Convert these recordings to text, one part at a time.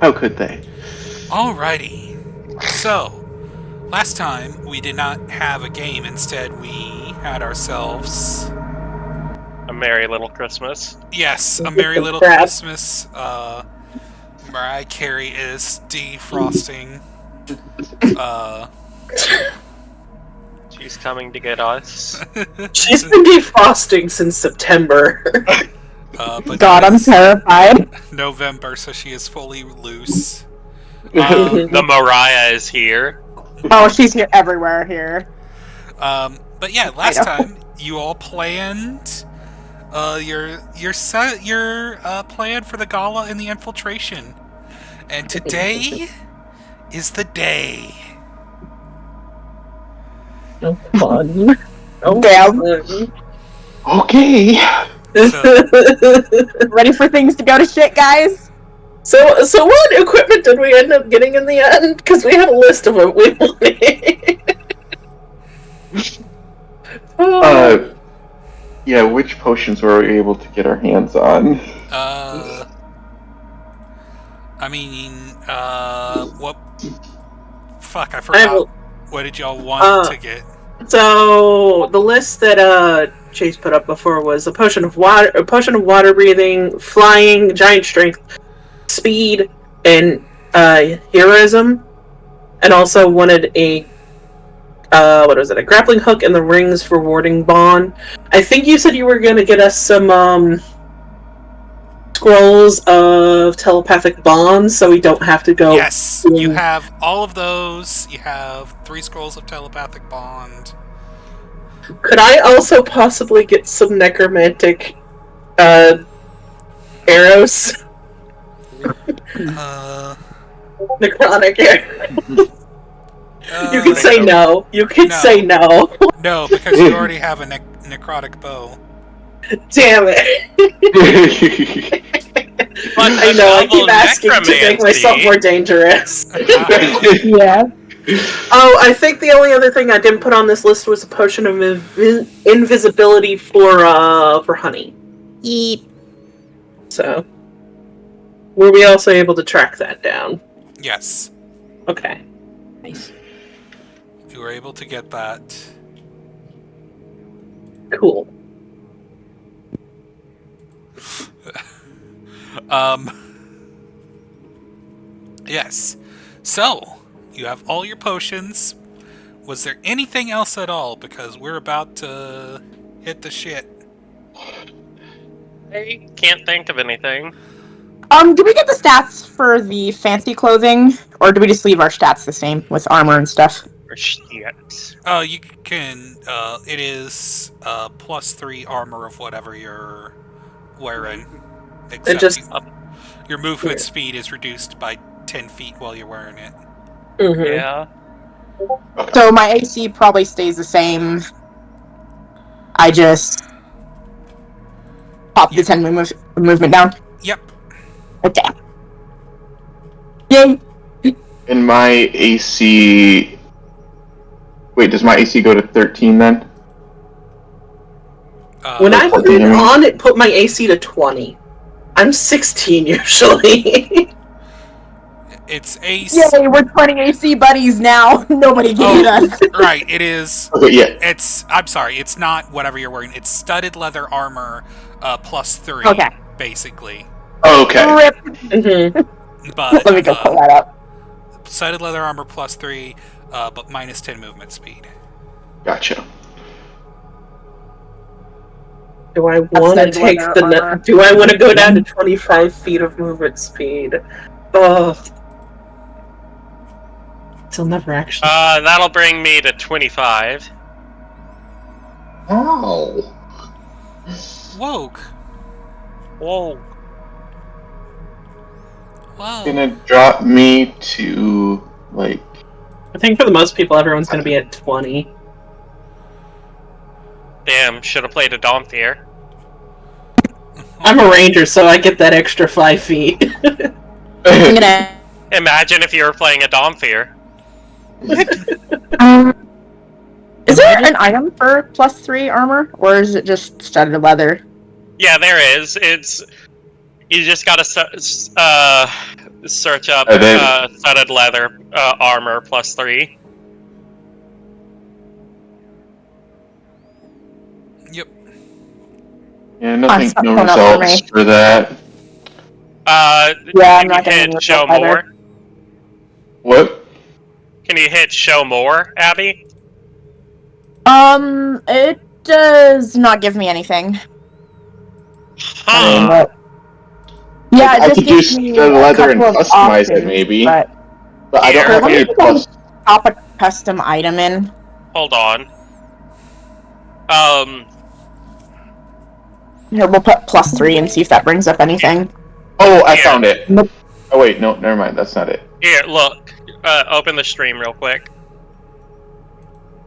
How could they? Alrighty. So, last time we did not have a game. Instead, we had ourselves. A merry little Christmas. Yes, a merry little Crap. Christmas. Mariah Carey is defrosting. She's coming to get us. She's been defrosting since September. But God, I'm terrified. November, so she is fully loose. The Mariah is here. Oh, she's here everywhere here. But yeah, last time you all planned your plan for the gala and the infiltration, and today is the day. Oh, come on. Oh, Damn. Okay. Ready for things to go to shit, guys? So what equipment did we end up getting in the end? Because we had a list of what we wanted. Yeah, which potions were we able to get our hands on? What? Fuck, I forgot. What did y'all want to get? So the list that Chase put up before was a potion of water breathing, flying, giant strength, speed, and heroism, and also wanted a a grappling hook and the rings for warding bond. I think you said you were going to get us some scrolls of telepathic bonds, so we don't have to go. Yes, you have all of those. You have 3 scrolls of telepathic bond. Could I also possibly get some necromantic arrows? Necrotic arrows. You can say no. You can say no. No, because you already have a necrotic bow. Damn it. I know, I keep asking to make myself more dangerous. Yeah. Oh, I think the only other thing I didn't put on this list was a potion of invisibility for honey. Eat. So, were we also able to track that down? Yes. Okay. Nice. You were able to get that. Cool. Yes. So, you have all your potions. Was there anything else at all? Because we're about to hit the shit. I can't think of anything. Do we get the stats for the fancy clothing, or do we just leave our stats the same with armor and stuff? Or shit. Oh, you can. It is +3 armor of whatever you're wearing. Except your movement speed is reduced by 10 feet while you're wearing it. Mm-hmm. Yeah. So my AC probably stays the same. I just pop the 10 movement down. Yep. Okay. Yay! And my AC... Wait, does my AC go to 13 then? When I put it on, it put my AC to 20. I'm 16 usually. It's AC. Yay, we're 20 AC buddies now. Nobody gave us. Right, it is. Okay, yeah. I'm sorry, it's not whatever you're wearing. It's studded leather armor +3. Okay. Basically. Okay. Rip. Mm-hmm. But Let me go pull that up. studded leather armor +3, but -10 movement speed. Gotcha. Do I want to take the? Do I want to go down to 25 feet of movement speed? Oh, still never actually. That'll bring me to 25. Oh. Woke. Whoa. Wow. Gonna drop me to, like... I think for the most people, everyone's going to be at 20. Damn, should have played a Domthier. I'm a ranger, so I get that extra 5 feet. I'm gonna... Imagine if you were playing a Domthier. Is there an item for +3 armor, or is it just studded leather? Yeah, there is. You just gotta search up studded leather armor +3. Yep. Yeah, nothing, not no coming up for results me. for that. Yeah, I'm Can not you getting hit the show result either. more? What? Can you hit show more, Abby? It does not give me anything. Huh. Yeah, it I just could do gives me the a leather and couple of customize it, options, maybe. but But I don't Here. have let me any see if I plus. can pop a custom item in. Hold on. Here, we'll put +3 and see if that brings up anything. Oh, I Here. found it. Nope. Oh wait, no, never mind. That's not it. Here, look. Open the stream real quick.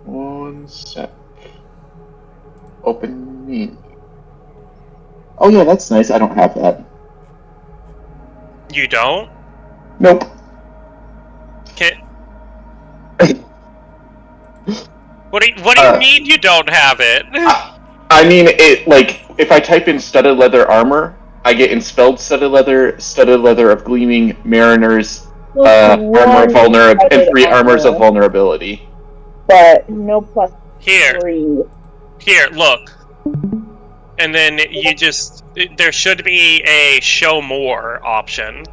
One sec. Opening. Oh yeah, that's nice. I don't have that. You don't? Nope. What do you mean you don't have it? I mean, it like if I type in studded leather armor, I get Enspelled studded leather of gleaming, mariners, armor of vulnerability, and 3 armors of vulnerability. But no +3. Here, look. And then you just there should be a show more option.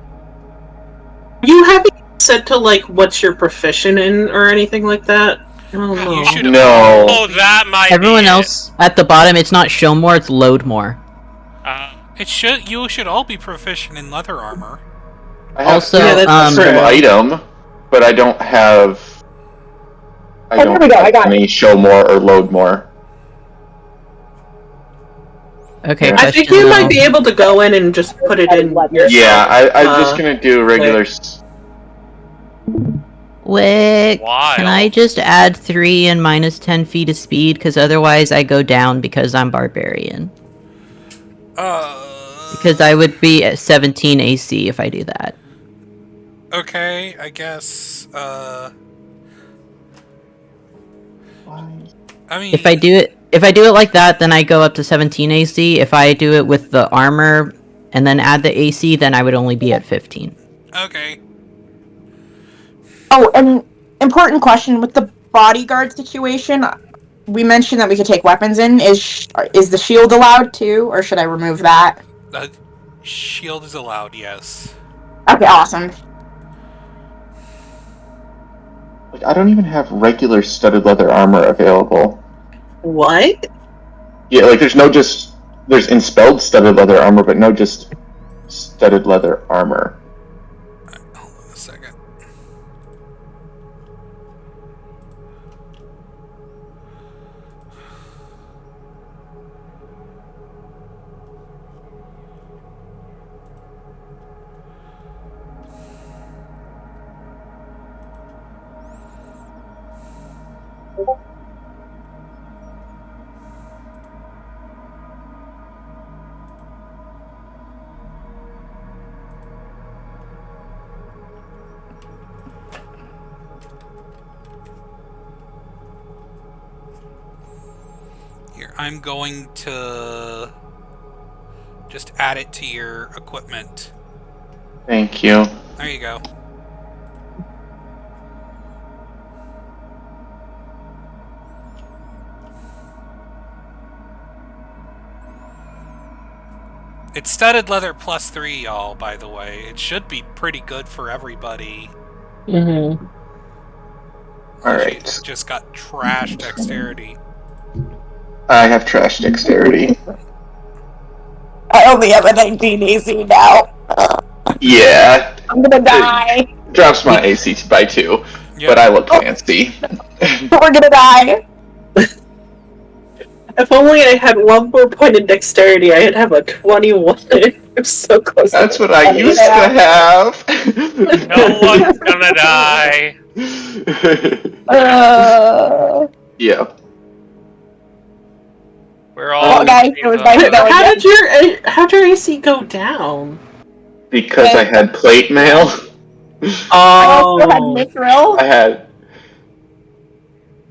You have it set to like what's you're proficient in or anything like that? I don't know. You should No. Oh, that might Everyone be else at the bottom, it's not show more, it's load more. You should all be proficient in leather armor. I have Also, Yeah, that's custom true. item, but I don't have. I there we go, I got any show more or load more. Okay, Yeah. I think question you now. might be able to go in and just put it in yourself. Yeah, I'm just gonna do regular. Wick, Wild. can I just add 3 and minus 10 feet of speed? Because otherwise I go down because I'm barbarian. Because I would be at 17 AC if I do that. Okay, I guess. I mean, If I do it like that, then I go up to 17 AC. If I do it with the armor and then add the AC, then I would only be at 15. okay. Oh, and important question with the bodyguard situation. We mentioned that we could take weapons in. Is the shield allowed too, or should I remove that? Shield is allowed, yes. Okay, awesome. Like, I don't even have regular studded leather armor available. What? Yeah, like there's Enspelled studded leather armor, but no just studded leather armor. Hold on a second. Here, I'm going to just add it to your equipment. Thank you. There you go. It's studded leather +3, y'all, by the way. It should be pretty good for everybody. Mm-hmm. Alright. Just got trash dexterity. I have trash dexterity. I only have a 19 AC now. Yeah. I'm gonna die. Drops my AC by 2, Yep. but I look fancy. We're gonna die. If only I had 1 more point in dexterity, I'd have a 21. I'm so close. That's to what I used to have. No one's gonna die. Yeah. We're all. guys, it was nice knowing you. How'd your AC go down? Because I had plate mail. I also had Oh, mithril. I had.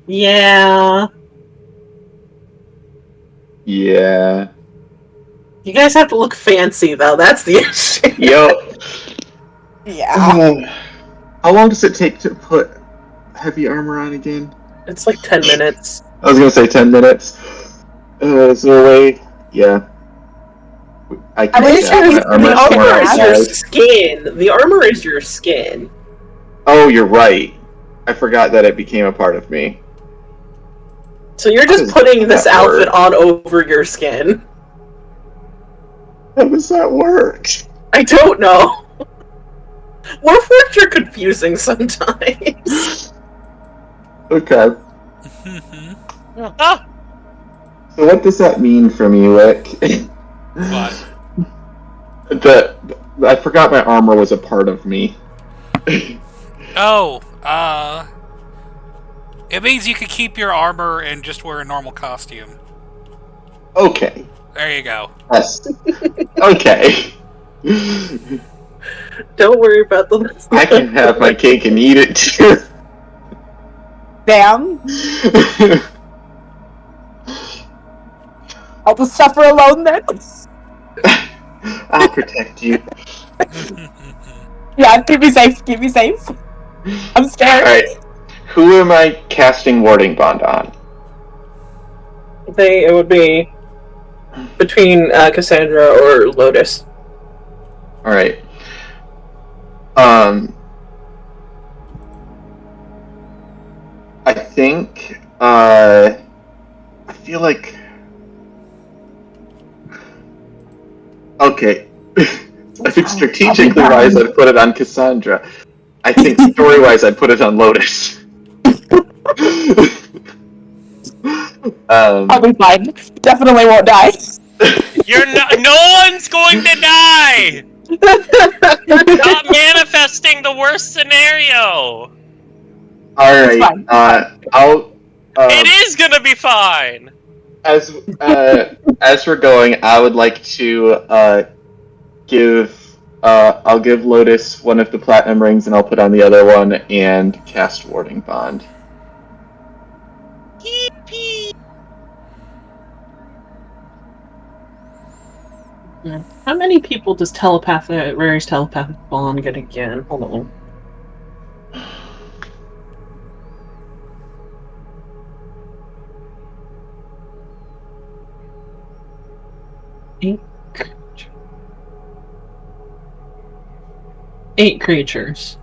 yeah. Yeah. You guys have to look fancy though. That's the issue. Yep. Yeah. How long does it take to put heavy armor on again? It's like 10 minutes. I was gonna say 10 minutes. Is there a way? Yeah. I can least have my the armor somewhere armor is your outside. skin. The armor is your skin. Oh, you're right. I forgot that it became a part of me. So you're How just does putting this that outfit work? on over your skin. How does that work? I don't know. Warforged are confusing sometimes. Okay. Ah! So what does that mean for me, Rick? What? That I forgot my armor was a part of me. Oh, it means you could keep your armor and just wear a normal costume. Okay. There you go. Yes. Okay. Don't worry about the. I can have my cake and eat it too. Damn. I'll just suffer alone then. I'll protect you. Yeah, keep me safe. Keep me safe. I'm scared. Alright. Who am I casting warding bond on? It would be between Cassandra or Lotus. Alright. I think, I feel like... Okay. I think strategically wise, I'd put it on Cassandra. I think story wise, I'd put it on Lotus. I'll be fine. Definitely won't die. No one's going to die! Stop manifesting the worst scenario! Alright, fine. I'll... It is gonna be fine! As we're going, I would like to I'll give Lotus one of the platinum rings, and I'll put on the other one and cast warding bond. How many people does Rare's telepathic bond get again? Hold on. Eight creatures.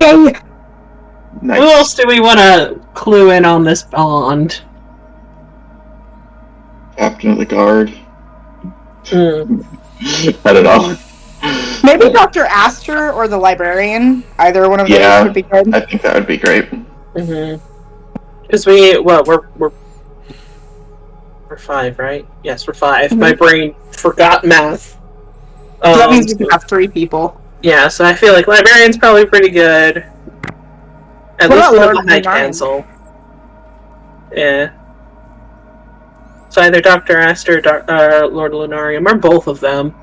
Yay. Nice. Who else do we want to clue in on this bond? Captain of the guard. Hmm. I don't know. Maybe Dr. Astor or the librarian. Either one of those Yeah. would be good. I think that would be great. Mm-hmm. Because we're five, right? Yes, we're 5. My brain forgot math. So that means we can have 3 people. Yeah, so I feel like librarian's probably pretty good. At What least about one of Lord the high Lunarian? cancel. Yeah. So either Dr. Astor or Lord Lunarium, or both of them.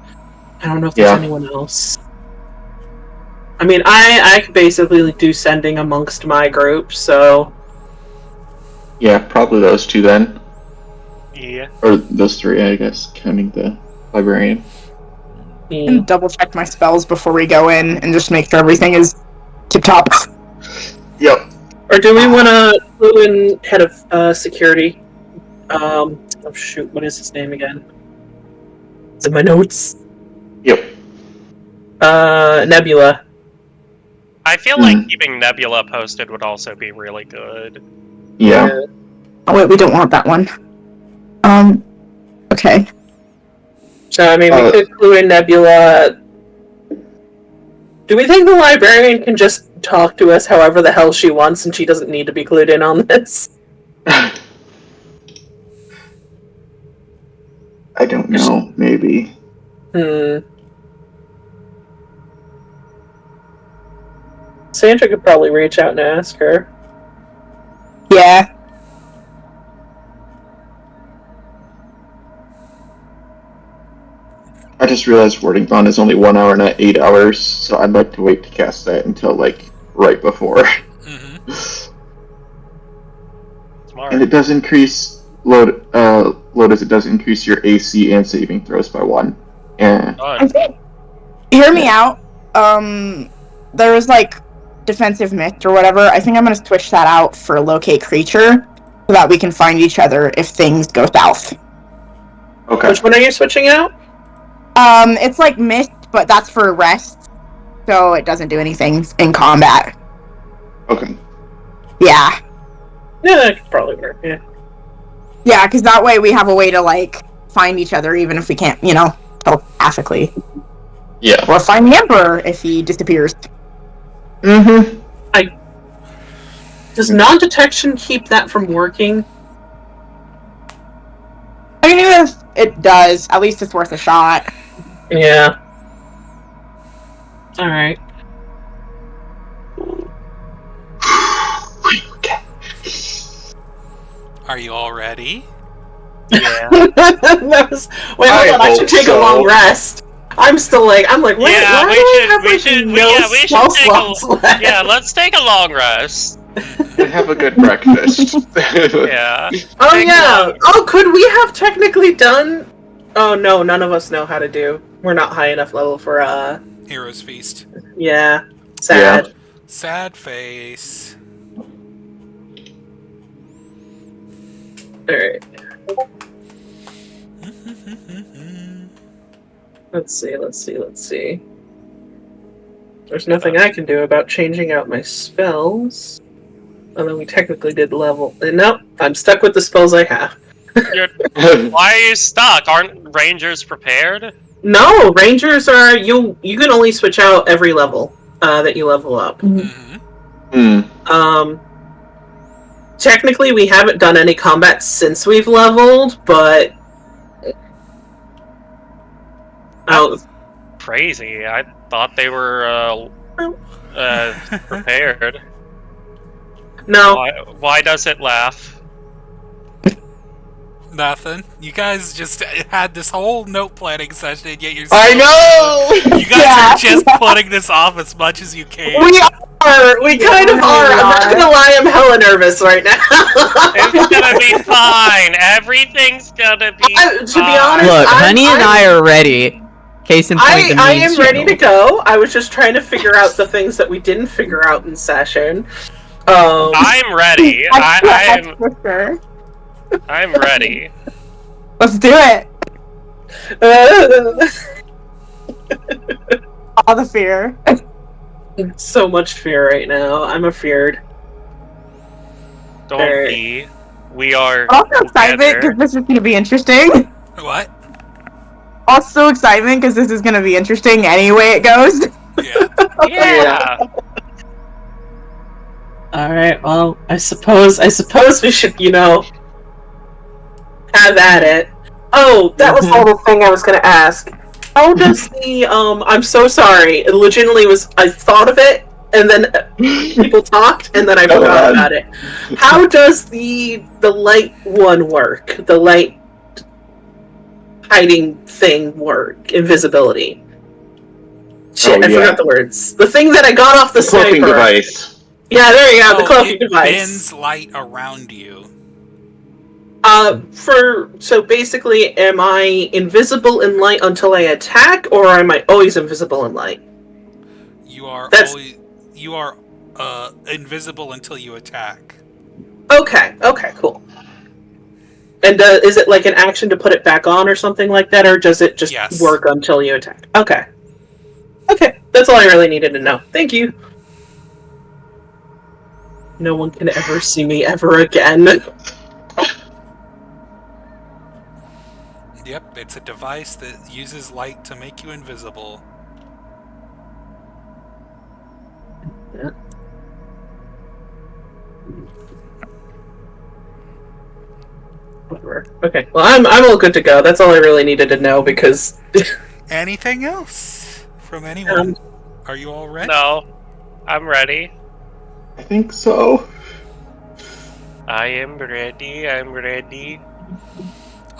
I don't know if there's anyone else. I mean, I could basically do sending amongst my group, so... Yeah, probably those 2 then. Yeah. Or those 3, I guess, counting the librarian. Yeah. Double check my spells before we go in and just make sure everything is tip top. Yep. Or do we want to clue in head of security? Oh shoot, what is his name again? It's in my notes. Yep. Nebula. I feel like keeping Nebula posted would also be really good. Yeah. Oh wait, we don't want that one. Okay. So, I mean, we could clue in Nebula. Do we think the librarian can just talk to us however the hell she wants and she doesn't need to be clued in on this? I don't know. Maybe. Sandra could probably reach out and ask her. Yeah. I just realized warding bond is only 1 hour, not 8 hours, so I'd like to wait to cast that until, like, right before. Mm-hmm. Smart. And it does increase Lotus, it does increase your AC and saving throws by 1. Yeah. I Fun. think Hear me out. There was like defensive mist or whatever. I think I'm gonna switch that out for locate creature so that we can find each other if things go south. Okay. Which one are you switching out? It's like mist, but that's for rest, so it doesn't do anything in combat. Okay. Yeah. Yeah, that could probably work. Yeah. Yeah, because that way we have a way to like find each other even if we can't, telepathically. Yeah. Or find the Emperor if he disappears. Mm-hmm. Does non-detection keep that from working? I mean, even if it does, at least it's worth a shot. Yeah. All right. Are you all ready? Yeah. That was, wait, hold on. I should take a long rest. I'm like, wait, Yeah, why we do I should- have, we like, should- no yeah, we should spell take a- slots left? Yeah, let's take a long rest. And have a good breakfast. Yeah. Oh Take a yeah. long- Oh, could we have technically done? Oh no, none of us know how to do. We're not high enough level for Heroes Feast. Yeah. Sad. Sad face. All right. Let's see. There's nothing I can do about changing out my spells. Although we technically did level. Nope, I'm stuck with the spells I have. Why are you stuck? Aren't rangers prepared? No, rangers are you can only switch out every level that you level up. Mm-hmm. Technically we haven't done any combat since we've leveled, but Crazy. I thought they were prepared. no. Why does it laugh? Nothing. You guys just had this whole note planning session, and yet you're. I know. You guys are just putting this off as much as you can. We are. We kind of are. I'm not gonna lie. I'm hella nervous right now. It's gonna be fine. Everything's gonna be fine. To be honest, Look, Honey and I are ready. Case in point, the I memes am ready to channel. go. I was just trying to figure out the things that we didn't figure out in session. I'm ready. Sure. I'm ready. Let's do it. All the fear. So much fear right now. I'm afeared. Don't Alright. be. We are Also excitement together. because this is going to be interesting. What? Also excitement because this is going to be interesting any way it goes. Yeah. Yeah. All right. Well, I suppose we should, have at it. Oh, that was the whole thing I was going to ask. How does the I'm so sorry. It legitimately was. I thought of it, and then people talked, and then I forgot about it. How does the light one work? The light hiding thing work? Invisibility. Shit, I forgot the words. The thing that I got off the Cloaking sniper. device. Yeah, there you go. The cloaking it device. bends light around you. So basically, am I invisible in light until I attack, or am I always invisible in light? You are invisible until you attack. Okay, cool. And is it like an action to put it back on or something like that, or does it just work until you attack? Okay, that's all I really needed to know. Thank you. No one can ever see me ever again. Yep, it's a device that uses light to make you invisible. Yeah. Whatever. Okay. Well, I'm all good to go. That's all I really needed to know because. Anything else from anyone? Are you all ready? No, I'm ready. I think so. I am ready. I'm ready.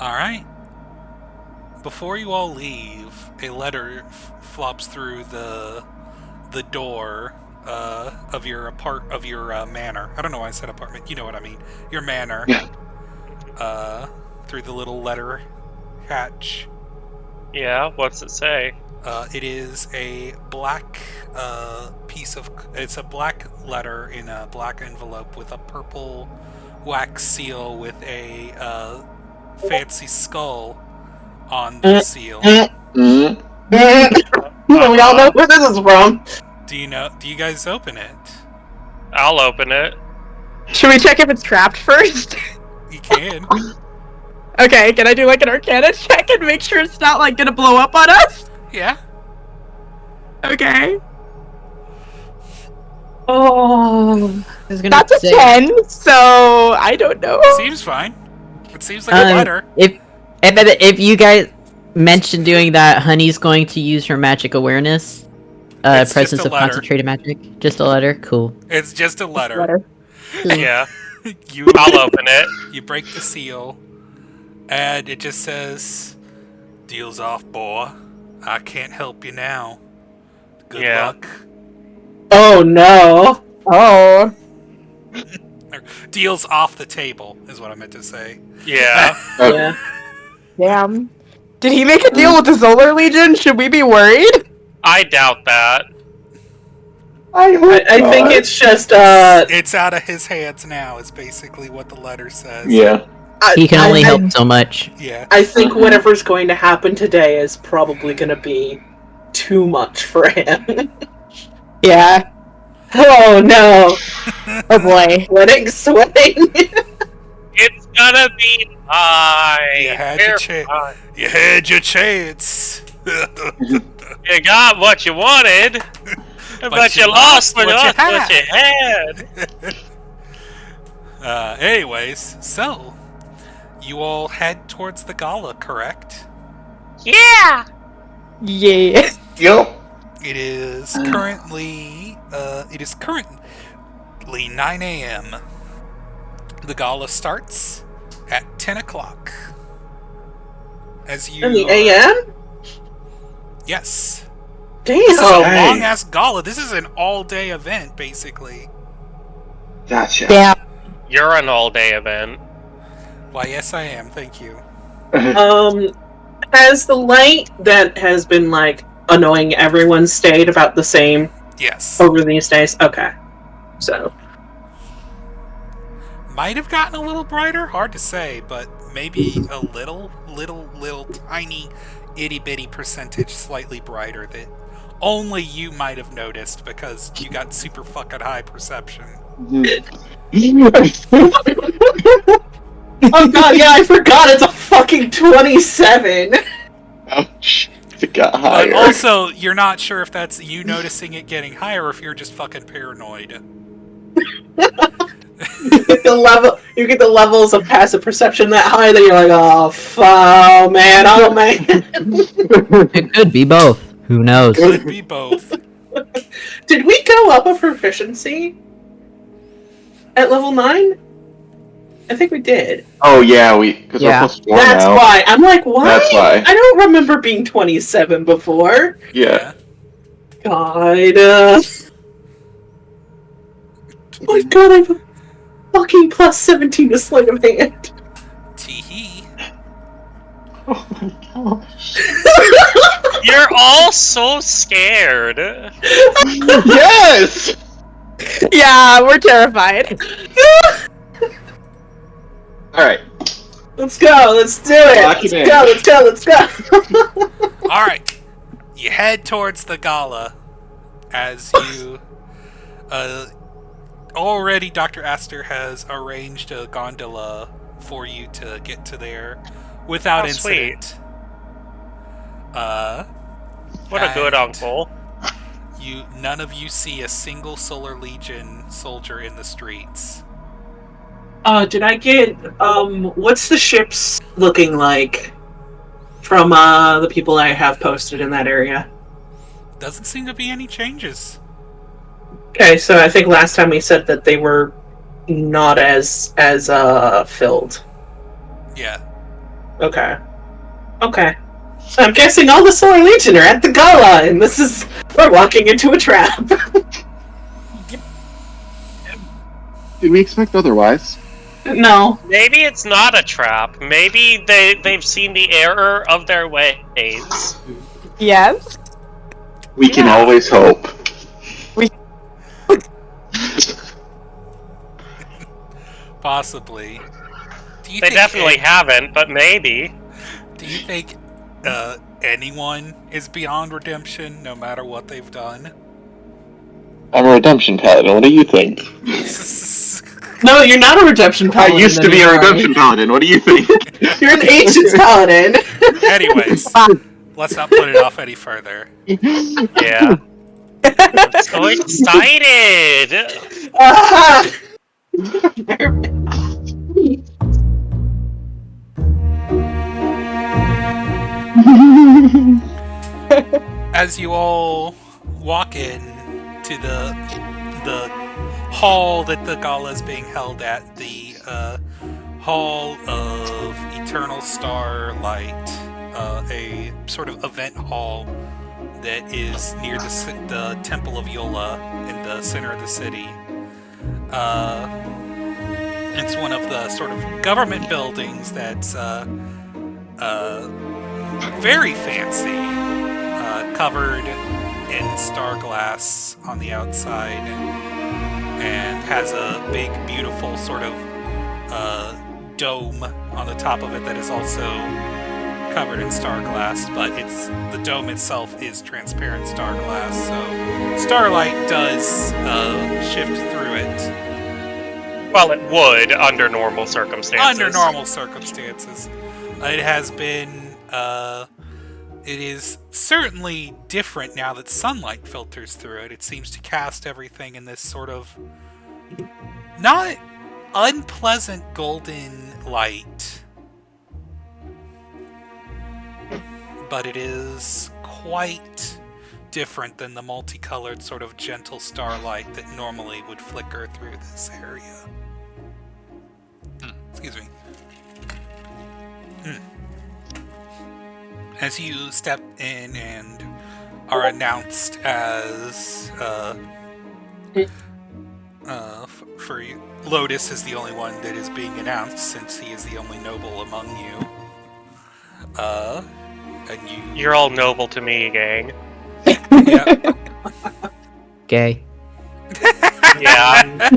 All right. Before you all leave, a letter flops through the door of your manor. I don't know why I said apartment. You know what I mean. Your manor. Yeah. Through the little letter hatch. Yeah, what's it say? It is a black it's a black letter in a black envelope with a purple wax seal with a fancy skull on the seal. Mm. We all know where this is from. Do you guys open it? I'll open it. Should we check if it's trapped first? You can. Okay, can I do like an Arcana check and make sure it's not like gonna blow up on us? Yeah. Okay. Oh, That's a 10, so I don't know. Seems fine. It seems like a letter. If you guys mentioned doing that, Honey's going to use her magic awareness. It's Presence just a of letter. concentrated magic. Just a letter? Cool. It's just a letter. Yeah, You I'll open it. You break the seal, and it just says, "Deal's off, boy. I can't help you now. Good Yeah. luck." oh no. Oh. Or, deal's off the table, is what I meant to say. Yeah. Yeah. Damn. Did he make a deal with the Solar Legion? Should we be worried? I doubt that. I hope I think not. it's just It's out of his hands now, is basically what the letter says. Yeah. He can only I- help so much. Yeah. I think whatever's going to happen today is probably going to be too much for him. Yeah. Oh no. Oh boy. Sweating. It's gonna be fine. You had You're your chance. fine. You had your chance. You got what you wanted, but you lost what you had. Anyways, so you all head towards the gala, correct? Yeah. Yeah. Yep. It is currently 9 a.m. The gala starts at 10 o'clock. As you In the AM? Yes. Damn. This is a Hey. long ass gala. This is an all-day event, basically. Gotcha. Damn. You're an all-day event. Why, yes, I am. Thank you. Has the light that has been like annoying everyone stayed about the same Yes. over these days? Okay. So Might have gotten a little brighter. Hard to say, but maybe a little tiny itty bitty percentage slightly brighter that only you might have noticed because you got super fucking high perception. oh god, yeah, I forgot it's a fucking 27. Ouch. It got But higher. also, you're not sure if that's you noticing it getting higher or if you're just fucking paranoid. You get the levels of passive perception that high that you're like, oh man. It could be both. Who knows? Could be both. Did we go up a proficiency at level 9? I think we did. Oh yeah, because Yeah. we're plus 4 That's now. why. I'm like, why? That's why. I don't remember being 27 before. Yeah. God. Oh my god, I'm a fucking plus 17 to sleight of hand. Teehee. Oh my gosh. You're all so scared. Yes. Yeah, we're terrified. All right. Let's go. Let's do it. Lock it in. Let's go. Alright. You head towards the gala as you already Dr. Astor has arranged a gondola for you to get to there without Oh, incident. What a good And uncle. None of you see a single Solar Legion soldier in the streets. Did I get what's the ships looking like from the people I have posted in that area? Doesn't seem to be any changes. Okay, so I think last time we said that they were not as filled. Yeah. Okay. So I'm guessing all the Solar Legion are at the gala, and we're walking into a trap. Did we expect otherwise? No. Maybe it's not a trap. Maybe they've seen the error of their ways. Yes. We can always hope. Possibly. They definitely haven't, but maybe. Do you think anyone is beyond redemption, no matter what they've done? I'm a redemption paladin. What do you think? No, you're not a redemption I paladin. used to be a redemption paladin. What do you think? You're an ancient paladin. Anyways, let's not put it off any further. Yeah. I'm so excited! As you all walk in to the hall that the gala is being held at, the Hall of Eternal Starlight, a sort of event hall that is near the Temple of Yola in the center of the city. It's one of the sort of government buildings that's very fancy, covered in star glass on the outside, and has a big, beautiful sort of dome on the top of it that is also covered in star glass, but the dome itself is transparent star glass, so starlight does shift through it. Well, it would under normal circumstances. Under normal circumstances. It has been, it is certainly different now that sunlight filters through it. It seems to cast everything in this sort of not unpleasant golden light. But it is quite different than the multicolored sort of gentle starlight that normally would flicker through this area. Excuse me. As you step in and are announced as for you, Lotus is the only one that is being announced since he is the only noble among you. And You're all noble to me, gang. Yeah. Gay. Yeah.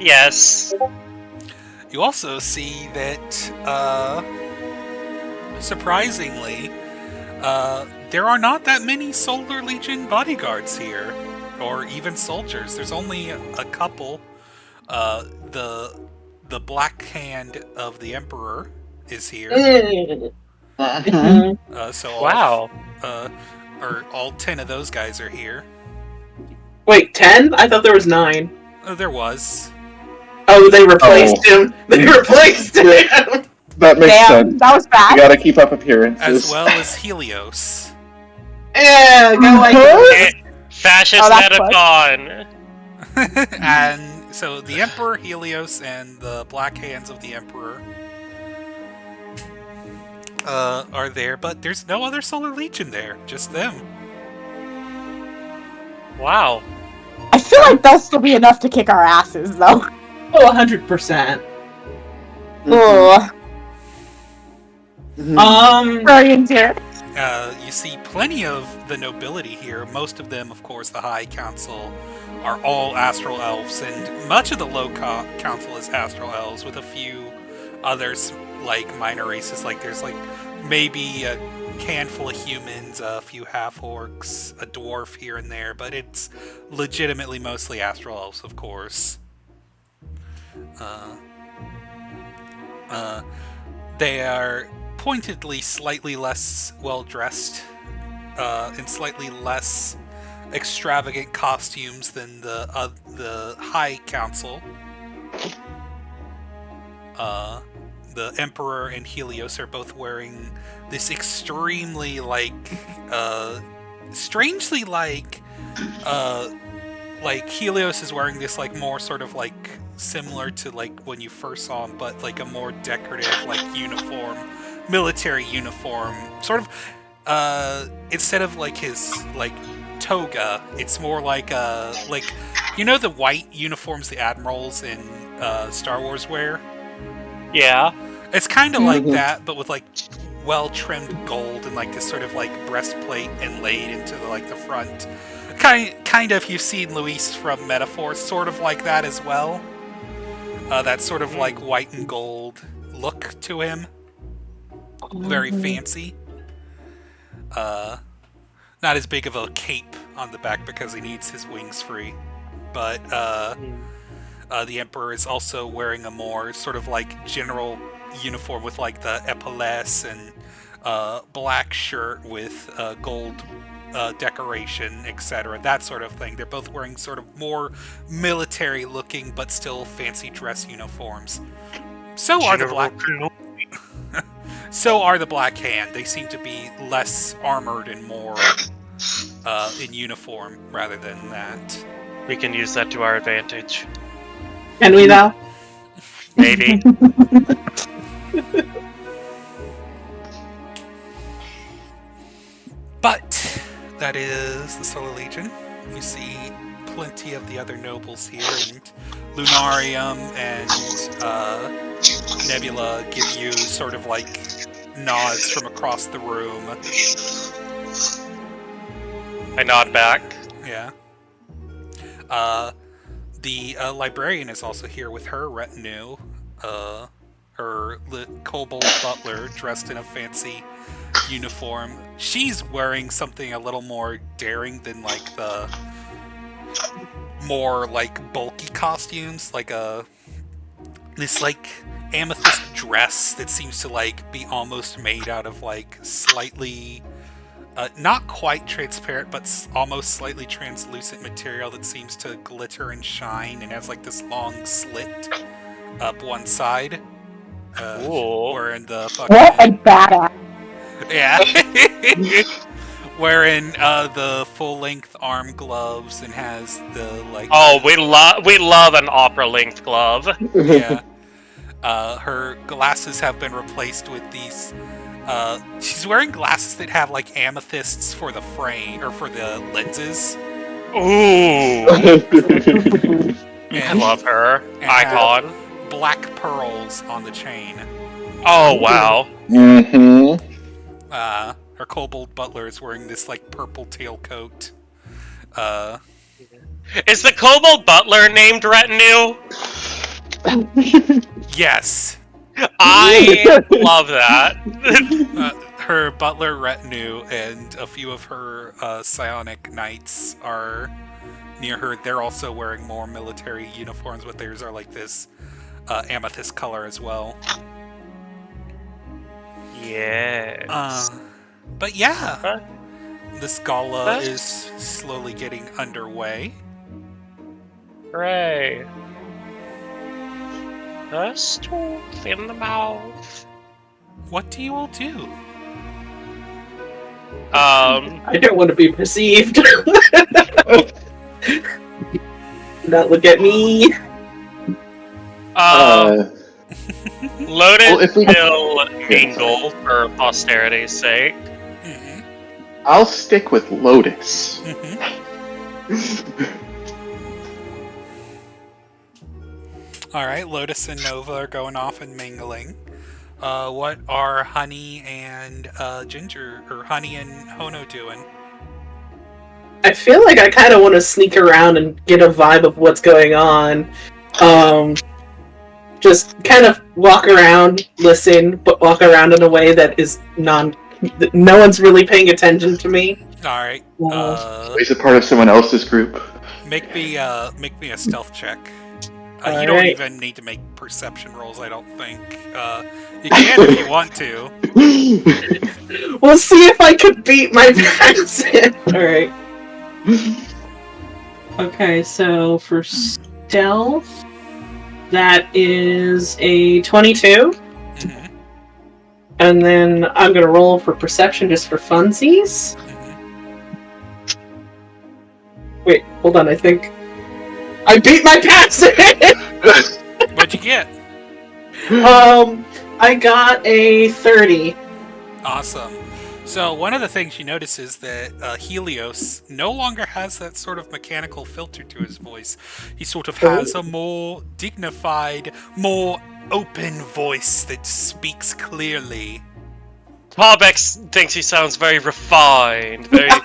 Yes. You also see that, surprisingly, there are not that many Solar Legion bodyguards here, or even soldiers. There's only a couple. The Black Hand of the Emperor is here. So Wow. all 10 of those guys are here. Wait, 10? I thought there was 9. There was. Oh, they replaced him. They replaced him. That makes sense. That was bad. You gotta keep up appearances. As well as Helios. Yeah, go like Fascist that's Metacon. And so the Emperor, Helios, and the Black Hands of the Emperor are there, but there's no other Solar Legion there, just them. Wow. I feel like they'll still be enough to kick our asses, though. Oh, 100%. Ugh. Brilliant here. You see plenty of the nobility here. Most of them, of course, the High Council, are all Astral Elves, and much of the Low Council is Astral Elves, with a few others, like minor races. Like there's like maybe a handful of humans, a few half-orcs, a dwarf here and there, but it's legitimately mostly Astral Elves, of course. They are pointedly slightly less well-dressed, in slightly less extravagant costumes than the High Council. The Emperor and Helios are both wearing this extremely, strangely Helios is wearing this, more sort of, similar to, when you first saw him, but, a more decorative, uniform, military uniform. Sort of, instead of, his, toga, it's more the white uniforms the admirals in Star Wars wear. Yeah. It's kind of like that, but with like well-trimmed gold and like this sort of like breastplate inlaid into the front. Kind of, you've seen Luis from Metaphor, sort of like that as well. That sort of like white and gold look to him. Very fancy. Not as big of a cape on the back because he needs his wings free. But the Emperor is also wearing a more sort of like general uniform with like the epaulettes and black shirt with gold decoration, etc. That sort of thing. They're both wearing sort of more military looking but still fancy dress uniforms. So are the Black Hand. They seem to be less armored and more in uniform rather than that. We can use that to our advantage. Can we though? Maybe. But that is the Solar Legion. You see plenty of the other nobles here, and Lunarium and Nebula give you sort of like nods from across the room. I nod back. Yeah. The librarian is also here with her retinue. Her kobold butler dressed in a fancy uniform. She's wearing something a little more daring than like the more like bulky costumes, like this like amethyst dress that seems to like be almost made out of like slightly not quite transparent but almost slightly translucent material that seems to glitter and shine and has like this long slit up one side. Wherein the fucking... What a badass. Yeah. Wearing the full-length arm gloves and has the like... Oh, we love an opera-length glove. Yeah. Her glasses have been replaced with these... she's wearing glasses that have like amethysts for the frame, or for the lenses. Ooh. I love her. Icon. Black pearls on the chain. Oh, wow. Mm-hmm. Her kobold butler is wearing this like purple tailcoat. Is the kobold butler named Retinue? Yes. I love that. Her butler retinue and a few of her psionic knights are near her. They're also wearing more military uniforms, but theirs are like this amethyst color as well. Yes. But yeah, this gala is slowly getting underway. Hooray. First tooth in the mouth. What do you all do? I don't want to be perceived. Not look at me. Loaded will mingle for posterity's sake. Mm-hmm. I'll stick with Lotus. Alright, Lotus and Nova are going off and mingling. What are Honey and Ginger, or Honey and Hono doing? I feel like I kind of want to sneak around and get a vibe of what's going on. Just kind of walk around, listen, but walk around in a way that is no one's really paying attention to me. Alright. He's a part of someone else's group. Make me a stealth check. You don't even need to make perception rolls, I don't think. You can if you want to. We'll see if I could beat my accent. Alright. Okay, so for stealth, that is a 22. Mm-hmm. And then I'm going to roll for perception just for funsies. Mm-hmm. Wait, hold on, I think I beat my passing! What'd you get? I got a 30. Awesome. So one of the things you notice is that Helios no longer has that sort of mechanical filter to his voice. He sort of has a more dignified, more open voice that speaks clearly. Tarbex thinks he sounds very refined, very. This is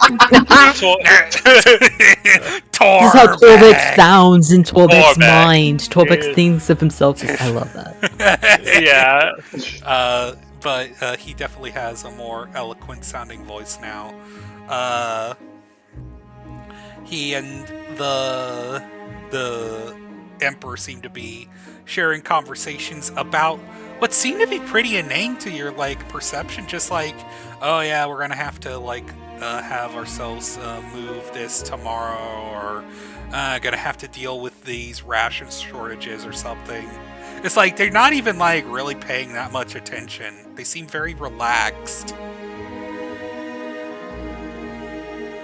how Torbex sounds in Torbek's mind. Torbex thinks of himself as... I love that. Yeah. But he definitely has a more eloquent sounding voice now. He and the Emperor seem to be sharing conversations about what seem to be pretty inane to your perception. Just like, oh yeah, we're gonna have to have ourselves move this tomorrow, or gonna have to deal with these ration shortages or something. It's like they're not even really paying that much attention. They seem very relaxed.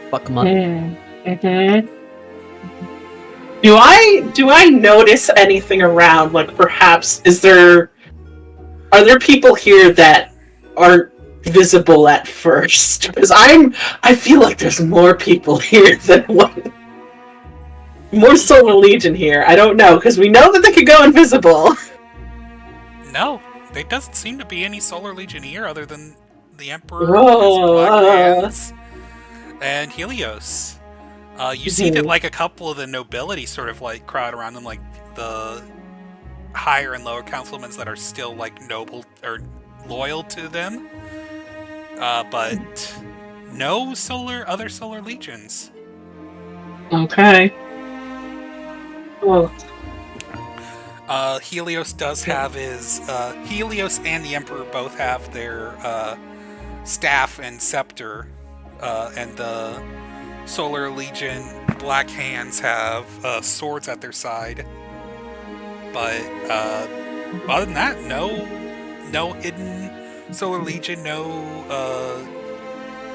Fuck 'em up. Mm-hmm. Do I notice anything around? Perhaps are there people here that aren't visible at first? Because I feel like there's more people here than one. More Solar Legion here. I don't know, because we know that they could go invisible. No, there doesn't seem to be any Solar Legion here other than the Emperor, his Black Hands, and Helios. You see that a couple of the nobility sort of crowd around them, the higher and lower councilmen that are still noble or loyal to them. But no other Solar Legions. Okay. Well, Helios does have his Helios and the Emperor both have their staff and scepter, and the Solar Legion Black Hands have swords at their side. But other than that, no hidden Solar Legion, no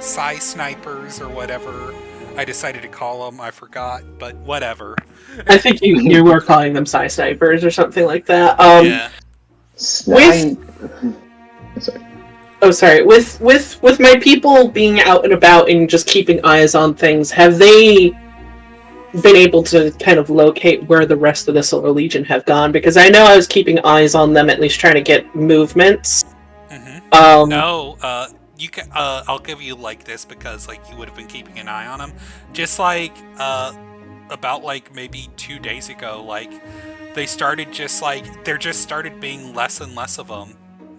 Psi snipers or whatever I decided to call them. I forgot, but whatever. I think you were calling them Psi snipers or something like that. Yeah. Sorry. Oh, sorry. With my people being out and about and just keeping eyes on things, have they been able to kind of locate where the rest of the Solar Legion have gone? Because I know I was keeping eyes on them, at least trying to get movements. Mm-hmm. No, you can. I'll give you this because you would have been keeping an eye on them. Just about maybe 2 days ago, they started there just started being less and less of them.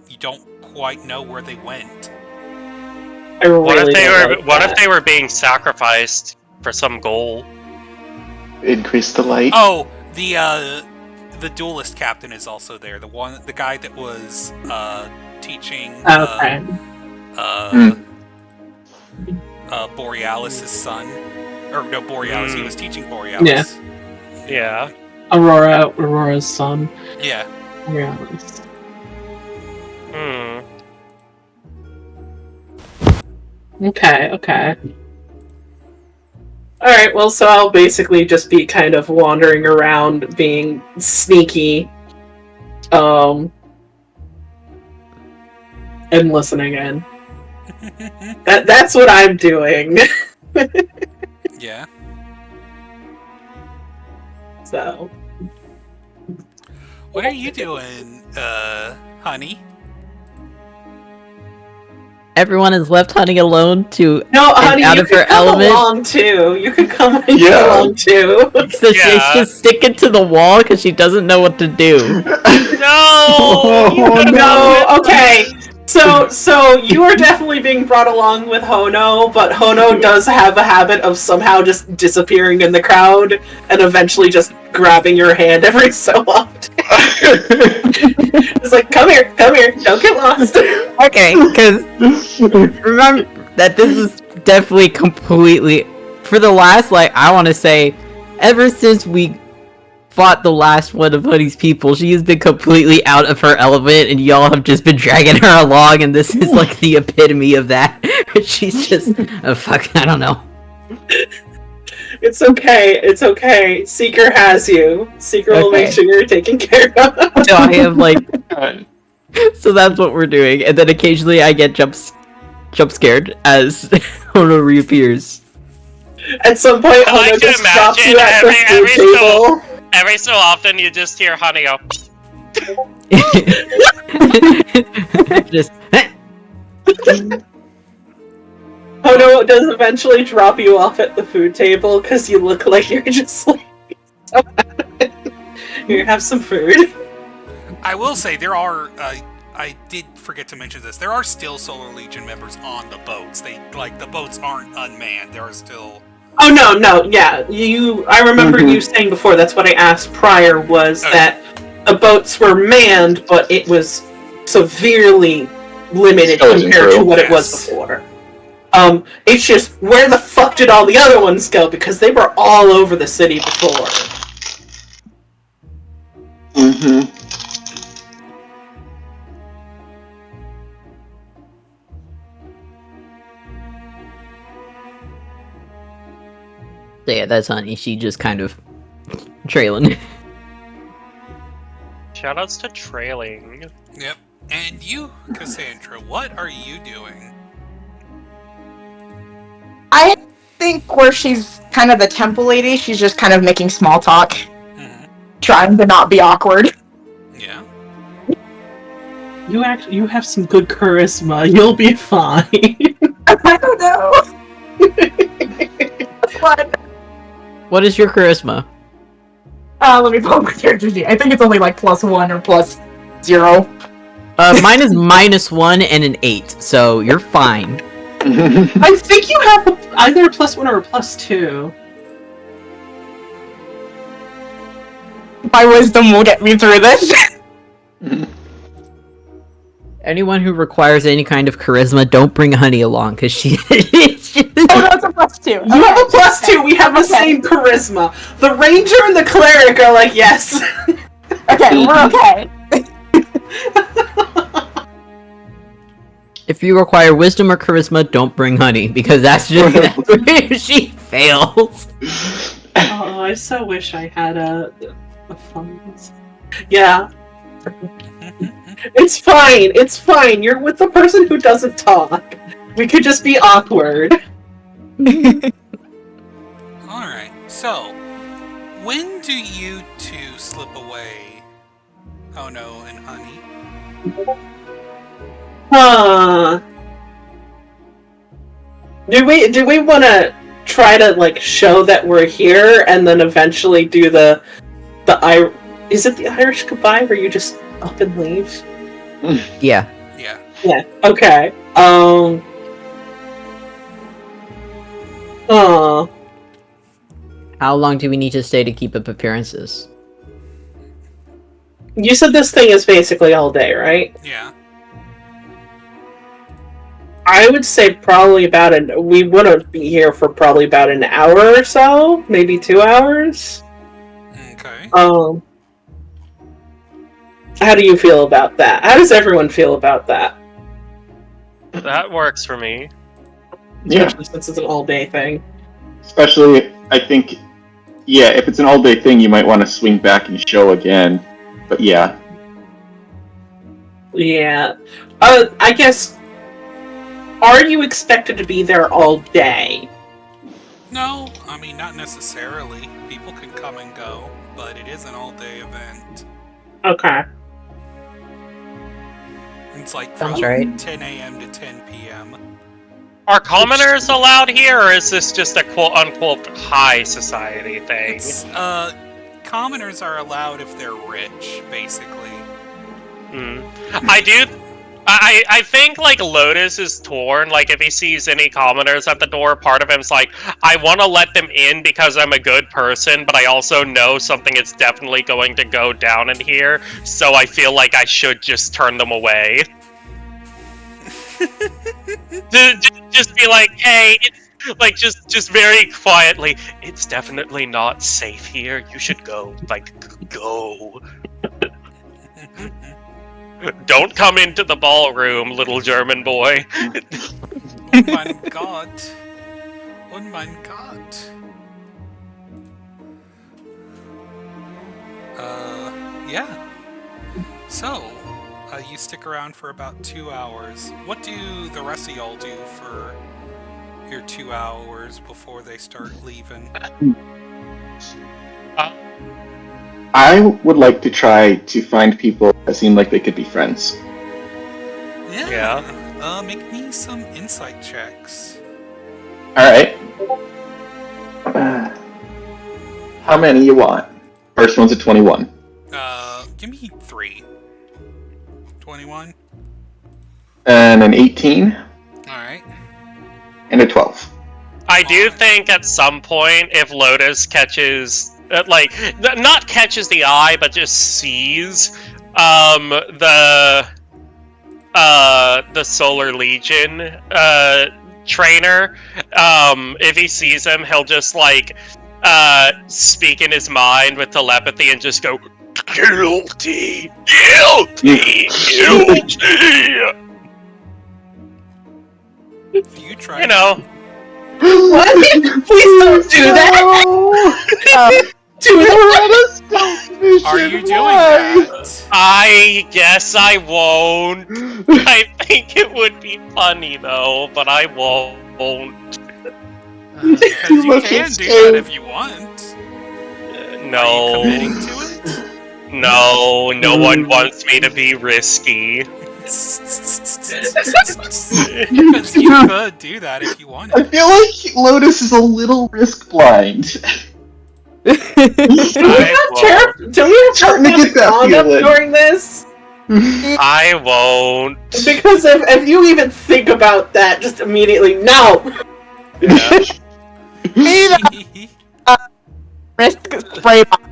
You don't quite know where they went. What if they were being sacrificed for some goal? Increase the light. Oh, the duelist captain is also there. The guy that was teaching Borealis' son. Or no, Borealis. He was teaching Borealis. Yeah. Aurora's son. Yeah. Borealis. Okay. Alright, well, so I'll basically just be kind of wandering around, being sneaky, and listening in. That's what I'm doing. Yeah. So. What are you doing, honey? Everyone is left hunting alone to honey, out you of her could come element. along too. You could come along too. So she's just sticking to the wall because she doesn't know what to do. No. Okay. So you are definitely being brought along with Hono, but Hono does have a habit of somehow just disappearing in the crowd and eventually just grabbing your hand every so often. It's like, come here, don't get lost. Okay, because remember that this is definitely completely, for the last, I want to say, ever since we fought the last one of Honey's people, she has been completely out of her element, and y'all have just been dragging her along, and this is the epitome of that. She's just, oh fuck, I don't know. It's okay. Seeker has you. Seeker will make sure you're taken care of. So I have so that's what we're doing, and then occasionally I get jumps. jump scared as Ono reappears. At some point, I like Ono to just drops imagine you at the food table. Every so often, you just hear Honey go. Just Ono does eventually drop you off at the food table because you look like you're just like. You have some food. I will say there are. I did forget to mention this. There are still Solar Legion members on the boats. The boats aren't unmanned. There are still. Oh no, yeah. I remember you saying before. That's what I asked prior. Was that the boats were manned, but it was severely limited compared to what it was before. It's just where the fuck did all the other ones go? Because they were all over the city before. Mm-hmm. so yeah, that's Honey. She just kind of trailing. Shoutouts to trailing. Yep. And you, Cassandra, what are you doing? I think where she's kind of the temple lady, she's just kind of making small talk, trying to not be awkward. Yeah. You have some good charisma. You'll be fine. I don't know. What? What is your charisma? Let me pull up my character sheet. I think it's only like +1 or +0. Mine is -1 and an 8, so you're fine. I think you have either a +1 or a +2. My wisdom will get me through this. Anyone who requires any kind of charisma, don't bring Honey along, because she... Oh no, it's a +2. You have a +2, we have the same charisma. The ranger and the cleric are like, yes. Okay, we're okay. If you require wisdom or charisma, don't bring Honey, because that's where she fails. Oh, I so wish I had a funds. Yeah. It's fine. You're with the person who doesn't talk. We could just be awkward. Alright, so, when do you two slip away? Oh no, and Honey? Huh. Do we want to try to like show that we're here and then eventually do the is it the Irish goodbye where you just up and leave? Yeah. Yeah. Okay. How long do we need to stay to keep up appearances? You said this thing is basically all day, right? Yeah. I would say probably we want to be here for probably about an hour or so, maybe 2 hours. Okay. How do you feel about that? How does everyone feel about that? That works for me. Yeah. Especially since it's an all-day thing. Especially, I think, yeah, if it's an all-day thing, you might want to swing back and show again. But yeah. Yeah. I guess, are you expected to be there all day? No, I mean, not necessarily. People can come and go, but it is an all-day event. Okay. It's like from Sounds right. 10 a.m. to 10 p.m. Are commoners allowed here, or is this just a quote-unquote high society thing? It's, commoners are allowed if they're rich, basically. I think, like, Lotus is torn. Like, if he sees any commoners at the door, part of him's like, I want to let them in because I'm a good person, but I also know something is definitely going to go down in here, so I feel like I should just turn them away. just be like, hey, like, just very quietly, it's definitely not safe here. You should go. Like, go. Don't come into the ballroom, little German boy. Oh mein Gott. Oh mein Gott. Yeah. So, You stick around for about 2 hours. What do the rest of y'all do for your 2 hours before they start leaving? I would like to try to find people that seem like they could be friends. Yeah. Make me some insight checks. Alright. How many you want? First one's a 21. Give me 3. 21. And an 18. Alright. And a 12. I do think at some point, if Lotus catches, not catches the eye, but just sees, the Solar Legion, trainer, if he sees him, he'll just, speak in his mind with telepathy and just go, guilty, guilty, guilty! You try. You know. What? Please don't do that! Do that! Are you doing that? I guess I won't. I think it would be funny though, but I won't. Because you can do that if you want. No. Are you committing to it? No, no one wants me to be risky. Because you could do that if you I wanted. feel like Lotus is a little risk blind. Do we have Starting to get that conduct feeling. during this? I won't. Because if you even think about that, just immediately, no! Yeah. Risk spray bottle.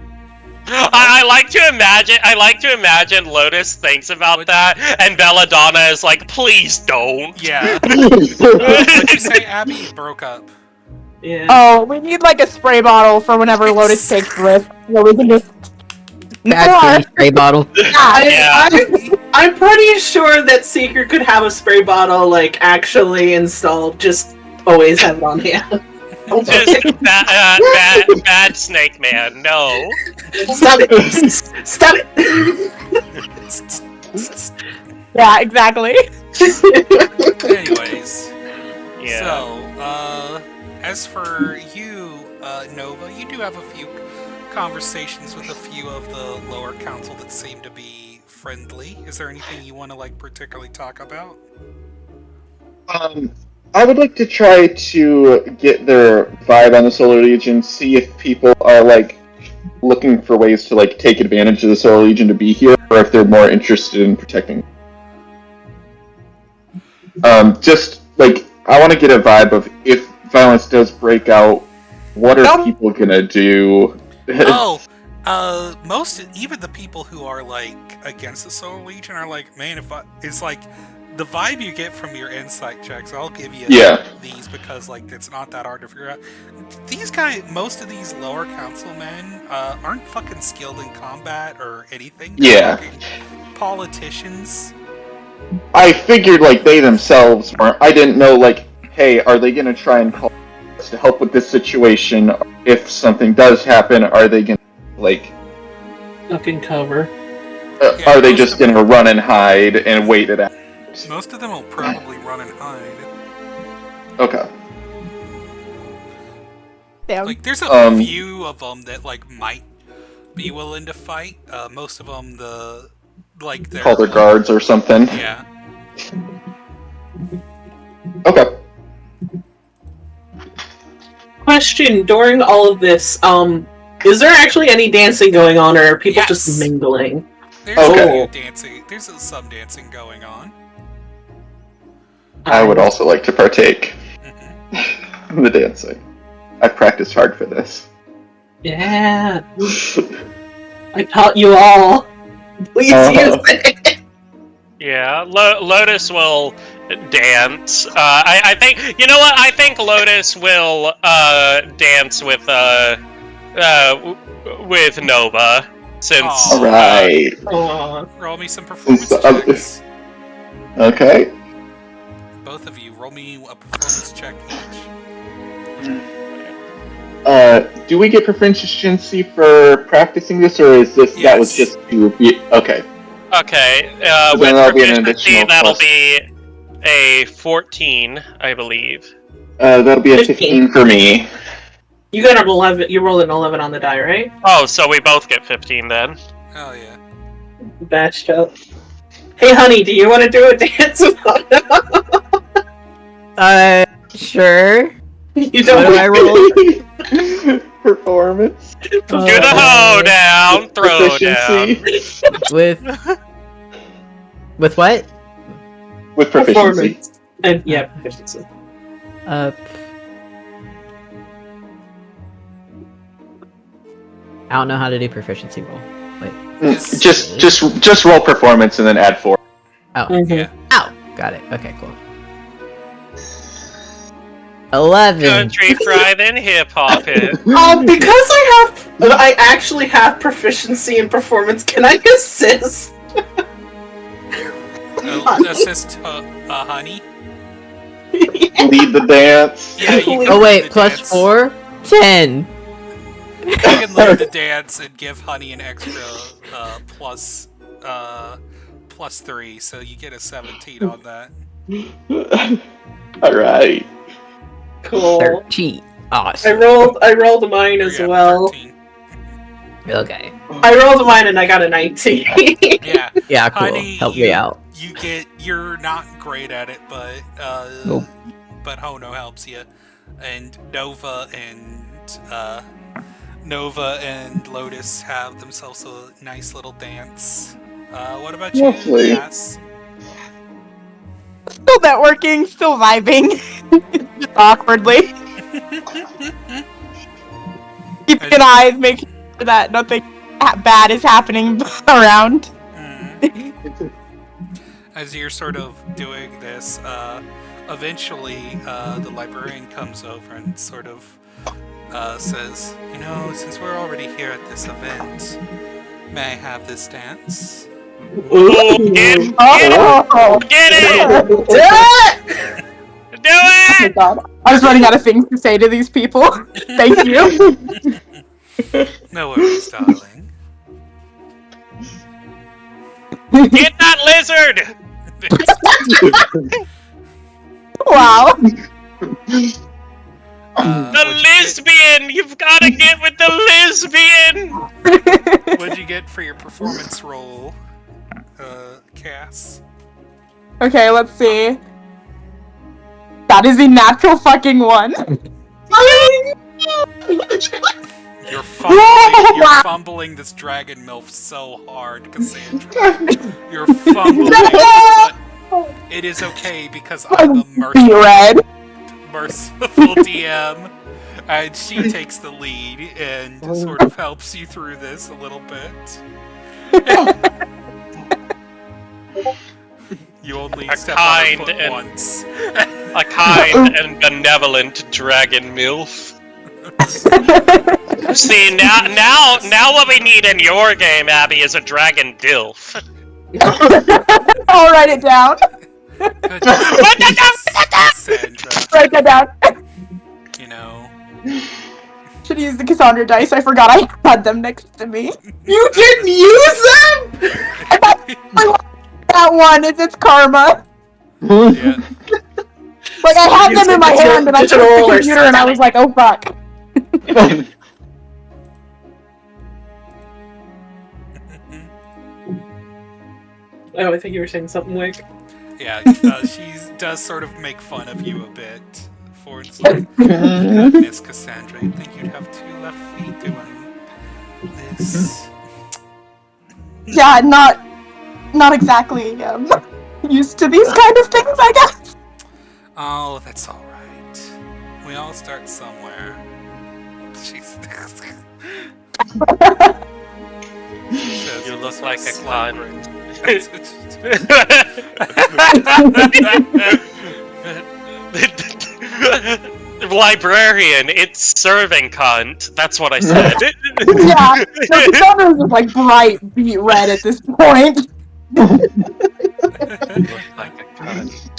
I like to imagine Lotus thinks about that, and Belladonna is like, please don't. Yeah. What'd you say, Abby? You broke up. Yeah. Oh, we need like a spray bottle for whenever Lotus takes risk, so we can just. Bad spray bottle. Yeah. I'm pretty sure that Seeker could have a spray bottle, actually installed, just always have it on hand. Just bad Snake Man, no. Stop it! Stop it! Yeah, exactly. Anyways. Yeah. So, as for you, Nova, you do have a few conversations with a few of the lower council that seem to be friendly. Is there anything you want to, particularly talk about? I would like to try to get their vibe on the Solar Legion, see if people are, looking for ways to, take advantage of the Solar Legion to be here, or if they're more interested in protecting. I want to get a vibe of if violence does break out, what are people gonna do? Even the people who are, against the Solar Legion are man, it's the vibe you get from your insight checks, I'll give you these because it's not that hard to figure out. These guys, most of these lower councilmen aren't fucking skilled in combat or anything. They're politicians. I figured they themselves weren't. I didn't know hey, are they gonna try and call us to help with this situation? If something does happen, are they gonna Fucking cover. are they just gonna run and hide and wait it out? Most of them will probably run and hide. Okay. Damn. There's a few of them that might be willing to fight. Most of them, they're Call their guards or something. Yeah. Okay. Question, during all of this, is there actually any dancing going on, or are people just mingling? There's Okay. a few dancing. There's some dancing going on. I would also like to partake in the dancing. I practiced hard for this. Yeah. I taught you all. Please use it. Yeah, Lotus will dance. I think, you know what? I think Lotus will dance with Nova, since. Alright. Roll me some performance checks. Okay. Both of you, roll me a performance check each. Do we get proficiency for practicing this, or is this that was Yes. just to be okay? Okay, then with that'll be an proficiency, additional that'll plus. be a 14, I believe. That'll be a 15. 15 for me. You got an 11. You rolled an 11 on the die, right? Oh, so we both get 15 then. Oh yeah. Bashed up. Hey, honey, do you want to do a dance with Hana? Sure. You What don't. do I roll? Performance. Do the hoedown, throw down. Proficiency. With what? With proficiency. Performance. And yeah, proficiency. I don't know how to do proficiency roll. Wait. Just roll performance and then add 4. Oh. Mhm. Yeah. Ow. Got it. Okay, cool. 11. Country fried and hip hop it. Because I actually have proficiency in performance. Can I assist? Assist honey. Lead the dance. Yeah, you can Oh lead wait, the plus dance. 4? 10. You can lead the dance and give honey an extra plus 3, so you get a 17 on that. Alright. Cool. 13. Awesome. I rolled mine as Yeah, well. 13. Okay. I rolled mine and I got a 19. Yeah, Yeah, cool. honey, Help me out. You're not great at it, but Nope. but Hono helps you, and Nova and Lotus have themselves a nice little dance. What about you, Lovely. Cass? Still networking, still vibing. Just awkwardly. Keeping eyes, making sure that nothing bad is happening around. As you're sort of doing this, eventually the librarian comes over and sort of says, you know, since we're already here at this event, may I have this dance? Ooh, get it! Oh, Get it! Do it! Do my it! God. I was running out of things to say to these people. Thank you. No worries, darling. Get that lizard! Wow. The lesbian! You've gotta get with the lesbian! What'd you get for your performance roll, Cass? Okay, let's see. That is a natural fucking one. You're fumbling this dragon milf so hard, Cassandra. You're fumbling, but it is okay because I'm the Be red. merciful DM, and she takes the lead and sort of helps you through this a little bit. You only step on her foot once. A kind and benevolent dragon MILF. See, now what we need in your game, Abby, is a dragon DILF. I'll write it down. Good Cassandra, Write that down. you know. Should use the Cassandra dice. I forgot I had them next to me. You didn't use them? That one is its karma. Yeah. Like I had them in my hand and I took the computer and I was like, oh fuck. Oh, I think you were saying something like. Yeah, she does sort of make fun of you a bit for Miss Cassandra. You'd think you'd have 2 left feet doing this. Yeah, not exactly used to these kind of things, I guess. Oh, that's all right. We all start somewhere. She's. You look like a cunt. Librarian, it's serving cunt. That's what I said. Yeah, no, Cassandra is just like bright beet red at this point. You look like a cunt.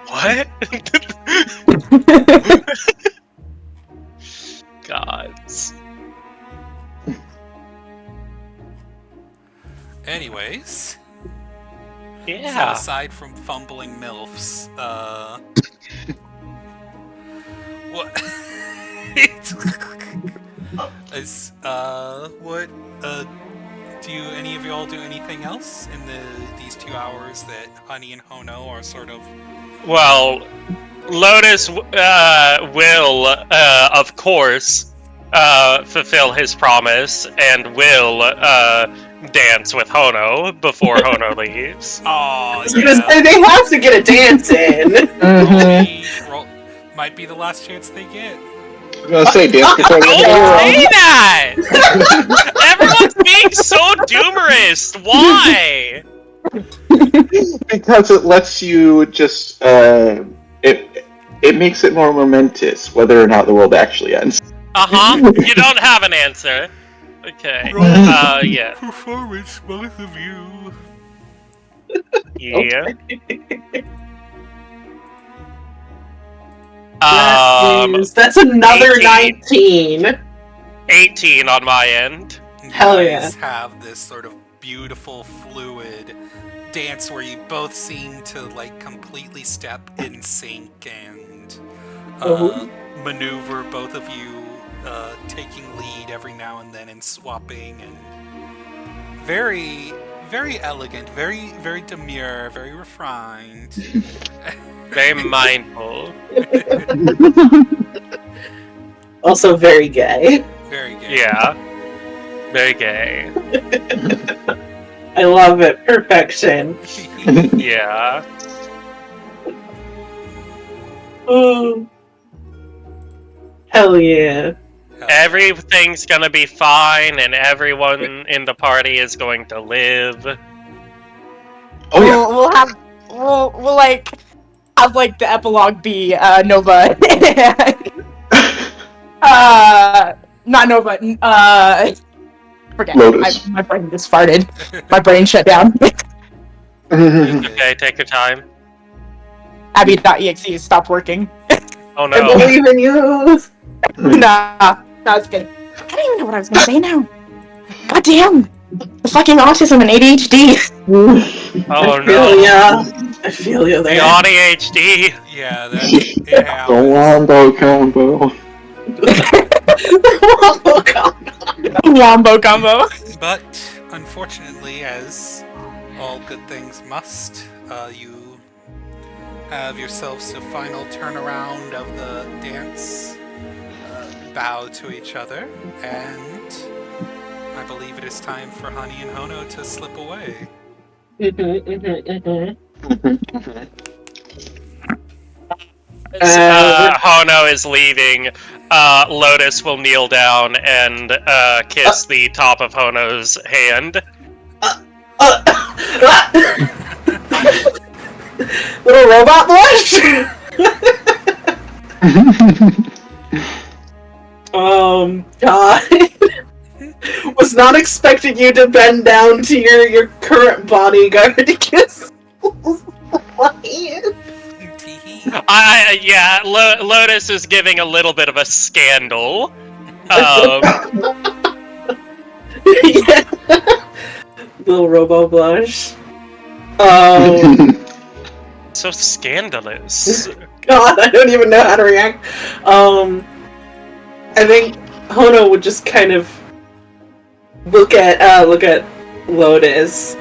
What? Gods. fumbling MILFs. What? What? Do any of y'all do anything else in these 2 hours that Honey and Hono are sort of? Well, Lotus will, of course, fulfill his promise and will dance with Hono before Hono leaves. Oh, Because yeah. they have to get a dance in. Might be the last chance they get. I'm gonna say dance before Don't the say that! Everyone's being so doomerist. Why? Because it lets you just it makes it more momentous whether or not the world actually ends. You don't have an answer. Okay. Yeah. Performance, both of you. Yeah. That's another 18. 19. 18 on my end. Hell You yeah. guys have this sort of beautiful, fluid dance where you both seem to like completely step in sync and maneuver, both of you taking lead every now and then and swapping, and very, very elegant, very, very demure, very refined. Very mindful. Also very gay. Very gay. Yeah. Very gay. I love it. Perfection. Yeah. Oh. Hell yeah. Everything's gonna be fine and everyone in the party is going to live. Oh yeah. We'll like have like the epilogue be Nova. Not Nova. Forget. Lotus. My brain just farted. My brain shut down. Okay, take your time. Abby.exe stopped working. Oh I no. believe in you. Nah, it's good. I don't even know what I was gonna say now. God damn! The fucking autism and ADHD. Oh I feel no. ya. I feel you The there. ADHD. Yeah, it happens. The wombo combo. Wombo combo. But unfortunately, as all good things must, you have yourselves a final turnaround of the dance, bow to each other, and I believe it is time for Honey and Hono to slip away. Hono is leaving. Lotus will kneel down and kiss the top of Hono's hand. Little robot blush. God. Was not expecting you to bend down to your current bodyguard to kiss. Yeah, Lotus is giving a little bit of a scandal. Yeah. Little robo blush. So scandalous. God, I don't even know how to react. I think Hono would just kind of look at Lotus,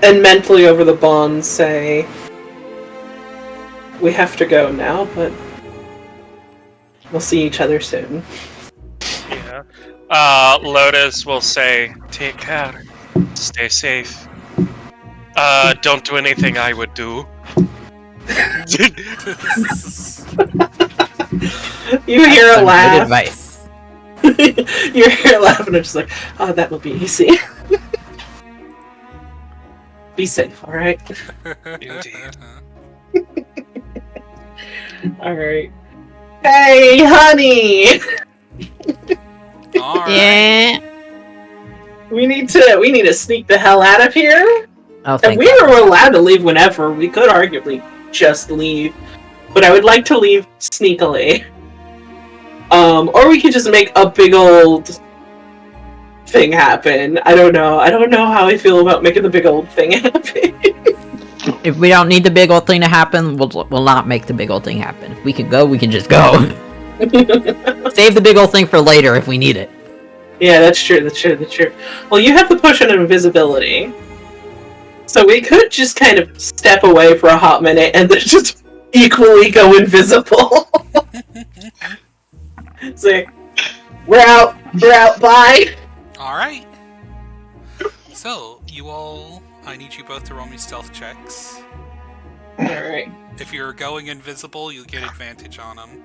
and mentally over the bond say, "We have to go now, but we'll see each other soon." Yeah. Lotus will say, "Take care. Stay safe. Don't do anything I would do." You hear That's a some laugh. Good advice. You hear a laugh, and it's just like, "Oh, that will be easy." Be safe, all right. Indeed. All right. Hey, honey. All right. Yeah. We need to sneak the hell out of here. Oh, And thank we God. were allowed to leave whenever. We could arguably just leave, but I would like to leave sneakily. Or we could just make a big old thing happen. I don't know. I don't know how I feel about making the big old thing happen. If we don't need the big old thing to happen, we'll not make the big old thing happen. If we can go, we can just go. Save the big old thing for later if we need it. Yeah, that's true. Well, you have the potion of invisibility. So we could just kind of step away for a hot minute and then just equally go invisible. So, we're out, bye! Alright. So, I need you both to roll me stealth checks. Alright. If you're going invisible, you get advantage on them.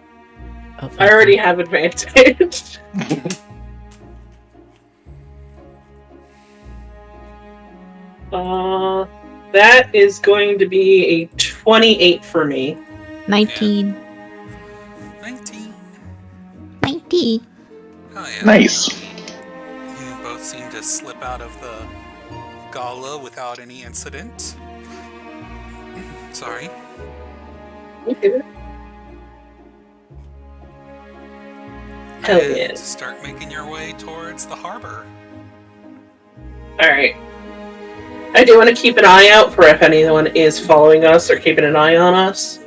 I already have advantage. That is going to be a 28 for me. 19. Yeah. 19. 19. Oh, yeah. Nice. You both seem to slip out of the gala without any incident. Sorry. Hell and yeah. start making your way towards the harbor. Alright. I do want to keep an eye out for if anyone is following us or keeping an eye on us.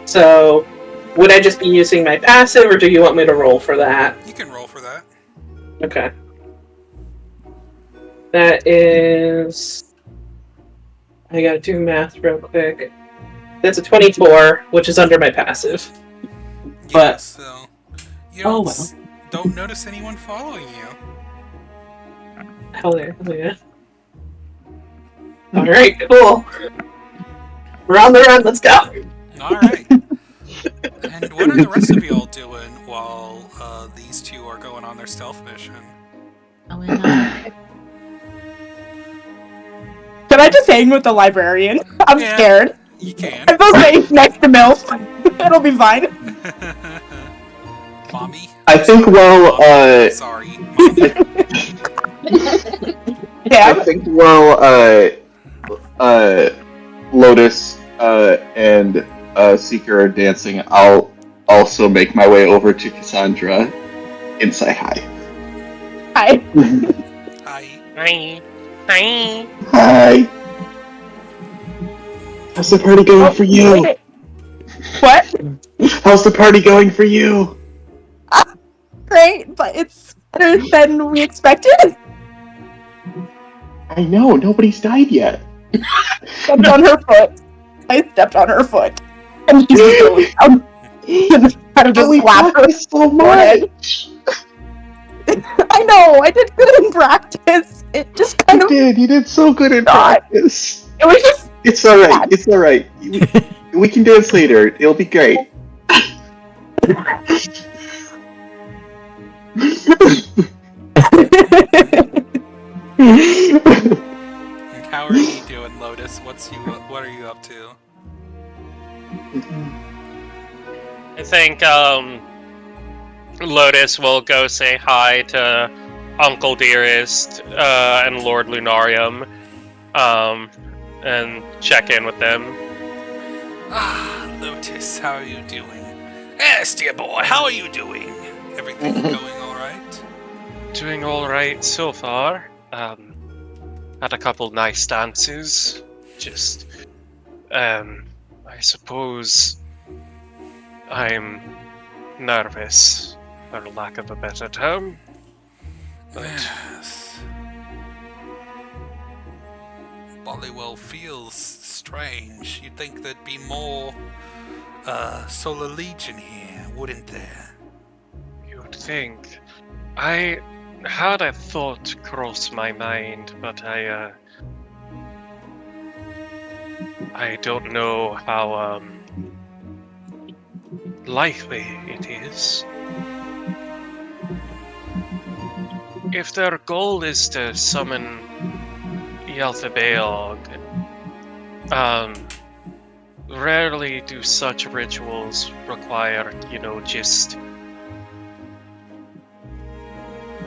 So, would I just be using my passive, or do you want me to roll for that? You can roll for that. Okay. That is... I gotta do math real quick. That's a 24, which is under my passive. Yeah, But- so you Oh, don't notice anyone following you. Hell yeah. Alright, cool. We're on the run, let's go! Alright. And what are the rest of y'all doing while these two are going on their stealth mission? Can I just hang with the librarian? I'm Yeah. scared. You can. I'm so safe next to MILF. It'll be fine. Mommy? I think while Sorry. Mommy. Yeah. I think while Lotus and Seeker are dancing, I'll also make my way over to Cassandra and say hi. Hi. Hi. Hi. Hi. Hi. How's the party going for you? What? How's the party going for you? Great, but it's better than we expected. I know, nobody's died yet. Stepped on her foot. I stepped on her foot. And she's still down. Kind of just we slapped her practiced so forehead. much. I know, I did good in practice. It just kind of... You did so good in God. practice. It was just... It's alright, it's alright. We can dance later, it'll be great. And how are you doing, Lotus? What are you up to? I think Lotus will go say hi to Uncle Dearest and Lord Lunarium, and check in with them. Ah, Lotus, how are you doing? Yes, dear boy, how are you doing? Everything going alright? Doing all right so far. Had a couple nice dances. Just, I suppose I'm nervous, for lack of a better term. But Yes. Bollywell feels strange. You'd think there'd be more Solar Legion here, wouldn't there? you'd think. I had a thought cross my mind, but I don't know how likely it is. If their goal is to summon Yalthabeog, rarely do such rituals require, just,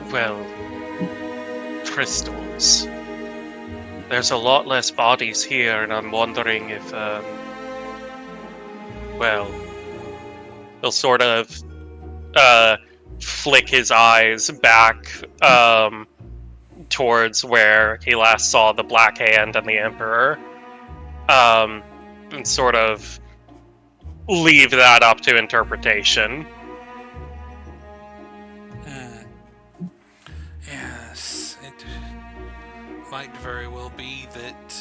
well, crystals. There's a lot less bodies here, and I'm wondering if, he'll sort of, flick his eyes back, towards where he last saw the Black Hand and the Emperor, and sort of leave that up to interpretation. Yes, it might very well be that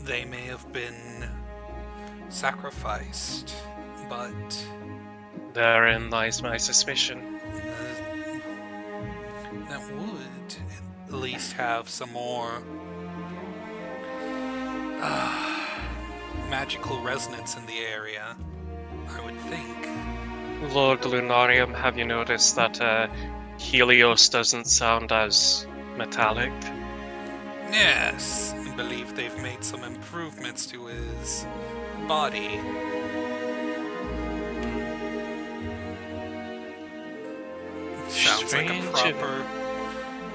they may have been sacrificed, but Therein lies my suspicion. that would at least have some more magical resonance in the area, I would think. Lord Lunarium, have you noticed that Helios doesn't sound as metallic? Yes, I believe they've made some improvements to his body. Sounds like a Strange.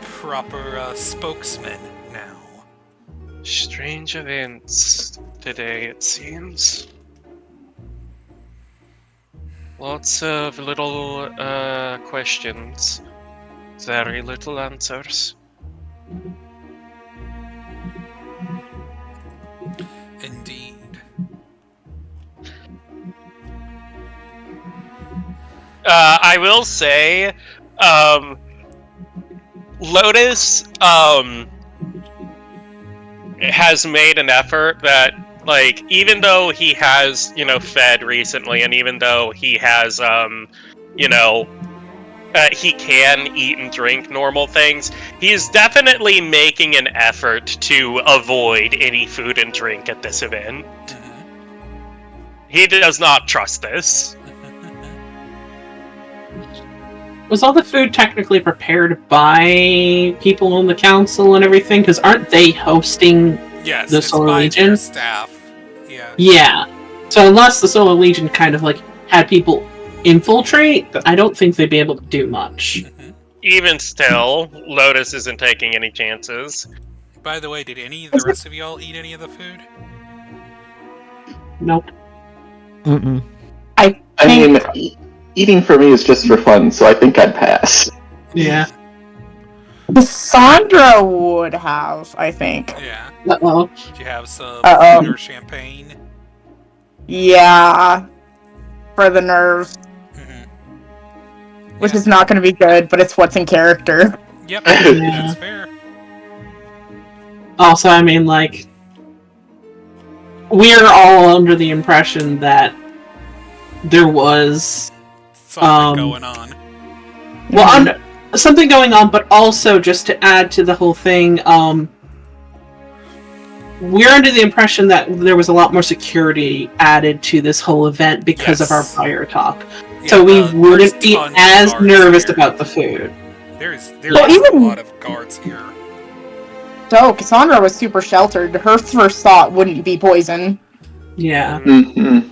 proper spokesman now. Strange events today, it seems. Lots of little questions, very little answers. Indeed. I will say, Lotus has made an effort that, like, even though he has, fed recently, and even though he has, he can eat and drink normal things, he is definitely making an effort to avoid any food and drink at this event. He does not trust this. Was all the food technically prepared by people on the council and everything? Because aren't they hosting Yes, the it's Solar by Legion? their staff. Yeah. Yeah. So unless the Solar Legion kind of like had people infiltrate, I don't think they'd be able to do much. Even still, Lotus isn't taking any chances. By the way, did any of the rest of y'all eat any of the food? Nope. Mm-mm. I I think mean, eating for me is just for fun, so I think I'd pass. Yeah. Cassandra would have, I think. Yeah. Uh-oh. Did you have some Uh-oh. food or champagne? Yeah. For the nerves, which is not going to be good, but it's what's in character. Yep, Yeah. that's fair. Also, I mean, like, we're all under the impression that there was Something going on. well, something going on, but also just to add to the whole thing, we're under the impression that there was a lot more security added to this whole event because of our Yes. prior talk. Yeah, So we there's wouldn't be tons of as guards nervous here. about the food. There's Well, a even- lot of guards here. So, Cassandra was super sheltered. Her first thought wouldn't be poison. Yeah. Mm-hmm.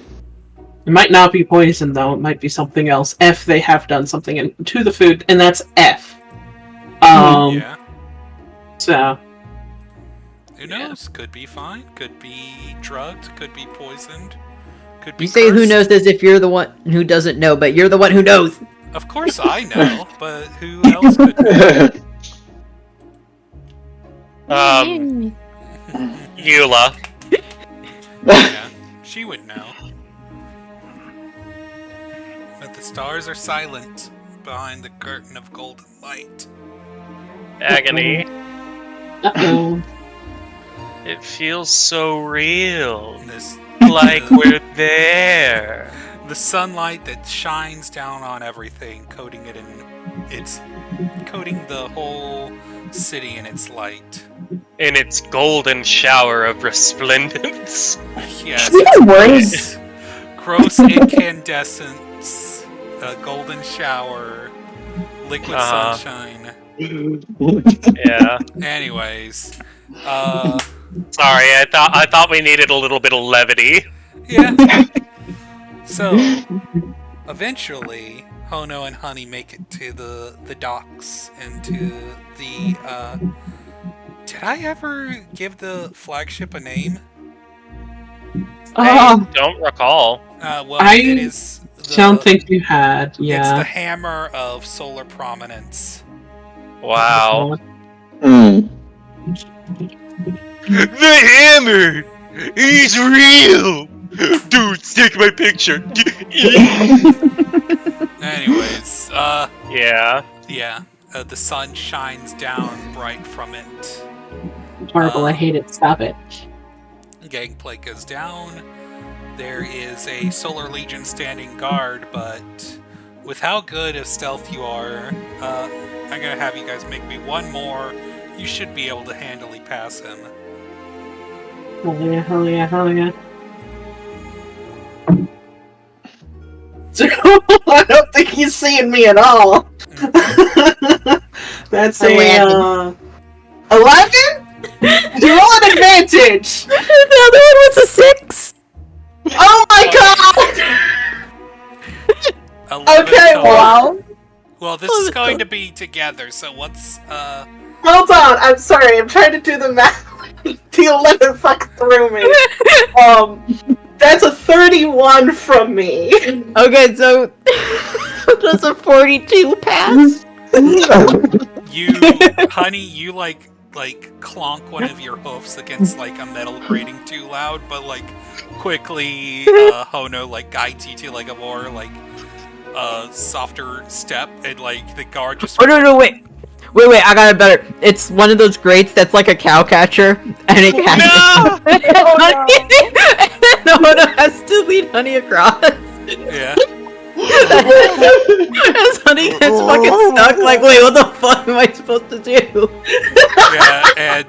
It might not be poison, though. It might be something else. If they have done something to the food, and that's F. Yeah. So, Who knows? Could be fine. Could be drugged. Could be poisoned. Could be You say who cursed. knows as if you're the one who doesn't know, but you're the one who knows. Of course I know, but who else could know? Eula. Yeah, she would know. But the stars are silent behind the curtain of golden light. Agony. uh-oh. It feels so real. This, Like we're there. the sunlight that shines down on everything, coating the whole city in its light. In its golden shower of resplendence. Yes, Even it's worse. gross incandescence, a golden shower, liquid sunshine. Yeah. Anyways, Sorry, I thought we needed a little bit of levity. yeah. So, eventually, Hono and Honey make it to the docks and to the, did I ever give the flagship a name? I don't recall. Well, I it is don't think you had, It's the yeah. Hammer of Solar Prominence. Wow. Mm. The hammer! He's real! Dude, take my picture. Anyways, Yeah. yeah, the sun shines down bright from it. Horrible, I hate it. Stop it. Gangplank goes down. There is a Solar Legion standing guard, but with how good of stealth you are, I'm gonna have you guys make me one more. You should be able to handily pass him. Hell yeah, hell yeah, hell yeah. I don't think he's seeing me at all. That's a 11. You roll an advantage. The other one was a 6. Oh my god! 11 Okay, total. well, Well, this is going to be together, so what's, hold on. I'm sorry. I'm trying to do the math. The 11 fuck through me. That's a 31 from me. Okay, so does a 42 pass? Honey, you like clonk one of your hoofs against like a metal grating too loud, but like quickly Hono like guides you to like a more like softer step, and like the guard just Oh no, wait, I got it better. It's one of those grates that's like a cow catcher, and it catches. No! Hono has to lead Honey across. yeah. As Honey gets fucking stuck, like, wait, what the fuck am I supposed to do? Yeah, and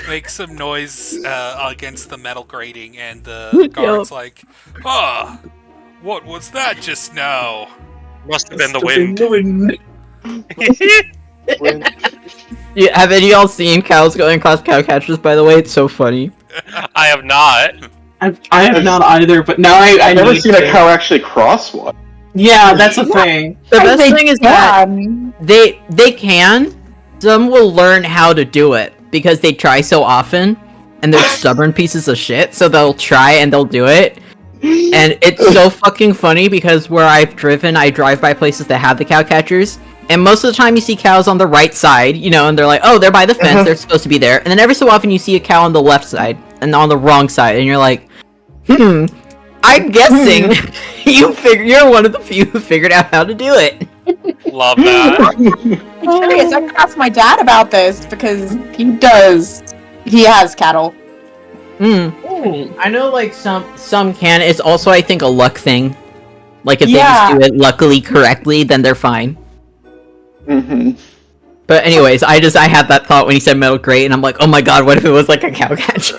make some noise against the metal grating, and the guard's like, "Ah, what was that just now?" Must have been the wind. Yeah, have any of y'all seen cows going across cow catchers, by the way? It's so funny. I have not. I have not either, but now I've never seen a cow actually cross one. Yeah, that's a thing. The best They thing is that can. they can. Some will learn how to do it because they try so often, and they're stubborn pieces of shit. So they'll try and they'll do it, and it's so fucking funny because where I've driven, I drive by places that have the cow catchers, and most of the time you see cows on the right side, you know, and they're like, oh, they're by the fence, they're supposed to be there, and then every so often you see a cow on the left side and on the wrong side, and you're like, I'm guessing you're one of the few who figured out how to do it. Love that. I'm curious. I could ask my dad about this because he has cattle. I know, like, some can. It's also, I think, a luck thing. Like, if they Yeah. just do it luckily correctly, then they're fine. Mm-hmm. But anyways, I had that thought when he said metal grate, and I'm like, oh my god, what if it was like a cow catcher?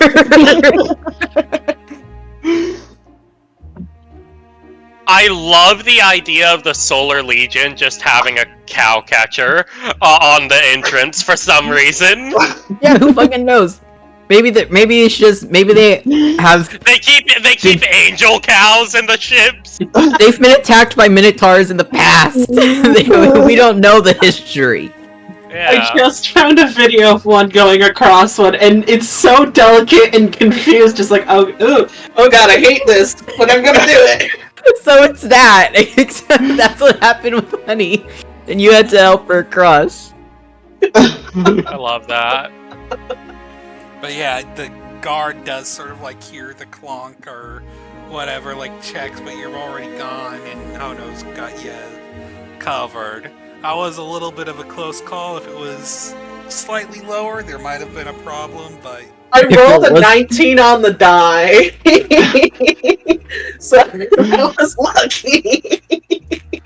I love the idea of the Solar Legion just having a cow catcher on the entrance for some reason. Yeah, who fucking knows? Maybe they have. They keep angel cows in the ships. They've been attacked by minotaurs in the past. We don't know the history. Yeah. I just found a video of one going across one, and it's so delicate and confused, just like, oh god, I hate this, but I'm gonna do it. So it's that. Except that's what happened with Honey, and you had to help her cross. I love that. But yeah, the guard does sort of like hear the clonk or whatever, like checks, but you're already gone, and Hono's got you covered. That was a little bit of a close call. If it was slightly lower, there might have been a problem, but I rolled a 19 on the die. So I was lucky.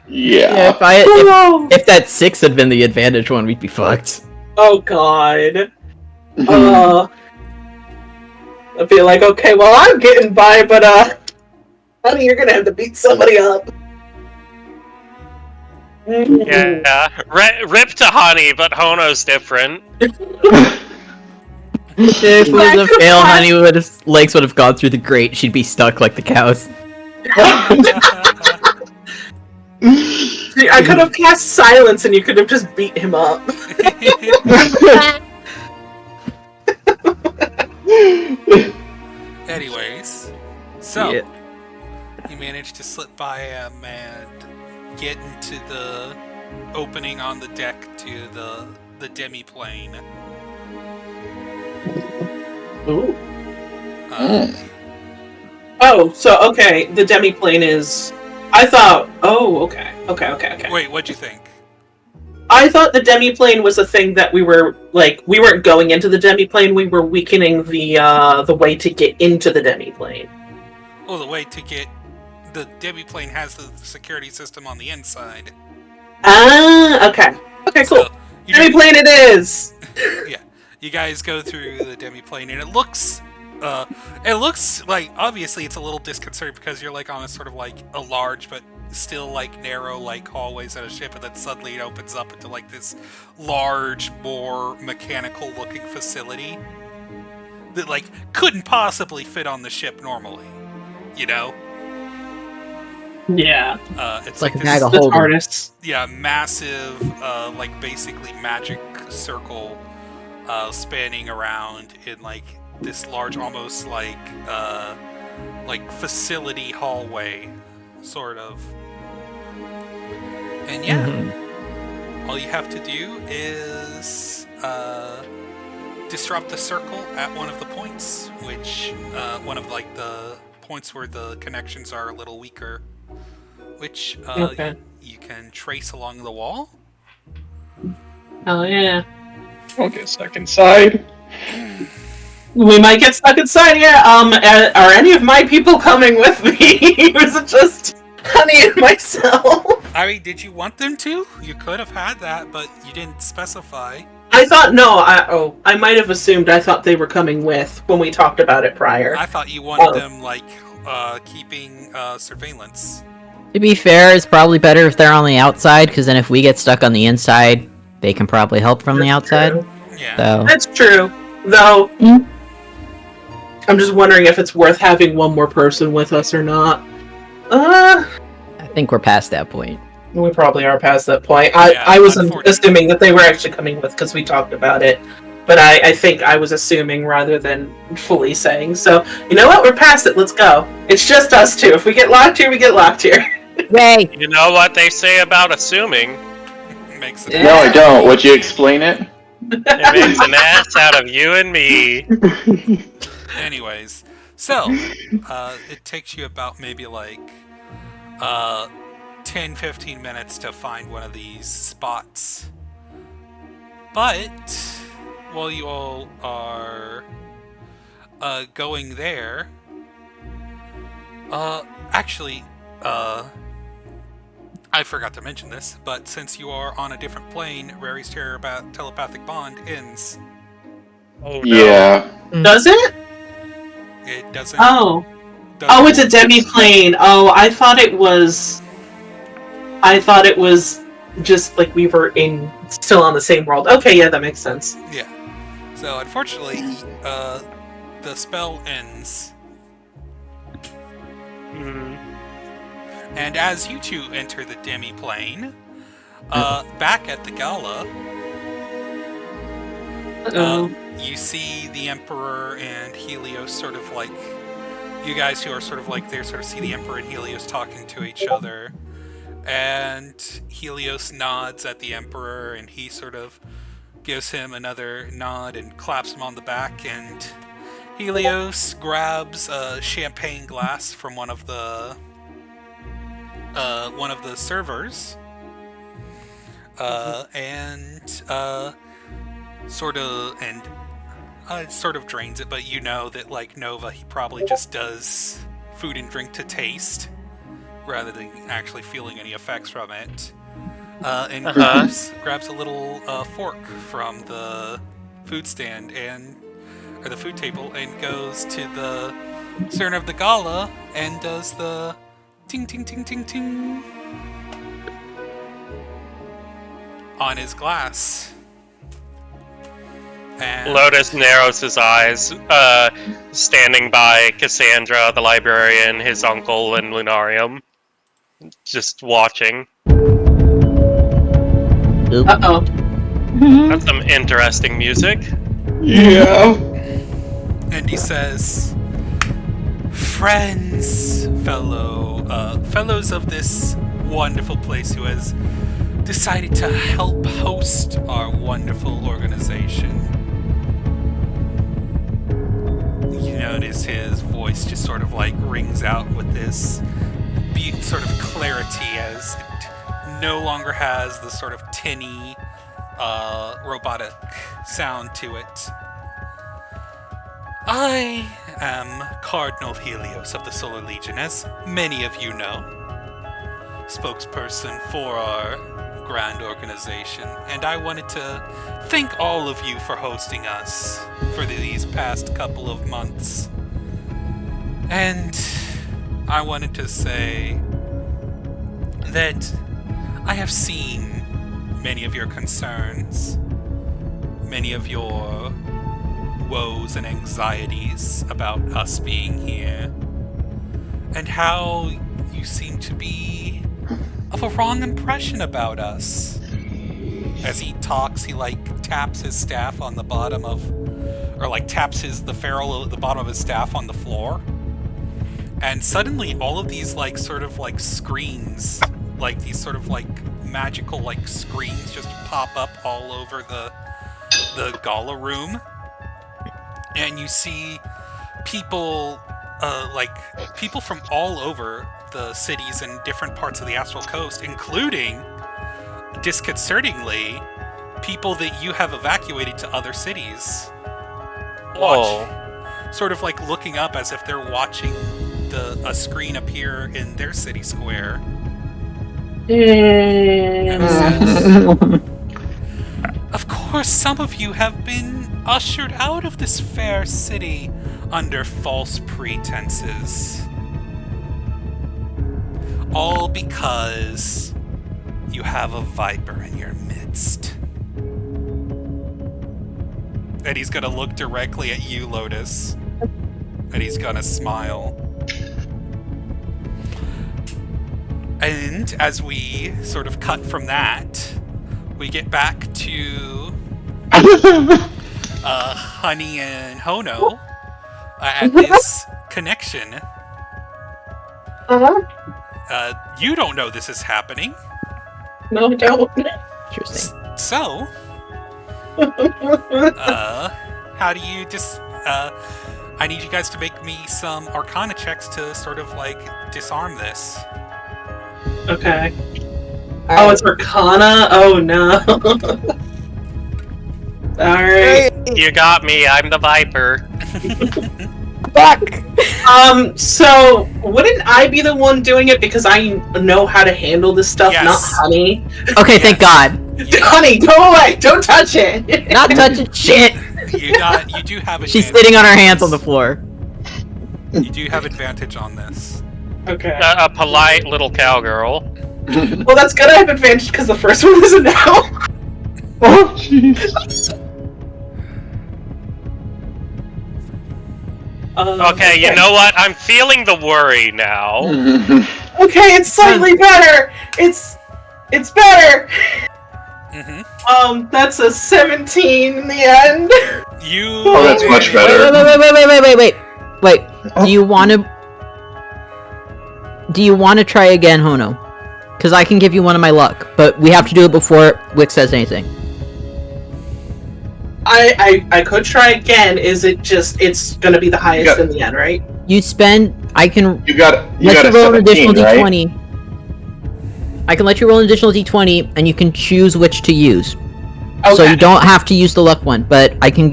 Yeah. If that 6 had been the advantage one, we'd be fucked. Oh god. I'd be like, okay, well, I'm getting by, but honey, you're gonna have to beat somebody up. Yeah. Rip to Honey, but Hono's different. If it was a fail, Honey legs would have gone through the grate. She'd be stuck like the cows. See, I could have cast silence and you could have just beat him up. anyways, so Yeah. you managed to slip by him and get into the opening on the deck to the demi-plane. Ooh. Uh, So okay, the demi-plane is... I thought... Oh, okay. Okay. Wait, what'd you think? I thought the demi-plane was a thing that we weren't going into the demi-plane, we were weakening the way to get into the demi-plane. Well, the way to get... The demi-plane has the security system on the inside. Ah, okay. Okay, cool. So, Demi-plane it is! Yeah. You guys go through the demi-plane, and it looks like, obviously it's a little disconcerting because you're like on a sort of like a large but still like narrow like hallways at a ship, and then suddenly it opens up into like this large, more mechanical looking facility that like couldn't possibly fit on the ship normally, you know? Yeah. It's like a this, bag of The holding. TARDIS. yeah, massive, like basically magic circle spanning around in like this large, almost like facility hallway, sort of. And yeah, all you have to do is disrupt the circle at one of the points, which one of like the points where the connections are a little weaker, which Okay. you can trace along the wall. Oh yeah. I'll get stuck inside. We might get stuck inside, yeah. Are any of my people coming with me? Or is it just Honey and myself? I mean, did you want them to? You could have had that, but you didn't specify. I thought, no, I might have assumed I thought they were coming with when we talked about it prior. I thought you wanted them, like, keeping surveillance. To be fair, it's probably better if they're on the outside, because then if we get stuck on the inside, they can probably help from the outside. True. Yeah. So That's true, though. I'm just wondering if it's worth having one more person with us or not. I think we're past that point. We probably are past that point. Yeah, I was unfortunately. assuming that they were actually coming with because we talked about it. But I think I was assuming rather than fully saying. So, you know what? We're past it. Let's go. It's just us two. If we get locked here, we get locked here. Yay! You know what they say about assuming? Makes it. Yeah. No, I don't. Would you explain it? It makes an ass out of you and me. Anyways, so it takes you about maybe like 10-15 minutes to find one of these spots. But while you all are going there, actually, I forgot to mention this, but since you are on a different plane, Rary's telepathic bond ends. Oh no. Yeah. Does it? It doesn't. Oh. doesn't Oh, it's a demi-plane. Oh, I thought it was just like we were still on the same world. Okay, yeah, that makes sense. Yeah. So unfortunately, the spell ends, Mhm. and as you two enter the demi-plane, back at the gala, Uh-oh. you see the Emperor and Helios sort of like, you guys who are sort of like there sort of see the Emperor and Helios talking to each other, and Helios nods at the Emperor, and he sort of gives him another nod and claps him on the back, and Helios grabs a champagne glass from one of the servers, and sort of drains it, but you know that like Nova, he probably just does food and drink to taste rather than actually feeling any effects from it. And grabs a little fork from the food stand or the food table, and goes to the stern of the gala and does the ting ting ting ting ting on his glass. And Lotus narrows his eyes, standing by Cassandra, the librarian, his uncle, and Lunarium, just watching. Uh-oh. That's some interesting music. Yeah. And he says, "Friends, fellows of this wonderful place who has decided to help host our wonderful organization. You notice his voice just sort of like rings out with this sort of clarity as it no longer has the sort of tinny, robotic sound to it. I am Cardinal Helios of the Solar Legion, as many of you know, spokesperson for our grand organization, and I wanted to thank all of you for hosting us for these past couple of months. And I wanted to say that I have seen many of your concerns, many of your woes and anxieties about us being here, and how you seem to be of a wrong impression about us. As he talks, he like taps his staff on the bottom of, or like taps the ferrule at the bottom of his staff on the floor, and suddenly all of these like sort of like screens, like these sort of like magical like screens just pop up all over the gala room. And you see people, people from all over the cities and different parts of the Astral Coast, including, disconcertingly, people that you have evacuated to other cities. Sort of like looking up as if they're watching a screen appear in their city square. And it says, of course, some of you have been ushered out of this fair city under false pretenses. All because you have a viper in your midst. And he's gonna look directly at you, Lotus. And he's gonna smile. And as we sort of cut from that, we get back to Honey and Hono at this connection. You don't know this is happening. No, I don't. Interesting. So, how do you just, I need you guys to make me some Arcana checks to sort of like disarm this. Okay. Oh, it's Arcana? Oh no. Alright. You got me, I'm the Viper. Fuck! So, wouldn't I be the one doing it because I know how to handle this stuff, Yes. not Honey? Okay, thank God. Honey, go away! Don't touch it! Not touching shit! You do have She's advantage. sitting on her hands on the floor. You do have advantage on this. Okay. A polite little cowgirl. Well, that's good I have advantage because the first one is a no. Oh, jeez. Okay, you know what? I'm feeling the worry now. Okay, it's slightly better! It's better! Mm-hmm. That's a 17 in the end. You. Oh, that's much better. Wait. Do you want to try again, Hono? Because I can give you one of my luck, but we have to do it before Wick says anything. I could try again. Is it just it's gonna be the highest in the end, right? You got let a you roll an additional 17, right? d20. I can let you roll an additional d20, and you can choose which to use. Okay. So you don't have to use the luck one, but I can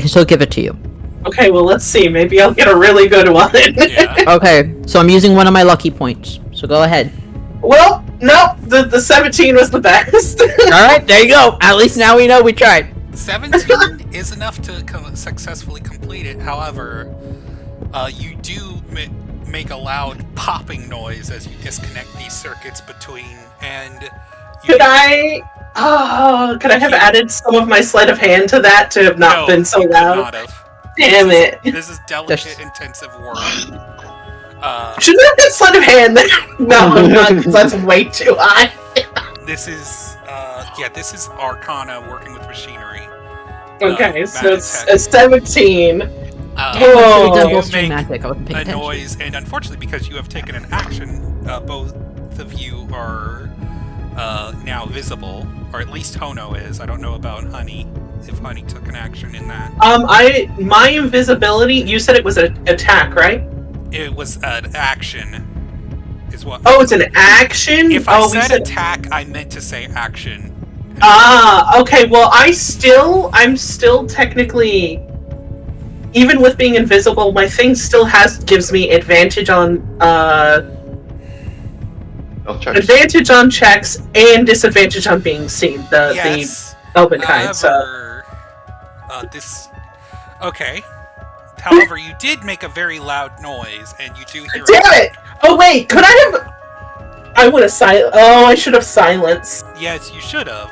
still give it to you. Okay, well let's see. Maybe I'll get a really good one. Yeah. Okay, so I'm using one of my lucky points. So go ahead. Well, no, the 17 was the best. Alright, there you go. At least now we know we tried. 17 is enough to successfully complete it. However, you do make a loud popping noise as you disconnect these circuits between, and Could I have added some of my sleight of hand to that to have not been so you could loud? not have. Damn it. This is delicate, intensive work. Shouldn't have been sleight of hand. No, not, 'cause that's way too high. This is Arcana working with machinery. Okay, so magic it's tech. a 17. Oh, you double make stream magic. I wasn't paying a attention. noise, and unfortunately, because you have taken an action, both of you are now visible, or at least Hono is. I don't know about Honey, if Honey took an action in that. My invisibility. You said it was an attack, right? It was an action, is what. Oh, it's an action. If I said attack, I meant to say action. Okay. Well, I'm still technically, even with being invisible, my thing still gives me advantage on advantage on checks and disadvantage on being seen. Yes. The elven kind. So. Okay. However, you did make a very loud noise, and you do hear. Damn it! Oh wait, could I have? I would have I should have silenced. Yes, you should have.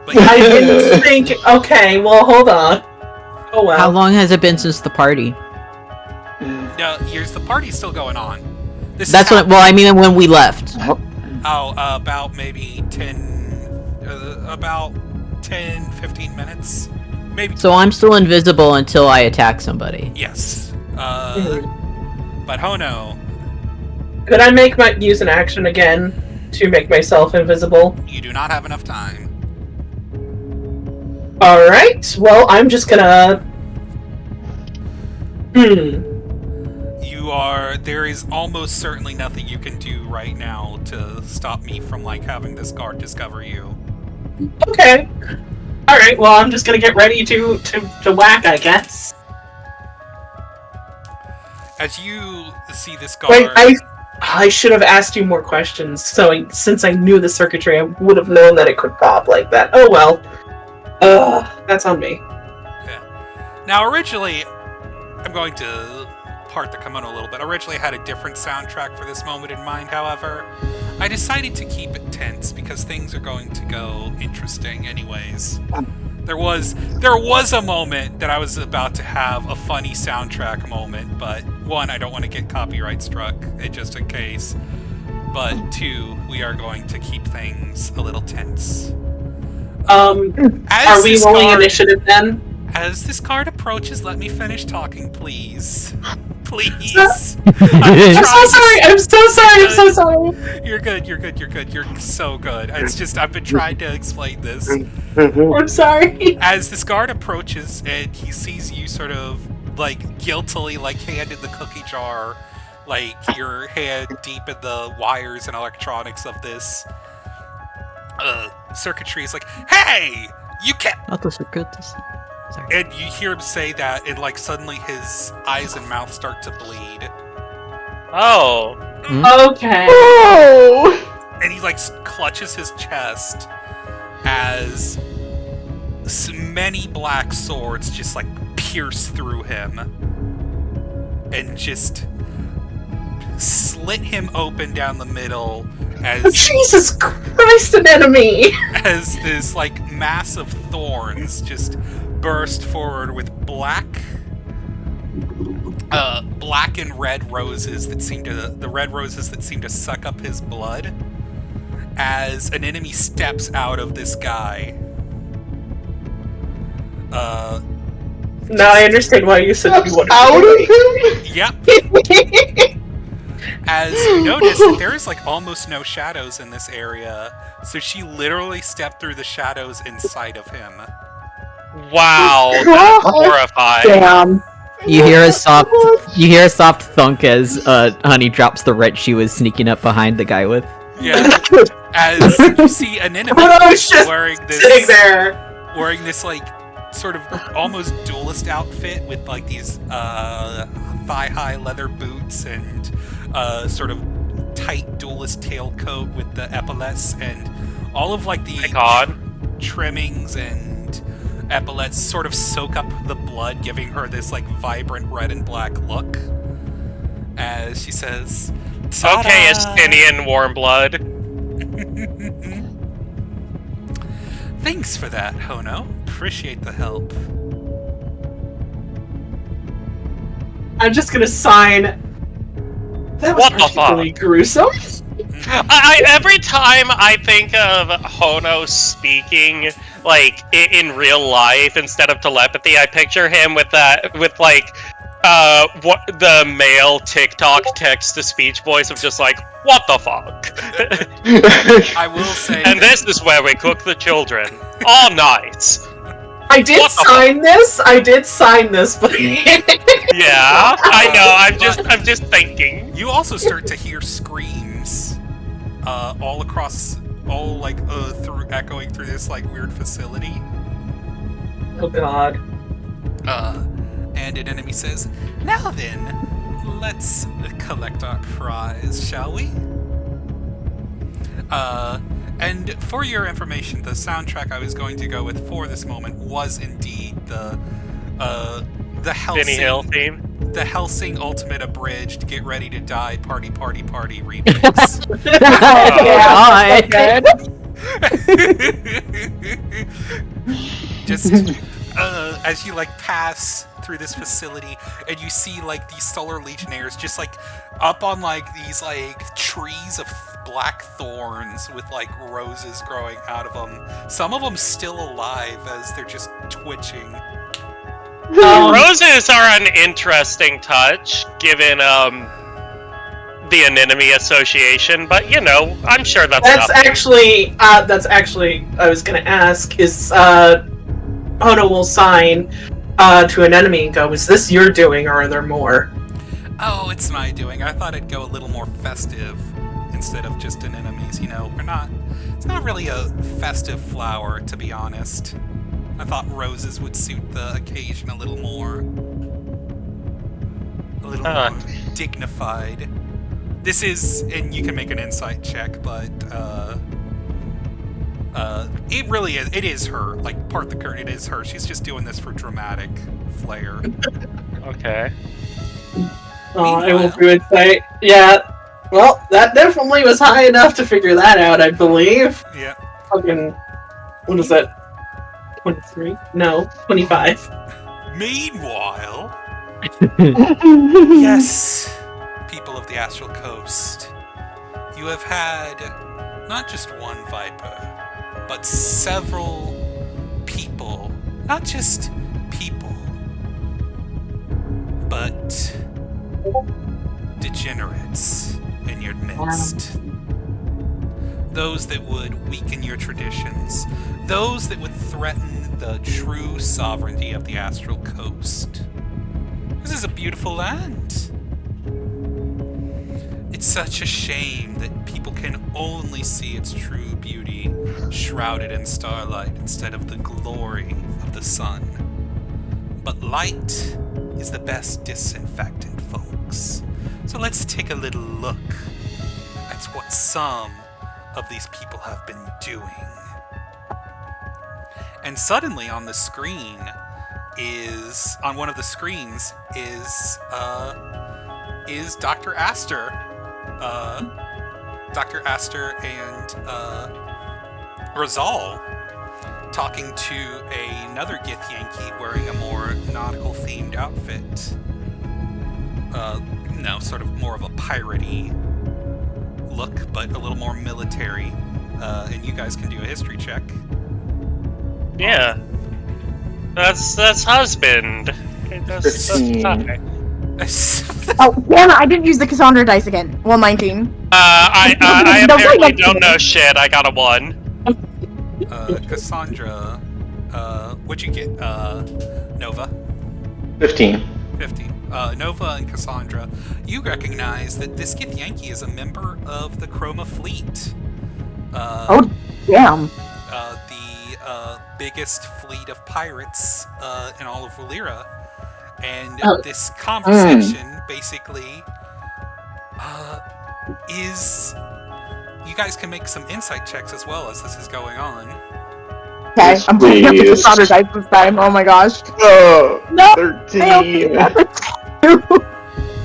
But I didn't think. Okay, well, hold on. Oh well. How long has it been since the party? No, the party's still going on. That's what. Well, I mean, when we left. Oh, about maybe 10, 15 minutes. Maybe. So I'm still invisible until I attack somebody. Yes. But Hono. Could I use an action again to make myself invisible? You do not have enough time. Alright, well, I'm just gonna... There is almost certainly nothing you can do right now to stop me from, having this guard discover you. Okay. Alright, well, I'm just gonna get ready to whack, I guess. As you see this guard... Wait, I should have asked you more questions, since I knew the circuitry, I would have known that it could pop like that. Oh well. That's on me. Yeah. Now, originally, I'm going to part the kimono a little bit. Originally, I had a different soundtrack for this moment in mind, however. I decided to keep it tense because things are going to go interesting anyways. There was a moment that I was about to have a funny soundtrack moment, but one, I don't want to get copyright struck, just in case. But two, we are going to keep things a little tense. Are we rolling initiative then? As this card approaches, let me finish talking, please. Please. I'm so sorry. You're good. You're so good. It's just, I've been trying to explain this. I'm sorry. As this guard approaches and he sees you sort of, guiltily, hand in the cookie jar, your hand deep in the wires and electronics of this circuitry is hey! You can't... Sorry. And you hear him say that, and suddenly his eyes and mouth start to bleed. Oh. Okay. Oh! And he clutches his chest as many black swords just pierce through him and just slit him open down the middle as Jesus Christ, an enemy! As this mass of thorns just burst forward with black and red roses that seem to suck up his blood as an enemy steps out of this guy. Now I understand why you said you wanted out of him? Yep. As you notice that there is almost no shadows in this area, so she literally stepped through the shadows inside of him. Wow, that's horrifying. Damn. You hear a soft thunk as Honey drops the wrench she was sneaking up behind the guy with. Yeah. As you see an enemy wearing this sort of almost duelist outfit with these thigh-high leather boots and sort of tight duelist tailcoat with the epaulets and all of the trimmings and epaulets sort of soak up the blood, giving her this vibrant red and black look. As she says, "Ta-da!" Okay, Estinian warm blood. Thanks for that, Hono. Appreciate the help. I'm just gonna sign. That was particularly gruesome. Every time I think of Hono speaking in real life instead of telepathy, I picture him with What the male TikTok text-to-speech voice of just like, what the fuck? I will say, And this is where we cook the children. All night. I did sign this. I did sign this, but Yeah, I know. I'm just thinking. you also start to hear screams, all across, through echoing through this like weird facility. oh god. And an enemy says, "Now then, let's collect our prize, shall we?" And for your information, the soundtrack I was going to go with for this moment was indeed the Helsing, Benny Hill theme. the Helsing Ultimate Abridged "Get Ready to Die" Party remix. Just as you like pass through this facility and you see like these solar legionnaires just like up on like these like trees of black thorns with like roses growing out of them, some of them still alive as they're just twitching. Roses are an interesting touch, given the anemone association, but you know, I'm sure that's actually I was gonna ask is Ono will sign to an enemy and go, is this your doing or are there more? Oh, it's my doing. I thought I'd go a little more festive instead of just an enemies, you know. It's not really a festive flower, to be honest. I thought roses would suit the occasion a little more. A little more dignified. This is, and you can make an insight check, but it really is. It is her. Like, part the curtain. It is her. She's just doing this for dramatic flair. Okay. Oh, I will do insight. Yeah. Well, that definitely was high enough to figure that out, I believe. Yeah. Fucking, what is that? 23? No, 25. Meanwhile, yes, people of the Astral Coast, you have had not just one Viper, but several people, not just people, but degenerates in your midst. Those that would weaken your traditions, those that would threaten the true sovereignty of the Astral Coast. This is a beautiful land. It's such a shame that people can only see its true beauty shrouded in starlight instead of the glory of the sun. But light is the best disinfectant, folks. So let's take a little look at what some of these people have been doing. And suddenly on the screen on one of the screens is Dr. Aster. Dr. Aster and Rizal talking to another Githyanki wearing a more nautical themed outfit. No, sort of more of a piratey look, but a little more military. And you guys can do a history check. Yeah. That's husband. That's hi. Oh, damn it, I didn't use the Cassandra dice again. Well, 19. I apparently don't know shit. I got a 1. Cassandra, what'd you get, Nova? 15. 15. Nova and Cassandra, you recognize that this Githyanki is a member of the Chroma Fleet. Oh, damn. The biggest fleet of pirates in all of Valera. And this conversation basically is... You guys can make some insight checks as well as this is going on. Okay, I'm picking up the Cassandra dice this time. Oh my gosh. Oh, No, 13.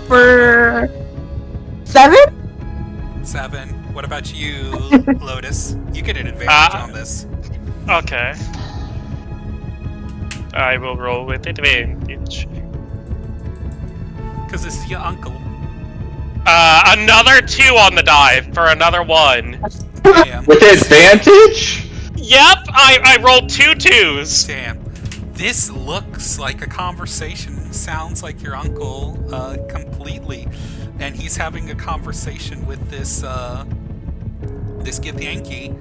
For 7? 7. What about you, Lotus? You get an advantage on this. Okay. I will roll with advantage. Because this is your uncle. Another 2 on the die for another 1. Damn. With advantage? Yep, I rolled 2 2s. Damn. This looks like a conversation sounds like your uncle completely, and he's having a conversation with this Githyanki.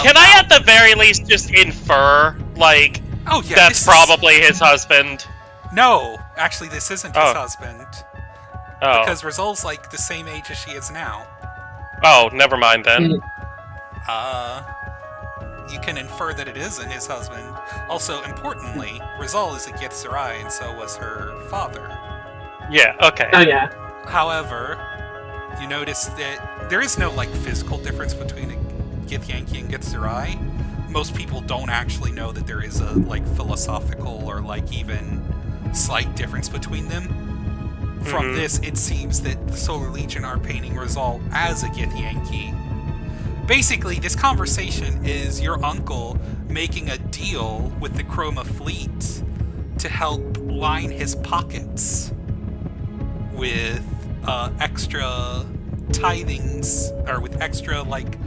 Can I, at the very least, just infer, like, Oh yeah, that's probably his husband? No, actually, this isn't his husband. Oh. Because Rizal's like the same age as she is now. Oh, never mind then. You can infer that it isn't his husband. Also, importantly, Rizal is a Githzerai, and so was her father. Yeah, okay. Oh yeah. However, you notice that there is no, like, physical difference between a Githyanki and Githzerai. Most people don't actually know that there is a, like, philosophical or, like, even slight difference between them. From this, it seems that the Solar Legion are painting Rizal as a Githyanki. Basically, this conversation is your uncle making a deal with the Chroma fleet to help line his pockets with extra tithings, or with extra, like,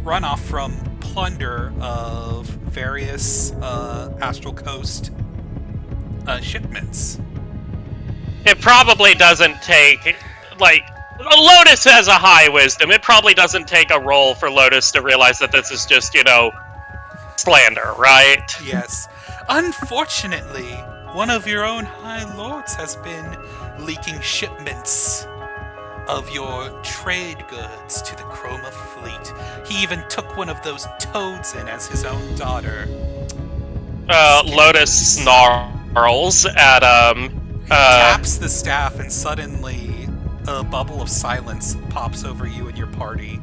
runoff from plunder of various Astral Coast shipments. It probably doesn't take, like, Lotus has a high wisdom. It probably doesn't take a roll for Lotus to realize that this is just, slander, right? Yes. Unfortunately, one of your own High Lords has been leaking shipments of your trade goods to the Chroma fleet. He even took one of those toads in as his own daughter. Lotus snarls at, He taps the staff, and suddenly a bubble of silence pops over you and your party.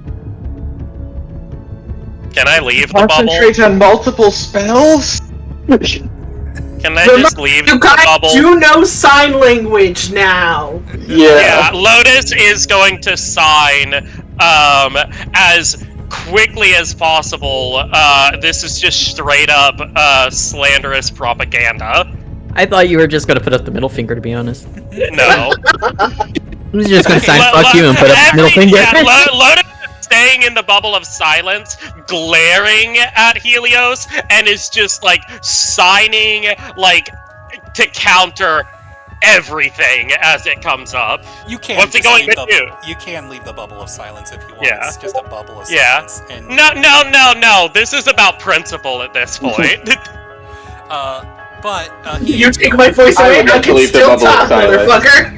Can I leave the bubble? Concentrate on multiple spells? Can I just leave You the guys bubble? do know sign language now. Yeah, Lotus is going to sign as quickly as possible. This is just straight up slanderous propaganda. I thought you were just gonna put up the middle finger, to be honest. No. I was just gonna sign fuck you and put up the middle finger. Yeah, Lotus is staying in the bubble of silence, glaring at Helios, and is just, like, signing, like, to counter everything as it comes up. You can. What's it going to do? You can leave the bubble of silence if you want. Yeah. It's just a bubble of Yeah. silence. And No. This is about principle at this point. You take my voice I away, would I like to can leave the still bubble of talk, silence. motherfucker.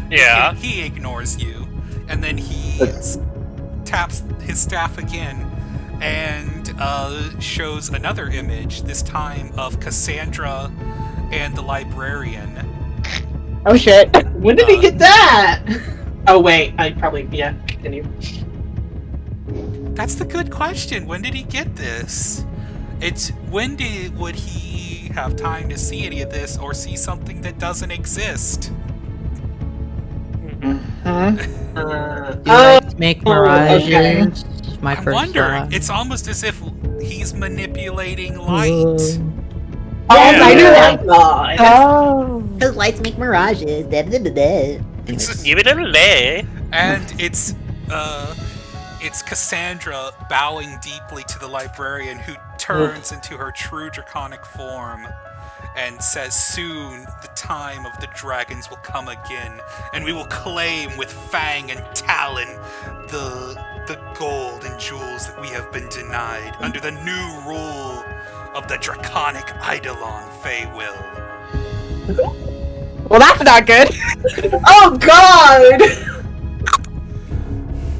Yeah. He ignores you, and then he taps his staff again, and shows another image. This time of Cassandra and the librarian. Oh shit. When did he get that? Oh wait, I probably continue. That's the good question. When did he get this? It's would he have time to see any of this, or see something that doesn't exist? Do lights make mirages? okay. My I'm first wondering. thought. It's almost as if he's manipulating light. Oh, Yeah. I knew that. Oh my god. Oh. Because lights make mirages. Blah, blah, blah, blah. And it's Cassandra bowing deeply to the librarian, who turns into her true draconic form and says, "Soon the time of the dragons will come again, and we will claim with fang and talon the gold and jewels that we have been denied under the new rule of the draconic Eidolon Feywill." Well, that's not good. Oh god!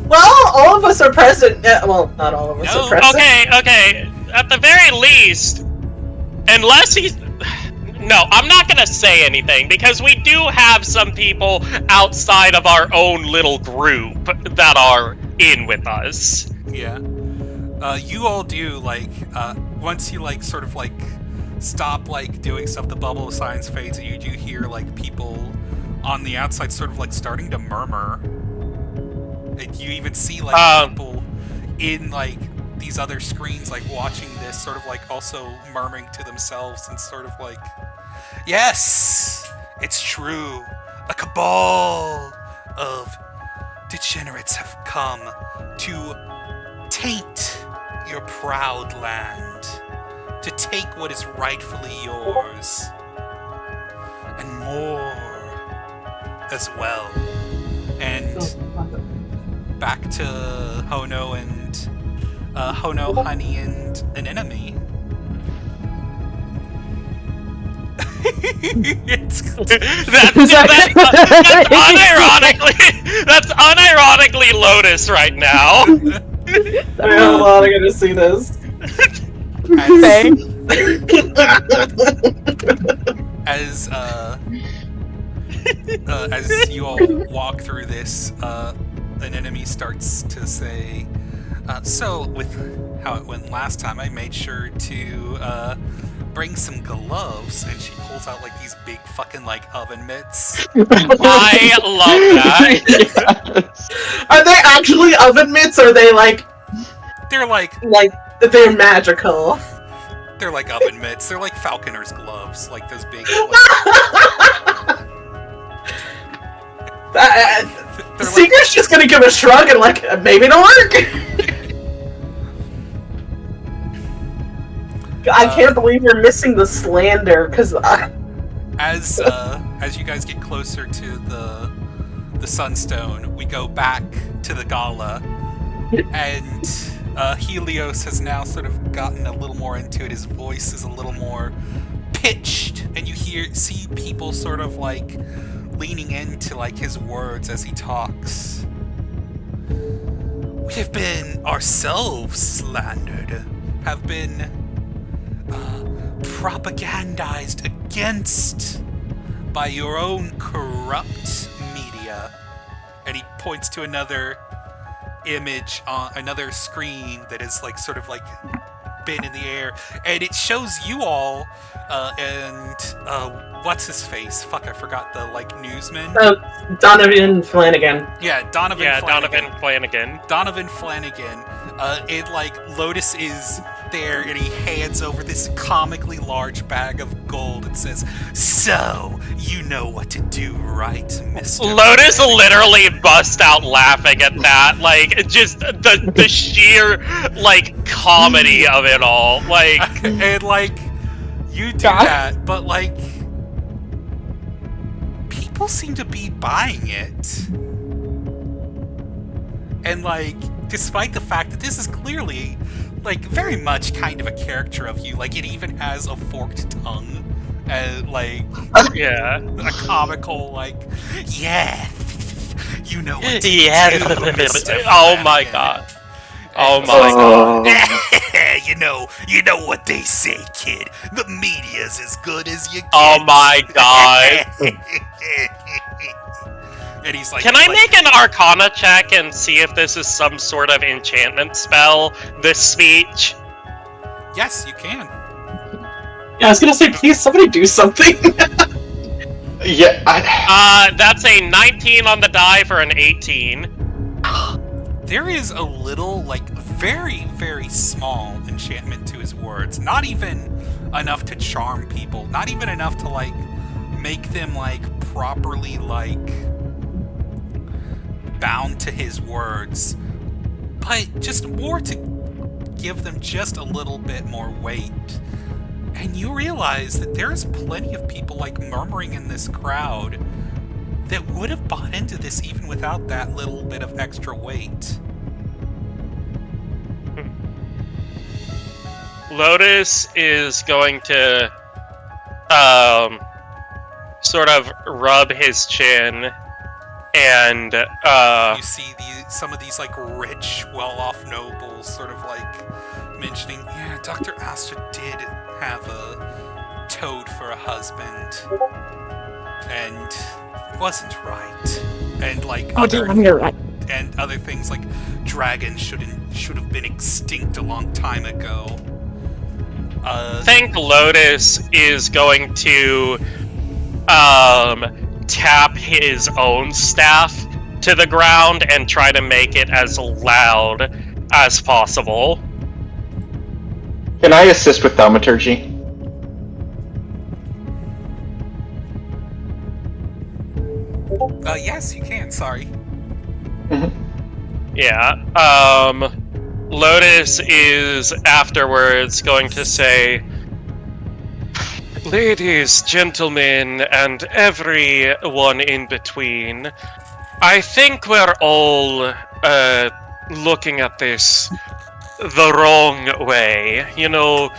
Well, all of us are present. Well, not all of us No. are present. Okay. At the very least, unless he's... No, I'm not gonna say anything, because we do have some people outside of our own little group that are in with us. Yeah. You all do, like, once you, like, sort of, like, stop, like, doing stuff, the bubble of silence fades, and you do hear, like, people on the outside sort of, like, starting to murmur. And you even see, like, people in, like, these other screens, like, watching this, sort of, like, also murmuring to themselves and sort of, like, yes! It's true! A cabal of degenerates have come to taint your proud land, to take what is rightfully yours, and more as well. And back to Hono and Hono, Honey, and an enemy. That's unironically Lotus right now. I'm not gonna see this. As you all walk through this, an enemy starts to say, so with how it went last time, I made sure to bring some gloves, and she pulls out like these big fucking like oven mitts. I love that. Yes. Are they actually oven mitts, or are they like They're they're magical? They're like oven mitts. They're like falconer's gloves, like those big. Seeker's just gonna give a shrug and like, maybe it'll work. I can't believe you're missing the slander, because as you guys get closer to the Sunstone, we go back to the gala, and Helios has now sort of gotten a little more into it. His voice is a little more pitched, and you see people sort of like leaning into like his words as he talks. We have been ourselves slandered, have been propagandized against by your own corrupt media. And he points to another image on another screen that is like sort of like been in the air, and it shows you all and what's his face? Fuck, I forgot the like newsman. Donovan Flanagan. Yeah, Donovan Flanagan. Donovan Flanagan. It like Lotus is there, and he hands over this comically large bag of gold and says, "So you know what to do, right, Mr. Lotus literally busts out laughing at that, like just the sheer like comedy of it all, like and like you do that, but like people seem to be buying it, and like despite the fact that this is clearly like very much kind of a character of you, like it even has a forked tongue, and like a comical like you know what to do, Mr. Oh my god. Oh my god. You know what they say, kid. The media's as good as you get. Oh my god. And he's like, can I make an Arcana check and see if this is some sort of enchantment spell, this speech? Yes, you can. Yeah, I was gonna say, please somebody do something. Yeah, that's a 19 on the die for an 18. There is a little, like, very, very small enchantment to his words. Not even enough to charm people. Not even enough to, like, make them, like, properly, like, bound to his words. But just more to give them just a little bit more weight. And you realize that there's plenty of people, like, murmuring in this crowd that would have bought into this even without that little bit of extra weight. Lotus is going to sort of rub his chin, and you see some of these like rich, well-off nobles sort of like mentioning, yeah, Dr. Astra did have a toad for a husband, and it wasn't right, and like you're right. and other things like dragons should have been extinct a long time ago. I think Lotus is going to tap his own staff to the ground and try to make it as loud as possible. Can I assist with thaumaturgy? Yes, you can. Sorry. Yeah. Lotus is afterwards going to say, Ladies, gentlemen, and everyone in between, I think we're all looking at this the wrong way. You know,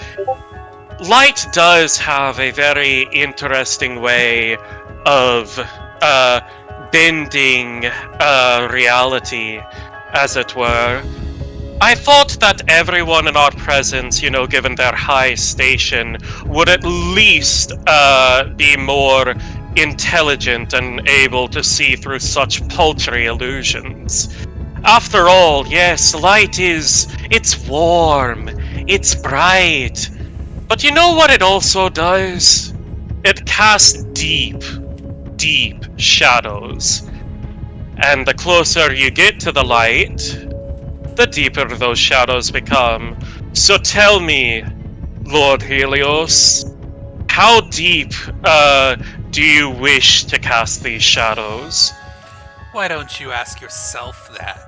light does have a very interesting way of bending reality, as it were. I thought that everyone in our presence, you know, given their high station, would at least be more intelligent and able to see through such paltry illusions. After all, yes, light it's warm, it's bright, but you know what it also does? It casts deep, deep shadows. And the closer you get to the light, the deeper those shadows become. So tell me, Lord Helios, how deep do you wish to cast these shadows? Why don't you ask yourself that?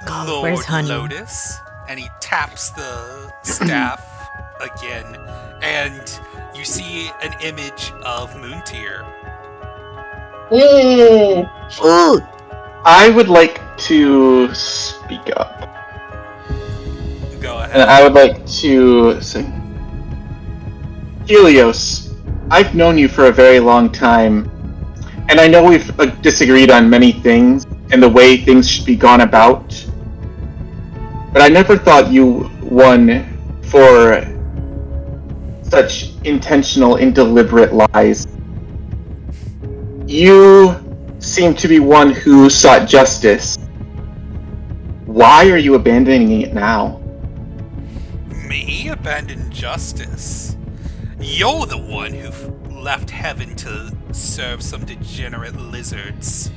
God, Lord where's Honey? Lotus, and he taps the staff again, and you see an image of Moontear. Ooh! I would like to speak up. Go ahead. And I would like to say, Helios, I've known you for a very long time, and I know we've disagreed on many things and the way things should be gone about, but I never thought you one for such intentional and deliberate lies. You seem to be one who sought justice. Why are you abandoning it now? Me abandon justice? You're the one who left heaven to serve some degenerate lizards.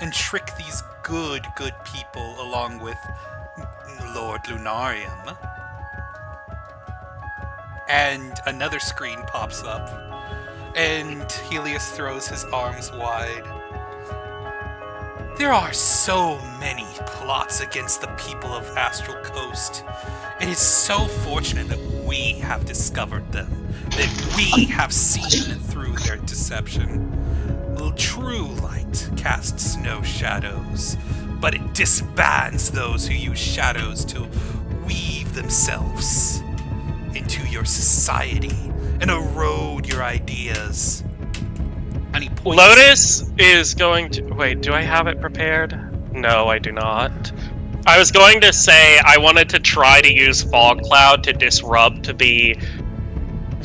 And trick these good people along with Lord Lunarium. And another screen pops up, and Helios throws his arms wide. There are so many plots against the people of Astral Coast. It is so fortunate that we have discovered them, that we have seen through their deception. True light casts no shadows, but it disbands those who use shadows to weave themselves into your society and erode your ideas. And he points. Lotus is going to... Wait, do I have it prepared? No, I do not. I was going to say I wanted to try to use Fog Cloud to disrupt the...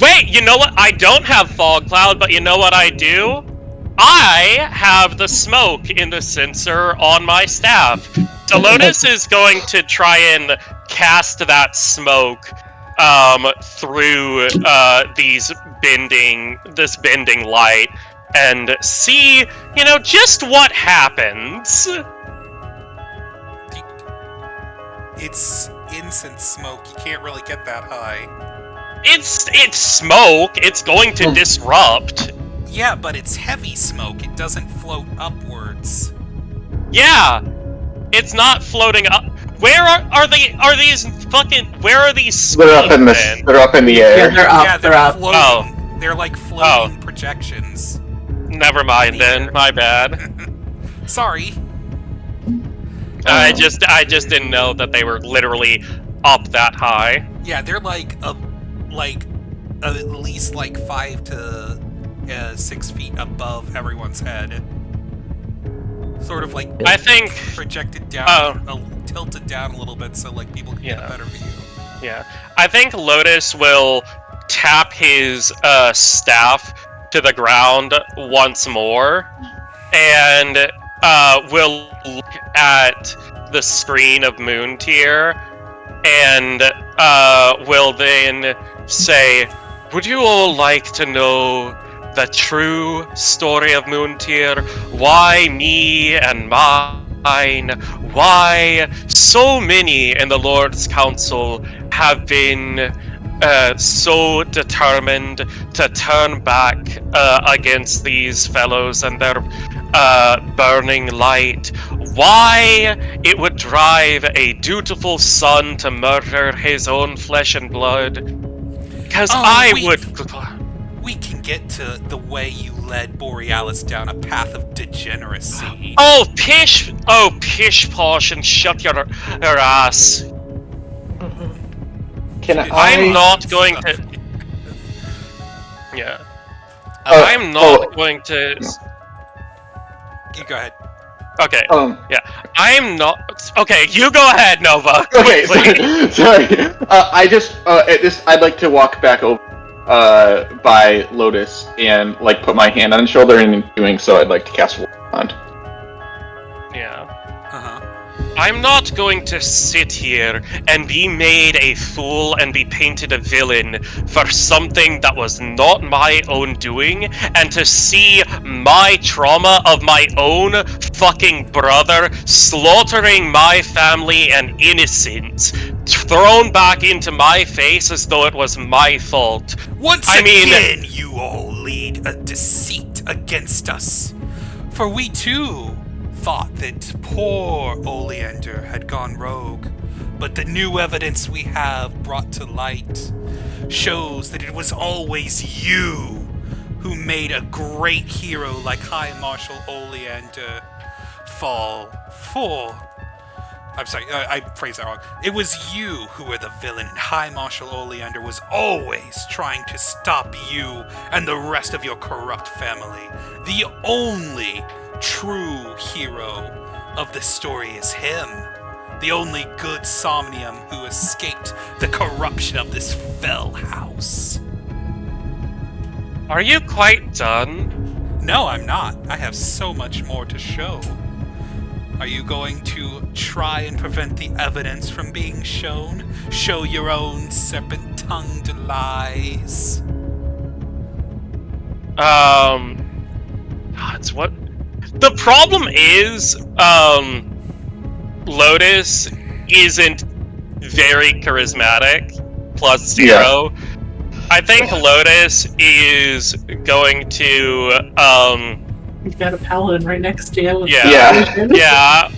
Wait, you know what? I don't have Fog Cloud, but you know what I do? I have the smoke in the sensor on my staff. So Lotus is going to try and cast that smoke through this bending light and see, you know, just what happens. It's incense smoke. You can't really get that high. It's smoke. It's going to disrupt. Yeah, but it's heavy smoke. It doesn't float upwards. Yeah, it's not floating up. Where are these fucking? Where are these? They're up in the air. Yeah, they're up. Floating. Oh. They're like floating projections. Never mind then. My bad. Sorry. I just didn't know that they were literally up that high. Yeah, they're like at least like 5 to 6 feet above everyone's head. Sort of like I think projected down, tilted down a little bit so like people can get a better view. Yeah, I think Lotus will tap his staff to the ground once more, and will look at the screen of Moontear, and will then say, "Would you all like to know the true story of Moontear? Why me and mine? Why so many in the Lord's Council have been so determined to turn back against these fellows and their burning light, why it would drive a dutiful son to murder his own flesh and blood. Because We can get to the way you led Borealis down a path of degeneracy. Oh, pish posh and shut your ass. I'm not going to. Yeah. I'm not going to. You go ahead. Okay. Yeah. I'm not. Okay, you go ahead, Nova. Okay, sorry. I'd like to walk back over by Lotus and like put my hand on his shoulder, and in doing so, I'd like to cast Wand. Yeah. Uh-huh. I'm not going to sit here and be made a fool and be painted a villain for something that was not my own doing, and to see my trauma of my own fucking brother slaughtering my family and innocents thrown back into my face as though it was my fault. Once again, you all lead a deceit against us. For we too thought that poor Oleander had gone rogue, but the new evidence we have brought to light shows that it was always you who made a great hero like High Marshal Oleander fall for... I'm sorry, I phrased that wrong. It was you who were the villain, and High Marshal Oleander was always trying to stop you and the rest of your corrupt family. The only true hero of the story is him. The only good Somnium who escaped the corruption of this fell house. Are you quite done? No, I'm not. I have so much more to show. Are you going to try and prevent the evidence from being shown? Show your own serpent-tongued lies? It's what... The problem is, Lotus isn't very charismatic, +0. Yeah. I think Lotus is going to, You've got a paladin right next to you. Yeah.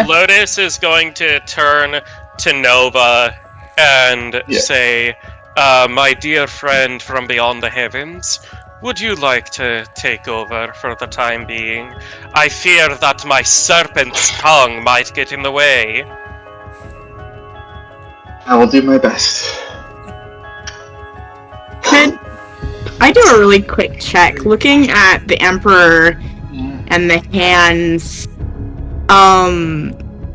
Lotus is going to turn to Nova and say, my dear friend from beyond the heavens, would you like to take over for the time being? I fear that my serpent's tongue might get in the way. I will do my best. Could I do a really quick check? Looking at the Emperor and the hands,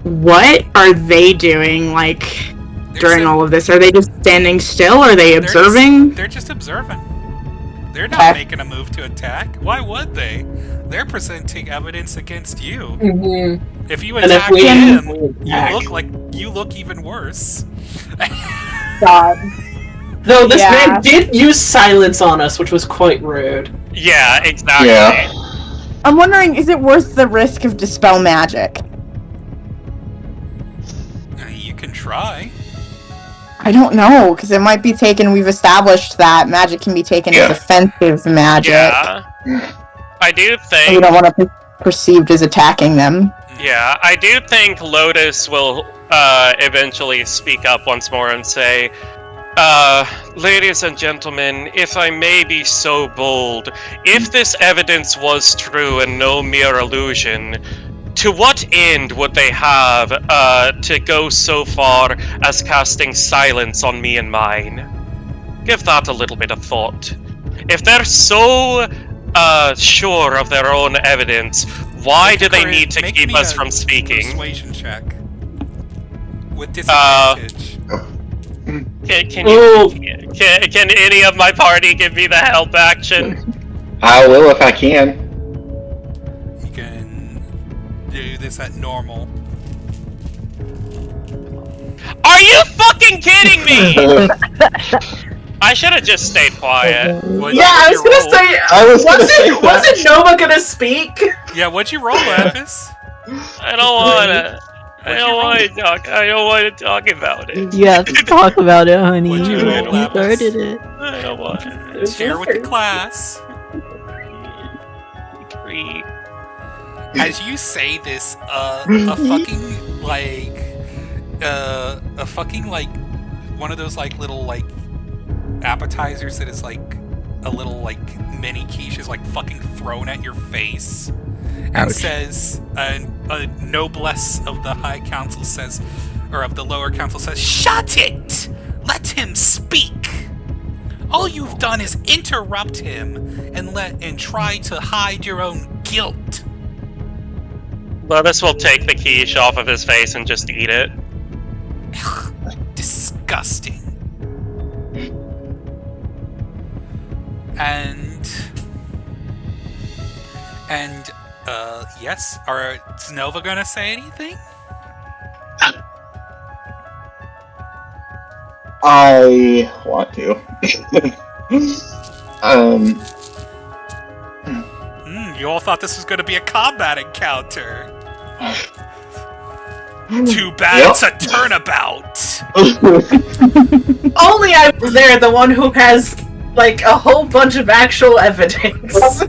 what are they doing, like, during all of this? Are they just standing still? Are they observing? They're just observing. They're not making a move to attack. Why would they? They're presenting evidence against you. Mm-hmm. If you attack him, you look even worse. God. Though this man did use silence on us, which was quite rude. Yeah, exactly. Yeah. I'm wondering, is it worth the risk of dispel magic? You can try. I don't know, because it might be taken. We've established that magic can be taken as defensive magic. Yeah. I do think... We don't want to be perceived as attacking them. Yeah, I do think Lotus will eventually speak up once more and say, ladies and gentlemen, if I may be so bold, if this evidence was true and no mere illusion, to what end would they have to go so far as casting silence on me and mine? Give that a little bit of thought. If they're so sure of their own evidence, why do they need to keep us from speaking? Persuasion check. With disadvantage. Can any of my party give me the help action? I will if I can. You can do this at normal. Are you fucking kidding me? I should have just stayed quiet. I was gonna say, wasn't Nova gonna speak? Yeah, what'd you roll, Lapis? I don't wanna. I don't want to talk. I don't want to talk about it. You have to talk about it, honey. What'd you roll, You started it. I don't want to. Share with the class. 3. As you say this, a fucking like one of those like little like appetizers that is like a little like mini quiche is like fucking thrown at your face. And Ouch. says, a noblesse of the High Council says, or of the Lower Council says, "Shut it! Let him speak! All you've done is interrupt him and try to hide your own guilt." Lotus will take the quiche off of his face and just eat it. Disgusting. Yes, is Nova gonna say anything? I want to. You all thought this was gonna be a combat encounter. Too bad it's a turnabout. Only I was there, the one who has like a whole bunch of actual evidence.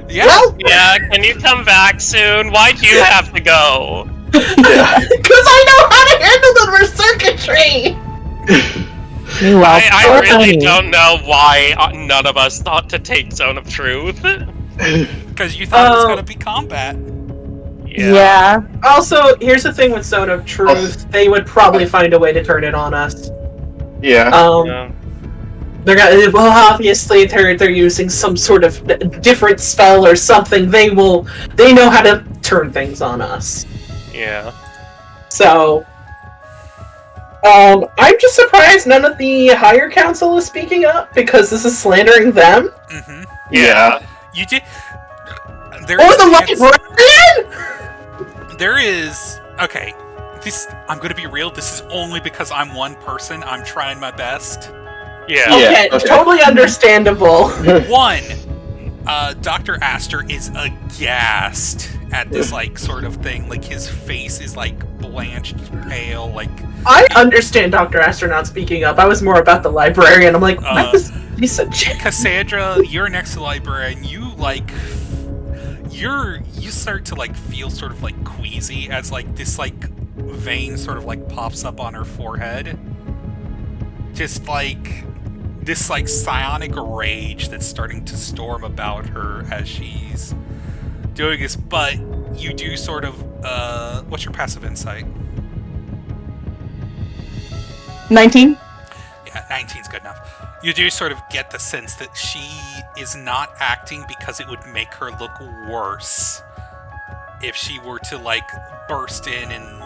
Yeah. Well, Yeah, can you come back soon? Why'd you have to go? because I know how to handle the circuitry. Meanwhile, I poor really honey. don't know why none of us thought to take Zone of Truth. Because you thought it was gonna be combat. Yeah. Also, here's the thing with Zone of Truth: they would probably find a way to turn it on us. Yeah. Yeah. They're gonna, well, obviously they're using some sort of different spell or something. They know how to turn things on us. Yeah. So, I'm just surprised none of the higher council is speaking up because this is slandering them. Mm-hmm. Yeah. You did. Or the librarian. There is. Okay. I'm gonna be real. This is only because I'm one person. I'm trying my best. Yeah. Okay, okay. totally understandable. One, Dr. Astor is aghast at this, like, sort of thing. Like, his face is, like, blanched, pale, like... I understand Dr. Astor not speaking up. I was more about the librarian. I'm like, what is piece of shit? Cassandra, you're next to the librarian. You, like... You start to, like, feel sort of, like, queasy as, like, this, like, vein sort of, like, pops up on her forehead. Just, like... this like psionic rage that's starting to storm about her as she's doing this, but you do sort of what's your passive insight? 19? Yeah, 19's good enough. You do sort of get the sense that she is not acting because it would make her look worse if she were to like burst in and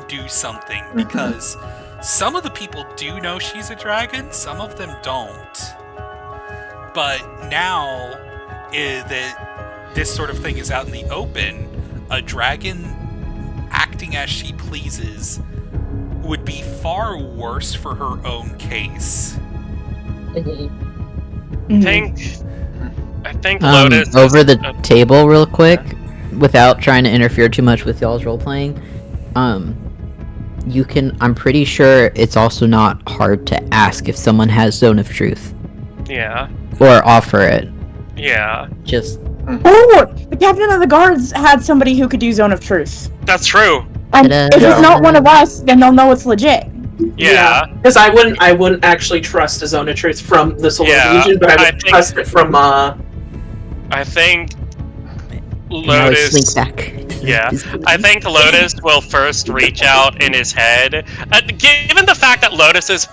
do something, because some of the people do know she's a dragon, some of them don't. But now that this sort of thing is out in the open, a dragon acting as she pleases would be far worse for her own case. I think Lotus over the table real quick, without trying to interfere too much with y'all's role playing. I'm pretty sure it's also not hard to ask if someone has Zone of Truth. Yeah. Or offer it. Yeah. Just... Oh! The captain of the guards had somebody who could do Zone of Truth. That's true. And Ta-da. if it's not one of us, then they'll know it's legit. Yeah. Because I wouldn't actually trust a Zone of Truth from the Soul Illusion, but I would trust it from I think Now Lotus. slink back. Yeah, I think Lotus will first reach out in his head. Given the fact that Lotus's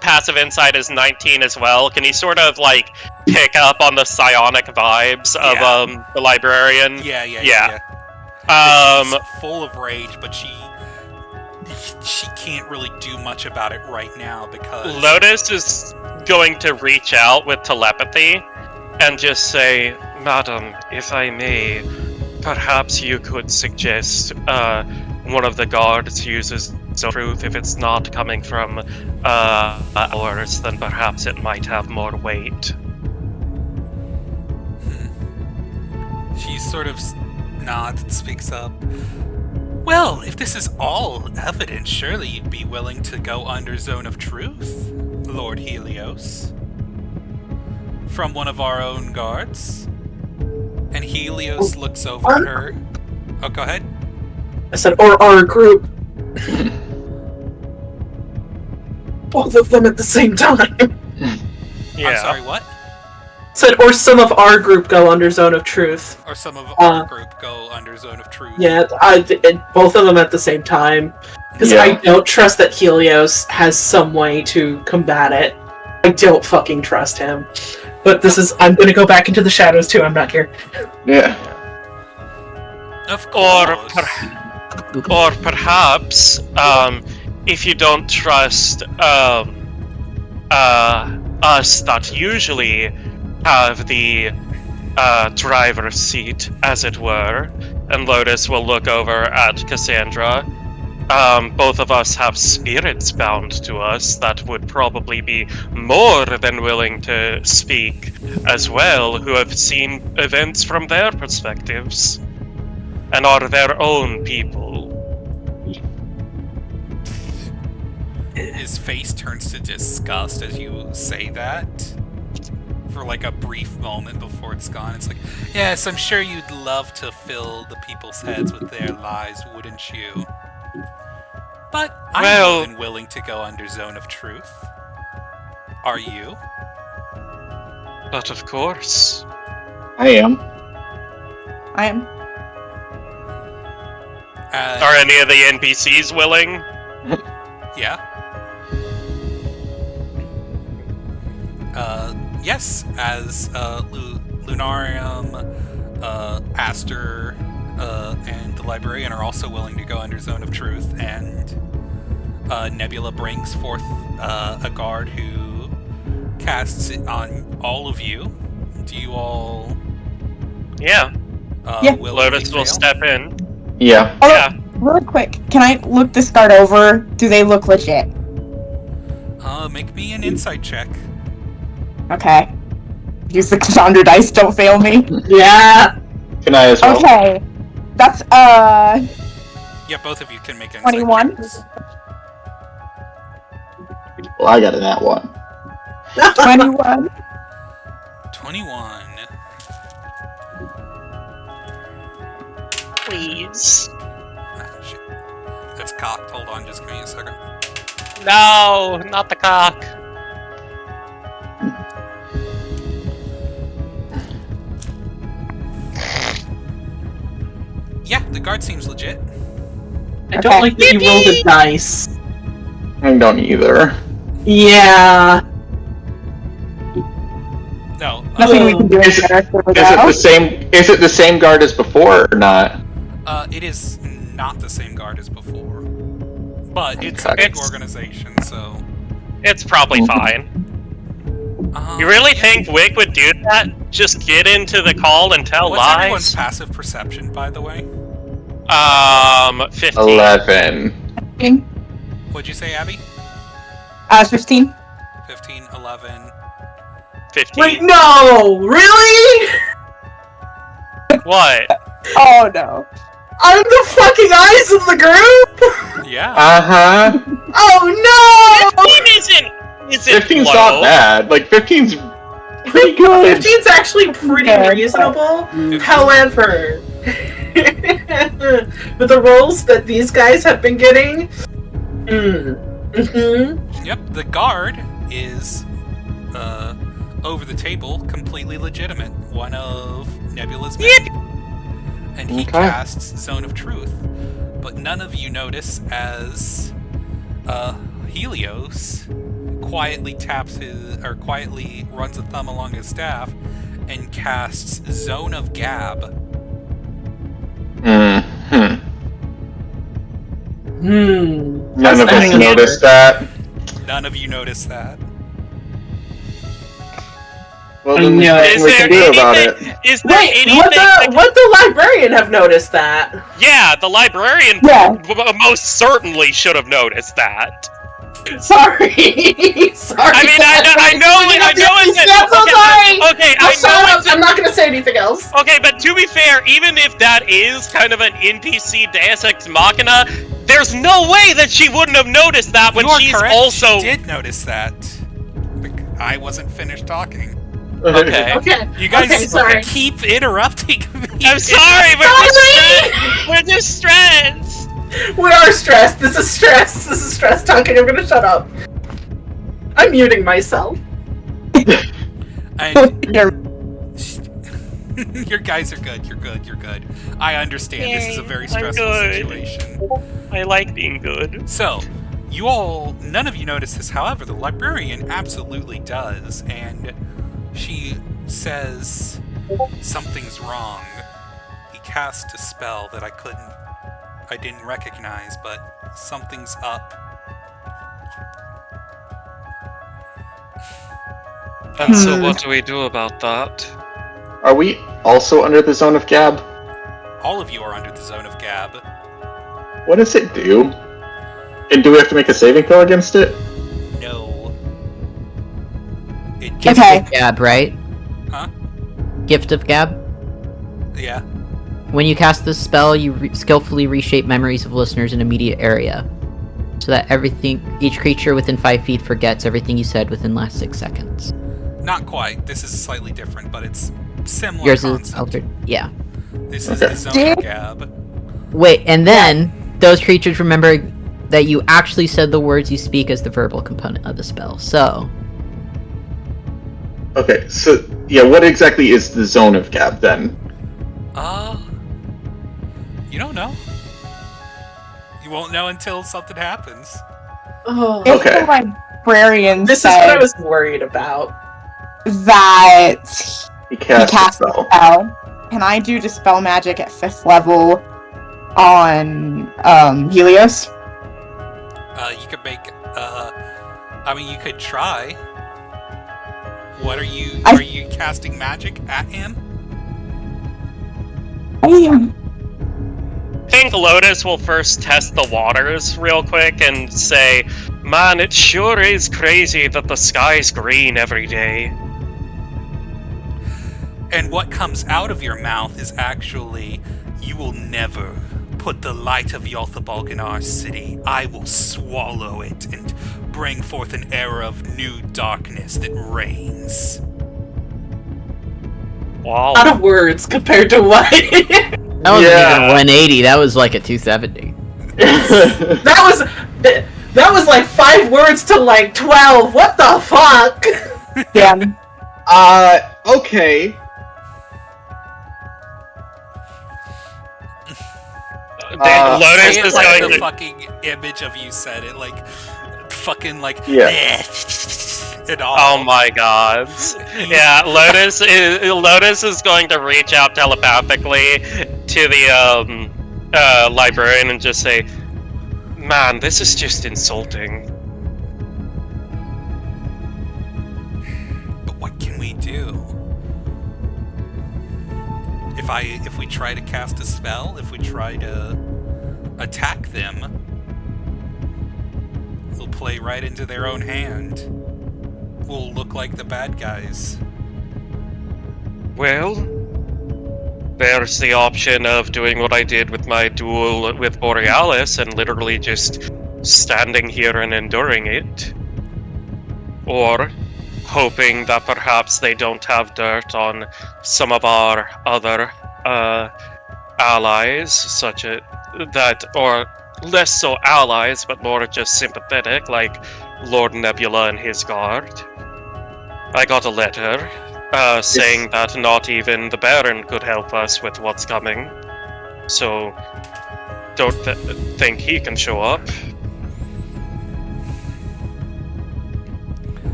passive insight is 19 as well, can he sort of like pick up on the psionic vibes of the librarian? Yeah. She's full of rage, but she can't really do much about it right now because Lotus is going to reach out with telepathy and just say, "Madam, if I may, perhaps you could suggest one of the guards uses truth. If it's not coming from ours, then perhaps it might have more weight." She sort of nods and speaks up. Well, if this is all evidence, surely you'd be willing to go under Zone of Truth, Lord Helios. From one of our own guards. And Helios looks over at her. Oh, go ahead. I said, or our group. Both of them at the same time. Yeah. I'm sorry, what? Said, or some of our group go under Zone of Truth. Or some of our group go under Zone of Truth. Yeah, both of them at the same time. Because I don't trust that Helios has some way to combat it. I don't fucking trust him. But I'm gonna go back into the shadows too, I'm not here. Yeah. Of course. Or perhaps, if you don't trust us that usually have the driver's seat, as it were, and Lotus will look over at Cassandra. Both of us have spirits bound to us that would probably be more than willing to speak as well, who have seen events from their perspectives and are their own people. His face turns to disgust as you say that. For like a brief moment before it's gone. It's like, yes, I'm sure you'd love to fill the people's heads with their lies, wouldn't you? But I'm more than willing to go under Zone of Truth. Are you? But of course. I am. I am. Are any of the NPCs willing? Yeah. Yes, as Lunarium, Aster, and the Librarian are also willing to go under Zone of Truth, and Nebula brings forth a guard who casts it on all of you. Do you all... Yeah. Yeah. Lotus will step in. Yeah. Yeah. Really quick, can I look this guard over? Do they look legit? Make me an insight check. Okay. Use the Cassandra dice, don't fail me. Yeah. Can I as well? Okay. That's, Yeah, both of you can make insight 21? checks. Well, I got a nat one. 21. 21. Please. Ah, shit. That's cocked. Hold on, just give me a second. No, not the cock. Yeah, the guard seems legit. I don't like that you rolled a dice. I don't either. Yeah. No. Nothing we can do in character with that. Is it the same guard as before or not? It is not the same guard as before. But it's a Okay. big organization, so... It's probably fine. You really think Wick would do that? Just get into the call and tell What's lies? everyone's passive perception, by the way? 15. 11. What'd you say, Abby? 15. 15, 11... 15. Wait, no! Really? What? Oh no. I'm the fucking eyes of the group? Yeah. Uh-huh. Oh no! 15 isn't 15's low. not bad. Like, 15's pretty good. 15's actually pretty reasonable. However, with the rolls that these guys have been getting, Yep, the guard is, over the table, completely legitimate. One of Nebula's men. And he casts Zone of Truth. But none of you notice as, Helios quietly quietly runs a thumb along his staff and casts Zone of Gab. None of us noticed that. None of you notice that. Well, then there's nothing we can do about it. Is there wait, anything would the librarian have noticed that? Yeah, the librarian Yeah. most certainly should have noticed that. Sorry. I mean, I know it's I'm so sorry. Okay, I'll shut up. I'm not gonna say anything else. Okay, but to be fair, even if that is kind of an NPC Deus Ex Machina, there's no way that she wouldn't have noticed that when You are she's correct. also. She did notice that. I wasn't finished talking. Okay. Okay. You guys Okay, sorry. keep interrupting me. I'm sorry, we're just stressed. We are stressed. This is stress. This is stress talking. I'm gonna shut up. I'm muting myself. Your guys are good. You're good. I understand. This is a very stressful situation. I like being good. So, none of you notice this. However, the librarian absolutely does, and she says something's wrong. He cast a spell that I didn't recognize, but something's up. And so what do we do about that? Are we also under the zone of Gab? All of you are under the zone of Gab. What does it do? And do we have to make a saving throw against it? No. Gift of Gab, right? Huh? Gift of Gab? Yeah. When you cast this spell, you skillfully reshape memories of listeners in immediate area. So that each creature within 5 feet forgets everything you said within last 6 seconds. Not quite. This is slightly different, but it's similar Yours concept. is altered. Yeah. This is the zone of Gab. Wait, and then those creatures remember that you actually said the words you speak as the verbal component of the spell. So. Okay, so yeah, what exactly is the zone of Gab then? You don't know. You won't know until something happens. Oh, okay. The librarian this is said what I was worried about. That he cast a spell. Can I do Dispel Magic at 5th level on Helios? You could make. I mean, you could try. What are you? Are you casting magic at him? I am. I think Lotus will first test the waters real quick and say, "Man, it sure is crazy that the sky's green every day." And what comes out of your mouth is actually, "You will never put the light of Yothabalg in our city. I will swallow it and bring forth an era of new darkness that reigns." Wow. Out of words compared to what? That wasn't even 180, that was like a 270. that was like 5 words to like 12. What the fuck? Yeah. Okay. Lotus is like going the to fucking image of you said it, like fucking like it all. Oh my god. Yeah, Lotus is going to reach out telepathically to the librarian and just say, "Man, this is just insulting." But what can we do? If we try to cast a spell, if we try to attack them, we'll play right into their own hand. We'll look like the bad guys. Well, there's the option of doing what I did with my duel with Borealis and literally just standing here and enduring it. Or hoping that perhaps they don't have dirt on some of our other allies, such as that, or less so allies, but more just sympathetic, like Lord Nebula and his guard. I got a letter saying that not even the Baron could help us with what's coming, so don't think he can show up.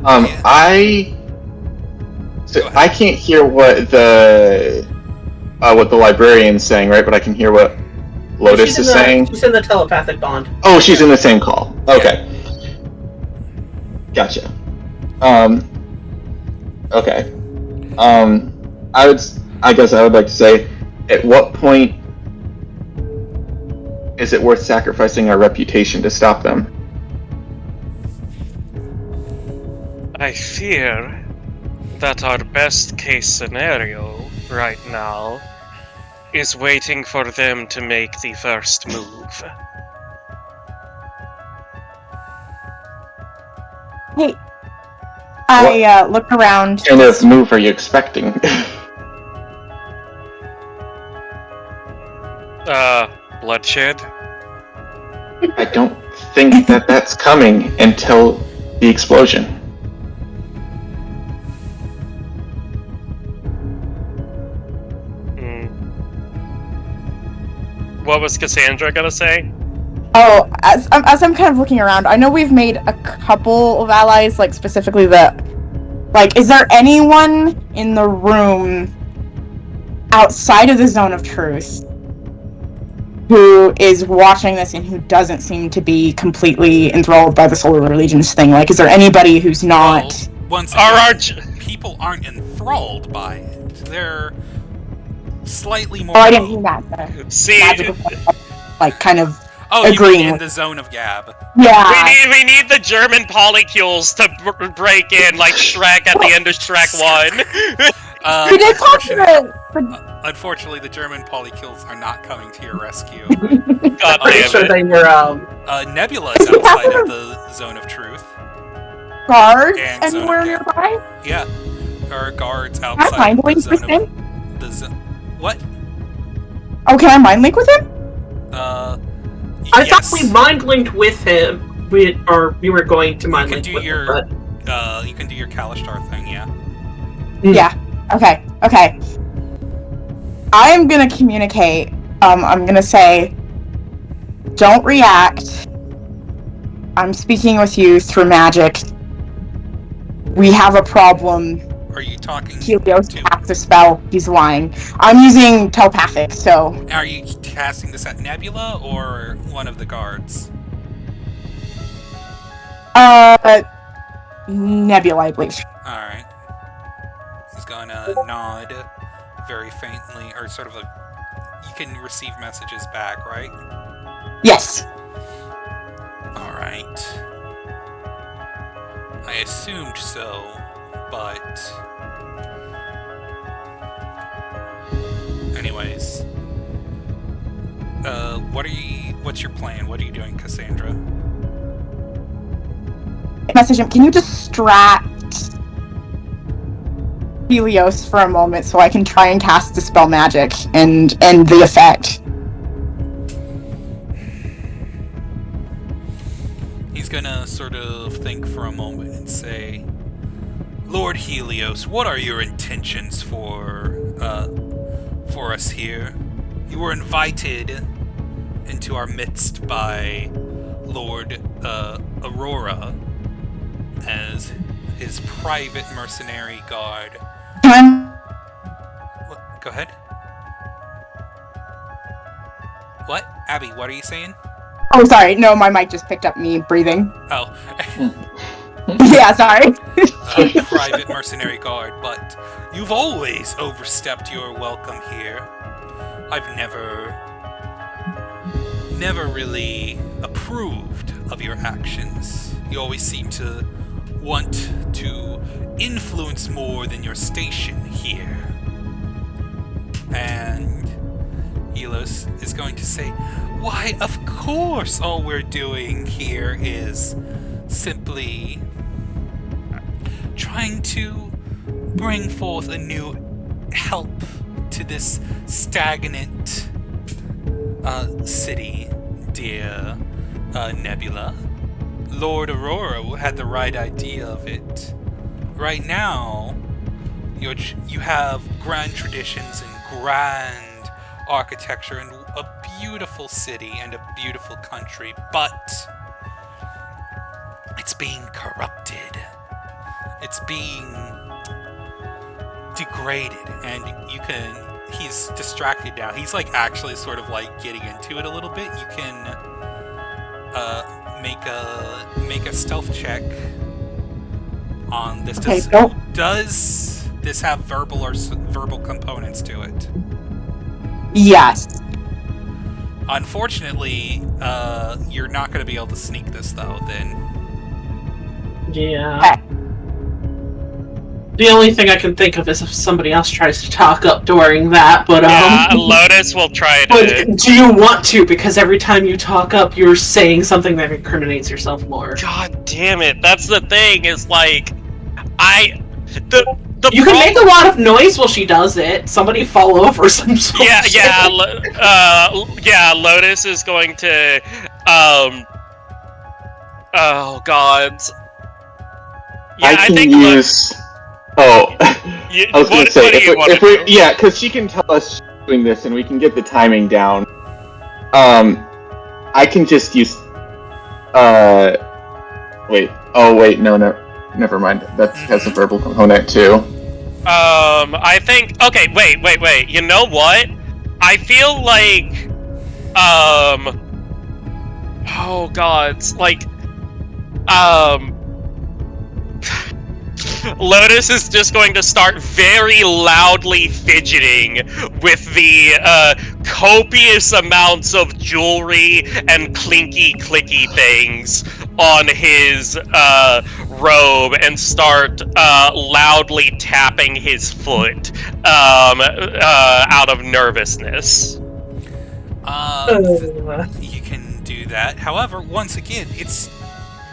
I can't hear what the librarian's saying, right? But I can hear what Lotus is saying. She's in the telepathic bond. Oh, she's in the same call. Okay. Gotcha. Okay. I guess I would like to say, at what point is it worth sacrificing our reputation to stop them? I fear that our best case scenario right now is waiting for them to make the first move. Hey, I look around. What kind of move are you expecting? Bloodshed? I don't think that that's coming until the explosion. What was Cassandra gonna say? Oh, as I'm kind of looking around, I know we've made a couple of allies, like specifically is there anyone in the room outside of the zone of truth who is watching this and who doesn't seem to be completely enthralled by the Solar Allegiance thing? Like, is there anybody who's not... Well, once again, people aren't enthralled by it. They're slightly more... Oh, I didn't mean that. See... Like, kind of Oh, agreeing you mean in with... the zone of Gab. Yeah. We need the German polycules to break in, like Shrek at the end of Shrek 1. Unfortunately, the German polykills are not coming to your rescue. God Pretty damn sure it. that you're Nebula is outside of the zone of truth. Guards And anywhere nearby? Yeah, there are guards Can I outside mind of the link zone with of... him? The zone... What? Oh, can I mind link with him? I Yes. thought we mind linked with him. We were going to mind link with him, but... You can do your Kalishtar thing, yeah. Yeah. Okay. I am gonna communicate. I'm gonna say, don't react. I'm speaking with you through magic. We have a problem. Are you talking Helios casts a spell. He's lying. I'm using telepathic, so... Are you casting this at Nebula or one of the guards? Nebula, I believe. Alright. He's gonna nod very faintly, or sort of you can receive messages back, right? Yes. Alright. I assumed so, but... Anyways. What's your plan? What are you doing, Cassandra? Message him. Can you distract Helios for a moment so I can try and cast Dispel Magic and end the effect? He's gonna sort of think for a moment and say, Lord Helios, what are your intentions for us here? You were invited into our midst by Lord Aurora as his private mercenary guard. What? Go ahead. What? Abby, what are you saying? Oh, sorry. No, my mic just picked up me breathing. Oh. Yeah, sorry. Private mercenary guard, but you've always overstepped your welcome here. I've never really approved of your actions. You always seem to want to influence more than your station here. And Helios is going to say, why, of course all we're doing here is simply trying to bring forth a new help to this stagnant city, dear Nebula. Lord Aurora had the right idea of it. Right now, you have grand traditions and grand architecture and a beautiful city and a beautiful country, but it's being corrupted. It's being degraded, and he's distracted now. He's like actually sort of like getting into it a little bit. You can make a stealth check on this. Does this have verbal components to it? Yes. Unfortunately, you're not going to be able to sneak this though. Then. Yeah. The only thing I can think of is if somebody else tries to talk up during that, but Yeah, Lotus will try But to. do you want to? Because every time you talk up, you're saying something that incriminates yourself more. God damn it! That's the thing. Is like, the You can make a lot of noise while she does it. Somebody fall over some sort. Yeah. Lotus is going to. Oh God. Yeah, I can think use. Oh, You, I was going to say what do you want if to we do? yeah, because she can tell us she's doing this and we can get the timing down. I can just use. Wait. Oh wait, no, never mind. That has a verbal component too. I think. Okay, wait. You know what? I feel like. Oh God, like. Lotus is just going to start very loudly fidgeting with the copious amounts of jewelry and clinky-clicky things on his robe and start loudly tapping his foot out of nervousness. You can do that. However, once again, it's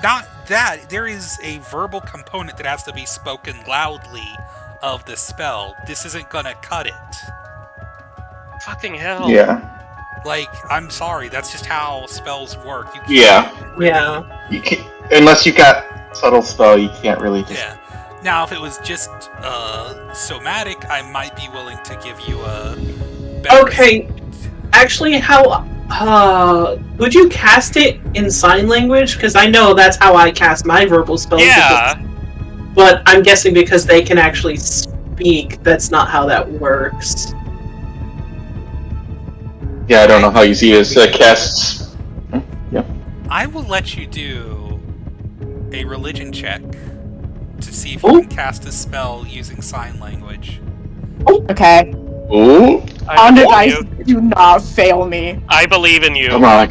not that. There is a verbal component that has to be spoken loudly of the spell. This isn't gonna cut it. Fucking hell. Yeah. Like, I'm sorry, that's just how spells work. You can't Yeah. Yeah. You can, unless you got subtle spell, you can't really just. Yeah. Now, if it was just somatic, I might be willing to give you a better Okay. Actually, how would you cast it in sign language? Because I know that's how I cast my verbal spells. Yeah. But I'm guessing because they can actually speak, that's not how that works. Yeah, I don't know how easy it is to cast. Yeah. I will let you do a religion check to see if you can cast a spell using sign language. Okay. Ooh. On the believe dice, you. do not fail me. I believe in you. Come on.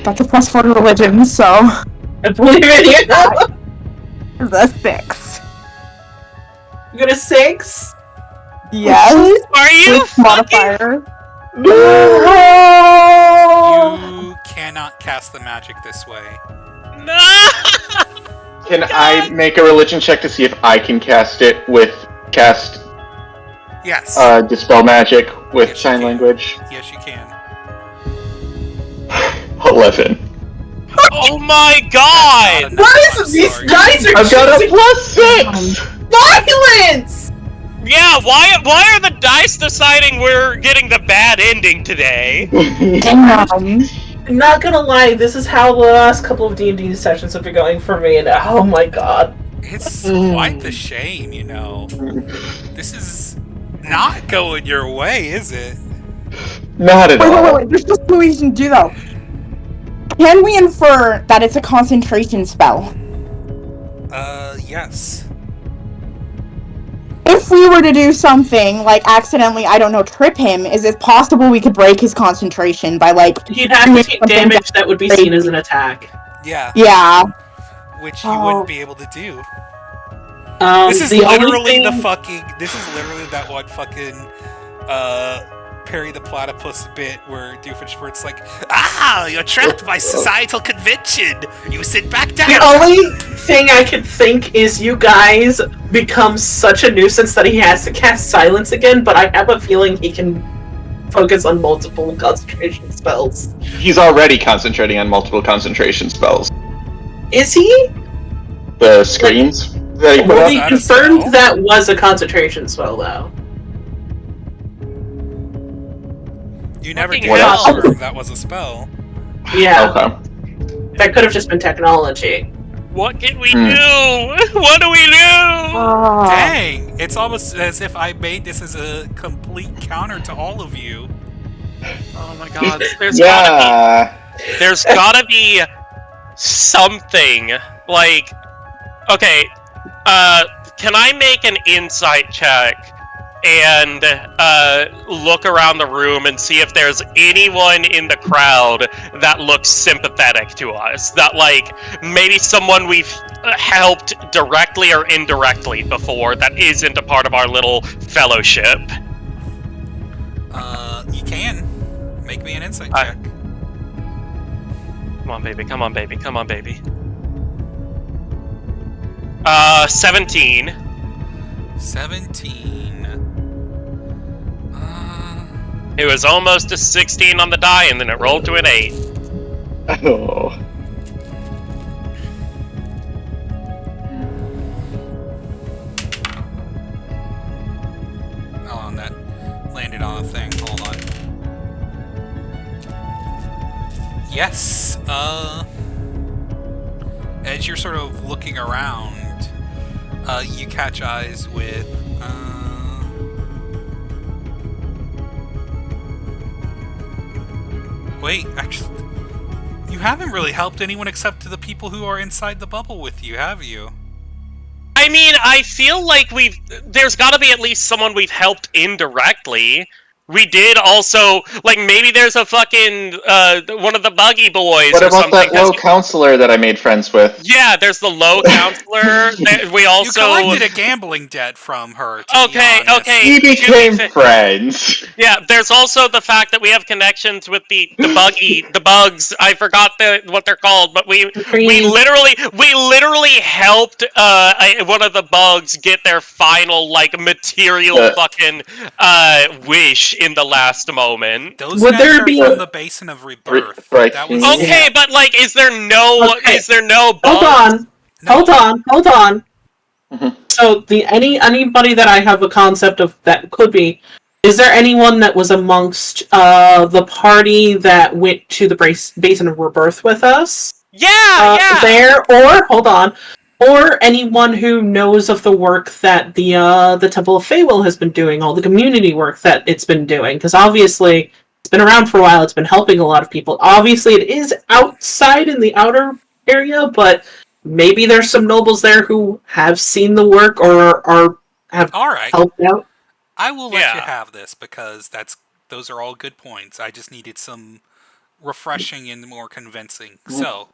That's a +4 to religion, so I believe in you. the 6. You got a 6? Yes. Are you With fucking... modifier. You cannot cast the magic this way. No! Can I make a religion check to see if I can cast it with Yes. dispel magic with Yes, you sign can. language? Yes, you can. 11. Oh my God! What is these dice are I've got a choosing +6! violence? Yeah, why are the dice deciding we're getting the bad ending today? I'm not gonna lie, this is how the last couple of D&D sessions have been going for me, and oh my god. It's quite the shame, you know. This is not going your way, is it? Not at all. Wait. There's just two ways you can do though. Can we infer that it's a concentration spell? Yes. If we were to do something like accidentally, I don't know, trip him, is it possible we could break his concentration by like? You'd have to take damage that would be seen as an attack. Yeah. Yeah. Which you wouldn't be able to do. This This is literally that one fucking Perry the Platypus bit where Doofenshmirtz like, you're trapped by societal convention. You sit back down. The only thing I could think is you guys become such a nuisance that he has to cast silence again, but I have a feeling he can focus on multiple concentration spells. He's already concentrating on multiple concentration spells. Is he? The screams that he put Well, up. we that a confirmed spell? that was a concentration spell, though. You never Fucking did hell. confirm that was a spell. Yeah, Okay. that could have just been technology. What can we do? What do we do? Dang! It's almost as if I made this as a complete counter to all of you. Oh my God! There's Yeah. gotta be something like. Okay, can I make an insight check and look around the room and see if there's anyone in the crowd that looks sympathetic to us. That, like, maybe someone we've helped directly or indirectly before that isn't a part of our little fellowship. You can. Make me an insight check. Come on, baby. Come on, baby. Come on, baby. 17. 17. It was almost a 16 on the die, and then it rolled to an 8. Oh. Hold on, that landed on a thing. Hold on. Yes, as you're sort of looking around, you catch eyes with, wait, actually, you haven't really helped anyone except the people who are inside the bubble with you, have you? I mean, I feel like there's gotta be at least someone we've helped indirectly. We did also, like, maybe there's a fucking, one of the buggy boys What or about something. that low counselor that I made friends with? Yeah, there's the low counselor. We also... You collected a gambling debt from her, to be honest. Okay. We became friends. Yeah, there's also the fact that we have connections with the bugs. I forgot what they're called, but we literally helped one of the bugs get their final, like, material fucking wish in the last moment. Those guys are from the Basin of Rebirth. Right. That was Okay, but, like, is there no bugs? Hold on. Mm-hmm. So anybody that I have a concept of that could be, is there anyone that was amongst the party that went to the Basin of Rebirth with us? Yeah. There, or hold on, or anyone who knows of the work that the Temple of Feywill has been doing, all the community work that it's been doing, because obviously it's been around for a while. It's been helping a lot of people. Obviously, it is outside in the outer area, but maybe there's some nobles there who have seen the work or have helped out. I will let you have this because those are all good points. I just needed some refreshing and more convincing. So,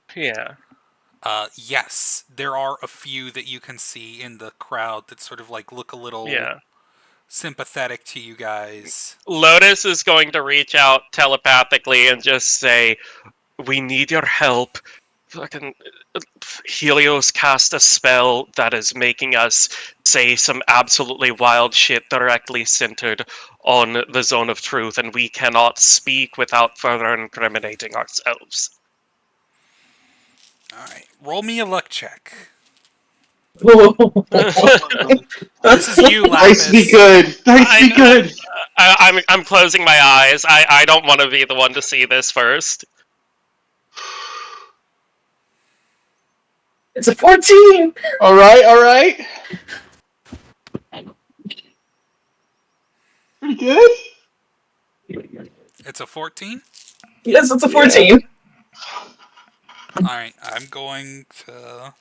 yes, there are a few that you can see in the crowd that sort of like look a little sympathetic to you guys. Lotus is going to reach out telepathically and just say, "We need your help. Fucking Helios cast a spell that is making us say some absolutely wild shit directly centered on the zone of truth, and we cannot speak without further incriminating ourselves." Alright, roll me a luck check. This is you, Lapis. Dice be good. Dice be good. I'm closing my eyes. I don't want to be the one to see this first. It's a 14! Alright. Pretty good. It's a 14? Yes, it's a 14. Alright, I'm going to...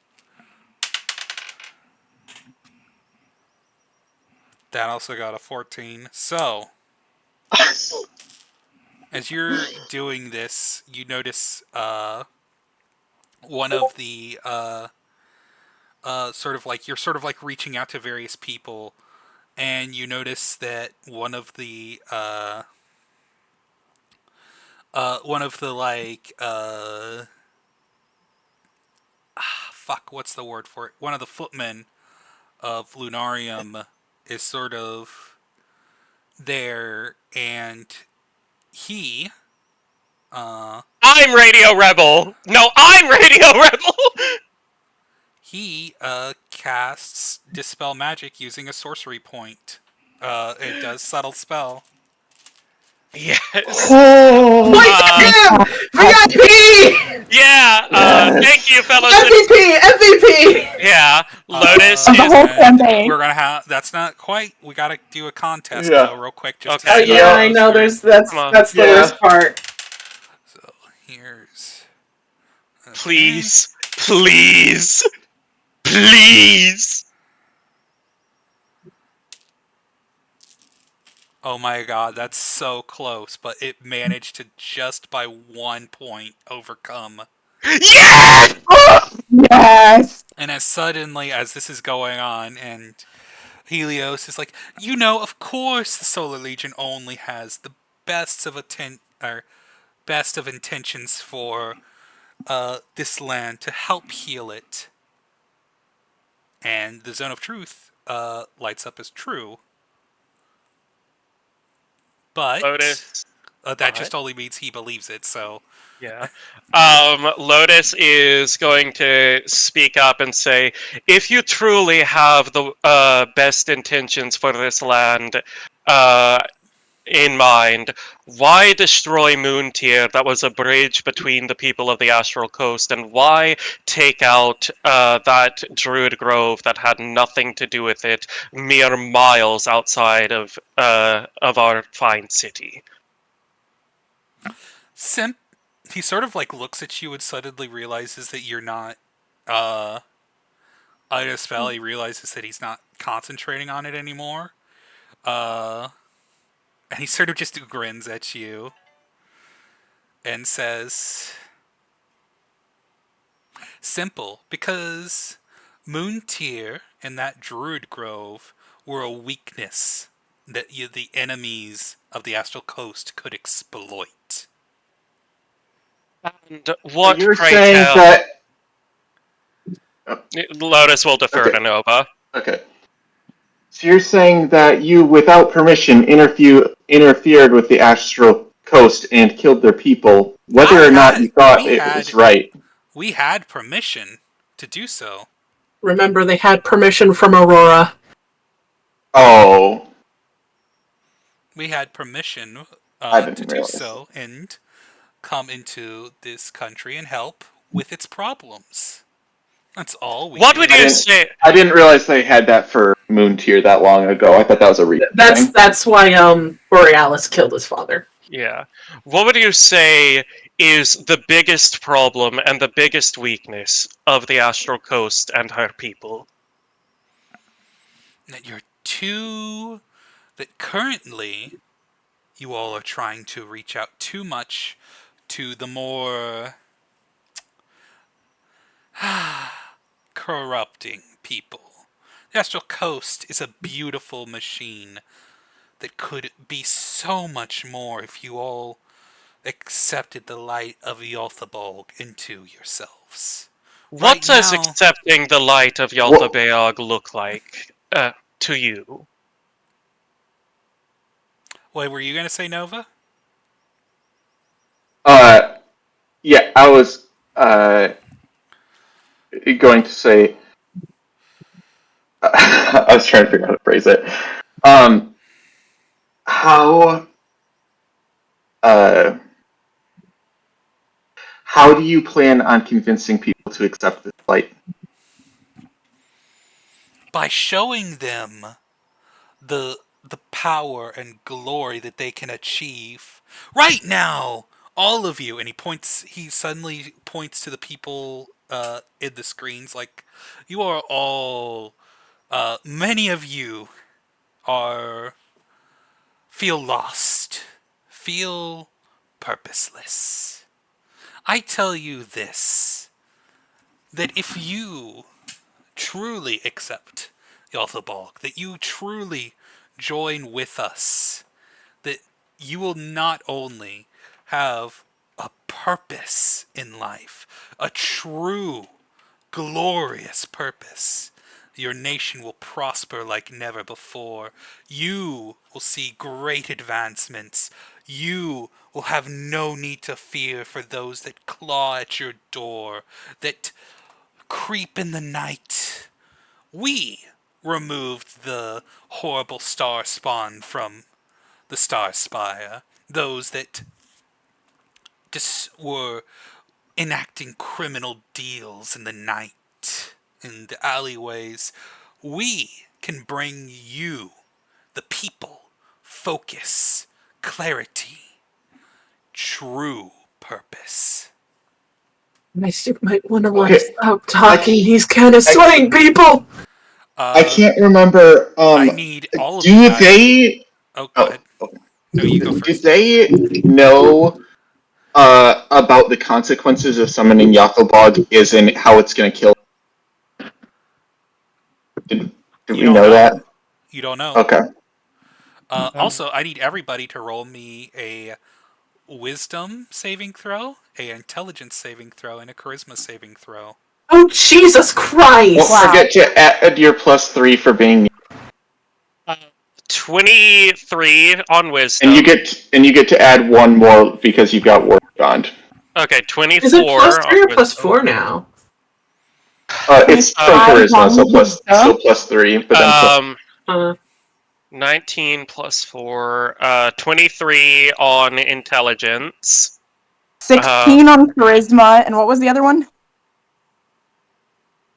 That also got a 14. So, as you're doing this, you notice one of the sort of like reaching out to various people, and you notice that one of the what's the word for it? One of the footmen of Lunarium is sort of there, and he I'm Radio Rebel! No, I'm Radio Rebel! He casts Dispel Magic using a sorcery point. It does subtle spell. Yes. Him! VIP! Thank you, fellas. MVP! Yeah, Lotus the whole campaign. We're gonna have. That's not quite. We gotta do a contest though, real quick. Just Okay. Yeah, I know. That's the worst part. So here's. Please. Oh my god, that's so close, but it managed to just by 1 point overcome. Yeah! Yes! And as suddenly as this is going on, and Helios is like, of course the Solar Legion only has the best of best of intentions for this land to help heal it. And the Zone of Truth lights up as true. But Lotus. that just only means he believes it, so... Yeah. Lotus is going to speak up and say, if you truly have the best intentions for this land in mind, why destroy Moontier that was a bridge between the people of the Astral Coast, and why take out that Druid Grove that had nothing to do with it, mere miles outside of our fine city? He sort of looks at you and suddenly realizes that you're not Ida Spell. He realizes that he's not concentrating on it anymore. And he sort of just grins at you and says, simple, because Moontier and that Druid Grove were a weakness that the enemies of the Astral Coast could exploit. And what, You're pray saying tell... that... Lotus will defer to Nova. Okay. So you're saying that you, without permission, interfered with the Astral Coast and killed their people, whether or not you thought it was right. We had permission to do so. Remember, they had permission from Aurora. Oh. We had permission I didn't to do realize. so and come into this country and help with its problems. That's all we What do. would you say? I didn't realize they had that for Moontier that long ago. I thought that was a recent thing. That's why Borealis killed his father. Yeah. What would you say is the biggest problem and the biggest weakness of the Astral Coast and her people? That that currently you all are trying to reach out too much to the more corrupting people. The Astral Coast is a beautiful machine that could be so much more if you all accepted the light of Yalthabolg into yourselves. What does accepting the light of Yalthabolg look like to you? Wait, were you going to say Nova? Yeah, I was going to say... I was trying to figure out how to phrase it. How do you plan on convincing people to accept this light? By showing them the power and glory that they can achieve right now, all of you. And he suddenly points to the people in the screens, like, you are all many of you feel lost, feel purposeless. I tell you this, that if you truly accept Yalthabolg, that you truly join with us, that you will not only have a purpose in life, a true, glorious purpose. Your nation will prosper like never before. You will see great advancements. You will have no need to fear for those that claw at your door, that creep in the night. We removed the horrible star spawn from the Star Spire. Those that just were enacting criminal deals in the night, in the alleyways. We can bring you, the people, focus, clarity, true purpose. Mystic might want to stop talking. He's kind of swaying people. I can't remember. I need all of do you guys. they? Oh, go ahead. No, you go Did first. they know about the consequences of summoning Yathlbog is in how it's going to kill? Did You we don't know that? You don't know. Okay. Also, I need everybody to roll me a wisdom saving throw, a intelligence saving throw, and a charisma saving throw. Oh, Jesus Christ! Don't Wow. forget to add your +3 for being, 23 on wisdom. and you get to add one more because you've got Ward Bond. Okay, 24 Is it plus on 3 or wisdom. plus 4 now? It's from 25 charisma, so on wisdom. +3, but then Uh, 19 plus 4, 23 on intelligence. 16 on charisma, and what was the other one?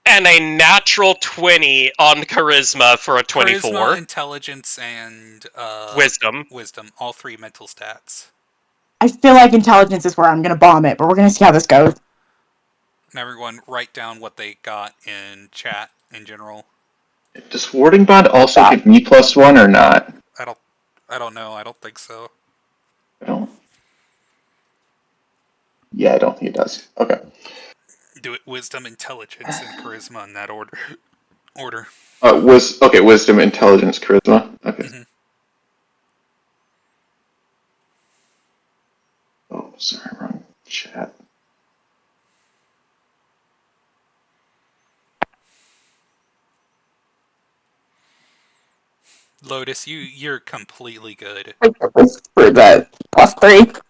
And a natural 20 on charisma for a 24. Charisma, intelligence, and Wisdom. Wisdom, all 3 mental stats. I feel like intelligence is where I'm gonna bomb it, but we're gonna see how this goes. And everyone write down what they got in chat in general. does Warding Bond also give me +1 or not? I don't know. I don't think so. I don't. Yeah, I don't think it does. Okay. Do it wisdom, intelligence, and charisma in that order. Wisdom, intelligence, charisma. Okay. Mhm. Oh, sorry, wrong chat. Lotus, you're completely good. For the +3.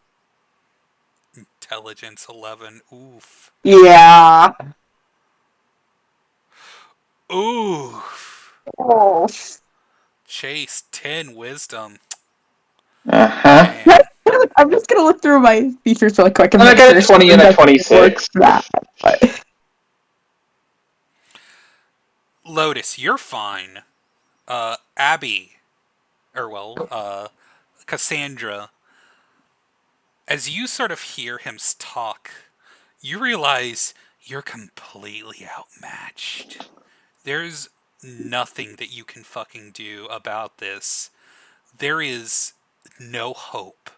Intelligence 11. Oof. Yeah. Oof. Oh. Chase 10 wisdom. Uh-huh. Man. I'm just gonna look through my features really quick and And I make got sure a 20 and a that's 26. that. But Lotus, you're fine. Abby, Cassandra, as you sort of hear him talk, you realize you're completely outmatched. There's nothing that you can fucking do about this. There is no hope,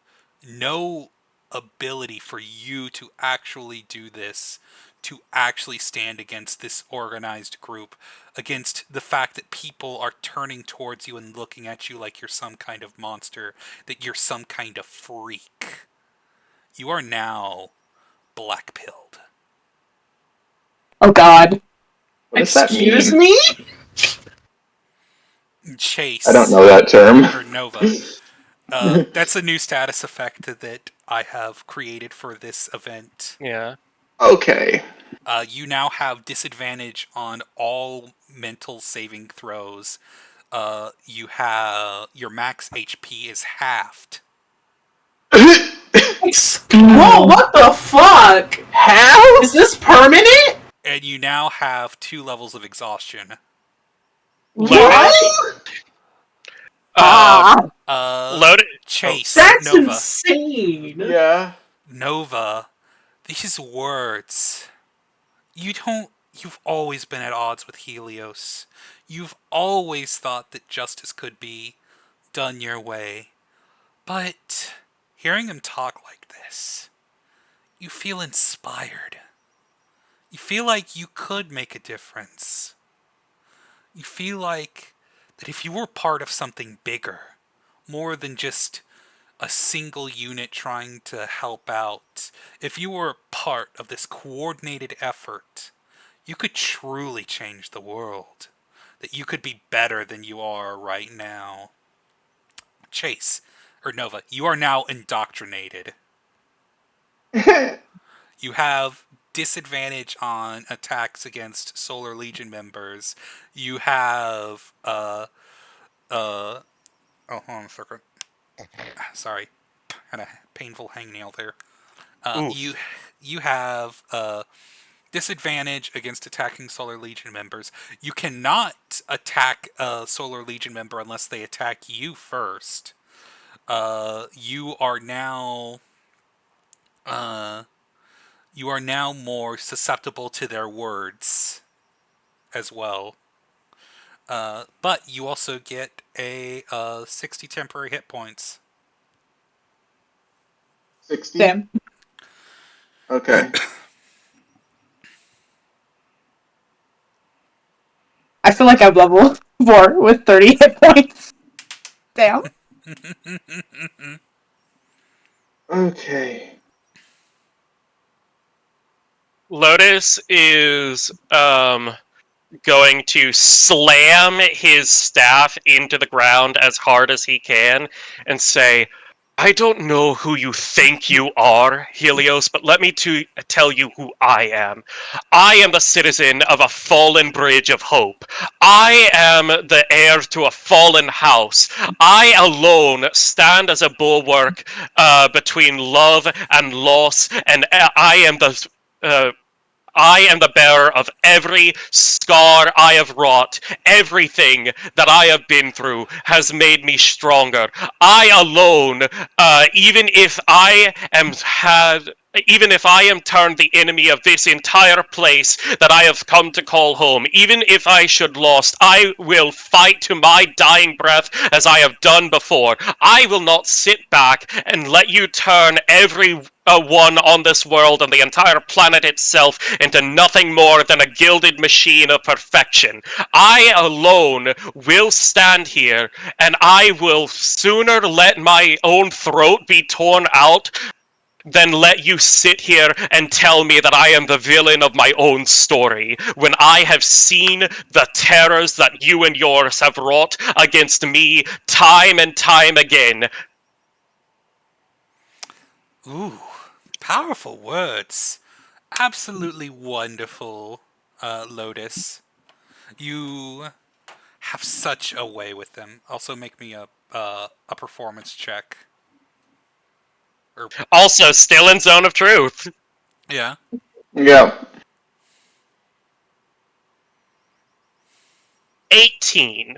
no ability for you to actually do this, to actually stand against this organized group, against the fact that people are turning towards you and looking at you like you're some kind of monster, that you're some kind of freak. You are now black-pilled. oh god. What does that excuse mean? me? Chase. I don't know that term. Or Nova. That's a new status effect that I have created for this event. Yeah. Okay. You now have disadvantage on all mental saving throws. You have your max HP is halved, Whoa, what the fuck? How? Is this permanent? and you now have 2 levels of exhaustion. Lotus. Lotus. Chase, That's Nova. insane. Yeah. Nova, these words. You've always been at odds with Helios. You've always thought that justice could be done your way. But hearing him talk like this, you feel inspired. You feel like you could make a difference. You feel like that if you were part of something bigger, more than just a single unit trying to help out, if you were part of this coordinated effort, you could truly change the world. That you could be better than you are right now. Chase, or Nova, you are now indoctrinated. You have disadvantage on attacks against Solar Legion members. You have oh, hold on a second. Sorry, had a painful hangnail there. You have disadvantage against attacking Solar Legion members. You cannot attack a Solar Legion member unless they attack you first. You are now you are now more susceptible to their words as well. But you also get a 60 temporary hit points. 60? Damn. Okay. I feel like I'm level 4 with 30 hit points. Damn. Okay. Lotus is going to slam his staff into the ground as hard as he can and say, I don't know who you think you are, Helios, but let me tell you who I am. I am the citizen of a fallen bridge of hope. I am the heir to a fallen house. I alone stand as a bulwark between love and loss, and I am the bearer of every scar I have wrought. Everything that I have been through has made me stronger. I alone, even if I am turned the enemy of this entire place that I have come to call home, even if I should lost, I will fight to my dying breath as I have done before. I will not sit back and let you turn every one on this world and the entire planet itself into nothing more than a gilded machine of perfection. I alone will stand here, and I will sooner let my own throat be torn out than let you sit here and tell me that I am the villain of my own story, when I have seen the terrors that you and yours have wrought against me time and time again. Ooh, powerful words. Absolutely wonderful, Lotus. You have such a way with them. Also, make me a performance check. Also, still in Zone of Truth. Yeah. Yeah. 18.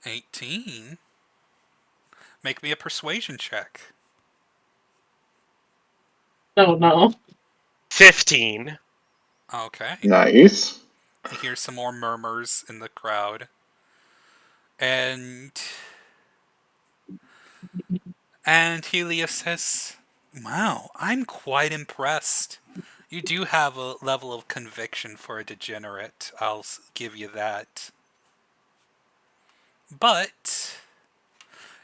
18. Make me a persuasion check. Oh no. 15. Okay. Nice. You hear some more murmurs in the crowd. And Helios says, wow, I'm quite impressed. You do have a level of conviction for a degenerate. I'll give you that. But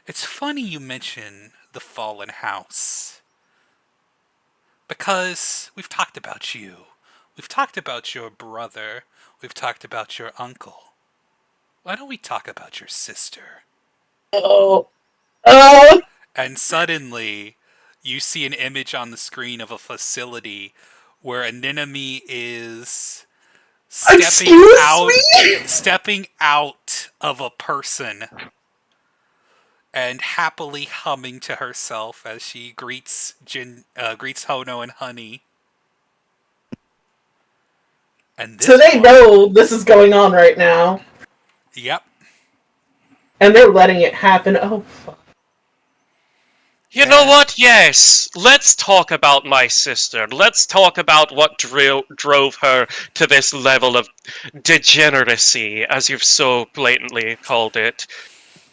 it's funny you mention the fallen house. Because we've talked about you. We've talked about your brother. We've talked about your uncle. Why don't we talk about your sister? Oh. And suddenly, you see an image on the screen of a facility where an enemy is stepping out of a person and happily humming to herself as she greets Hono and Honey. And So they know this is going on right now. Yep. And they're letting it happen. Oh, fuck. You know what? Yes. Let's talk about my sister. Let's talk about what drove her to this level of degeneracy, as you've so blatantly called it.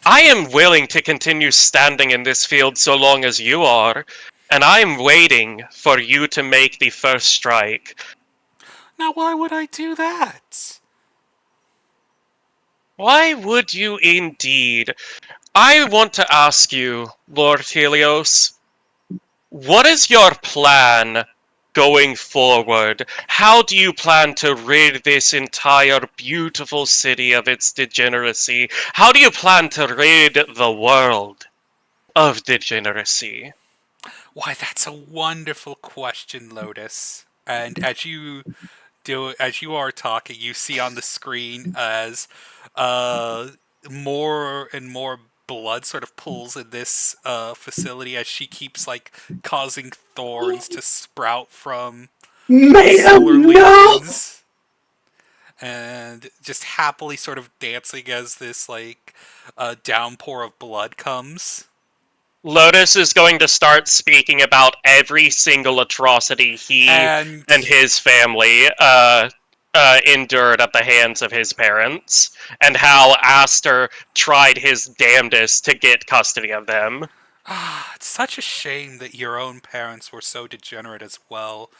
I am willing to continue standing in this field so long as you are, and I'm waiting for you to make the first strike. Now, why would I do that? Why would you indeed? I want to ask you, Lord Helios, what is your plan going forward? How do you plan to rid this entire beautiful city of its degeneracy? How do you plan to rid the world of degeneracy? Why, that's a wonderful question, Lotus. And as you are talking, you see on the screen as more and more blood sort of pools in this facility as she keeps like causing thorns to sprout from solar legions, and just happily sort of dancing as this like downpour of blood comes. Lotus is going to start speaking about every single atrocity he and his family endured at the hands of his parents, and how Aster tried his damnedest to get custody of them. It's such a shame that your own parents were so degenerate as well.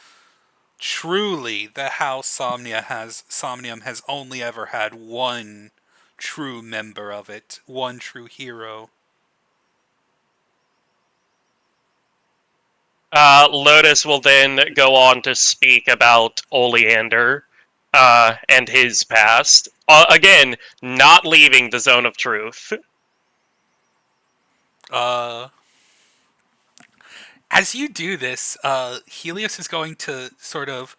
Truly, the house Somnium has only ever had one true member of it, one true hero. Lotus will then go on to speak about Oleander and his past. Again, not leaving the zone of truth. As you do this, Helios is going to sort of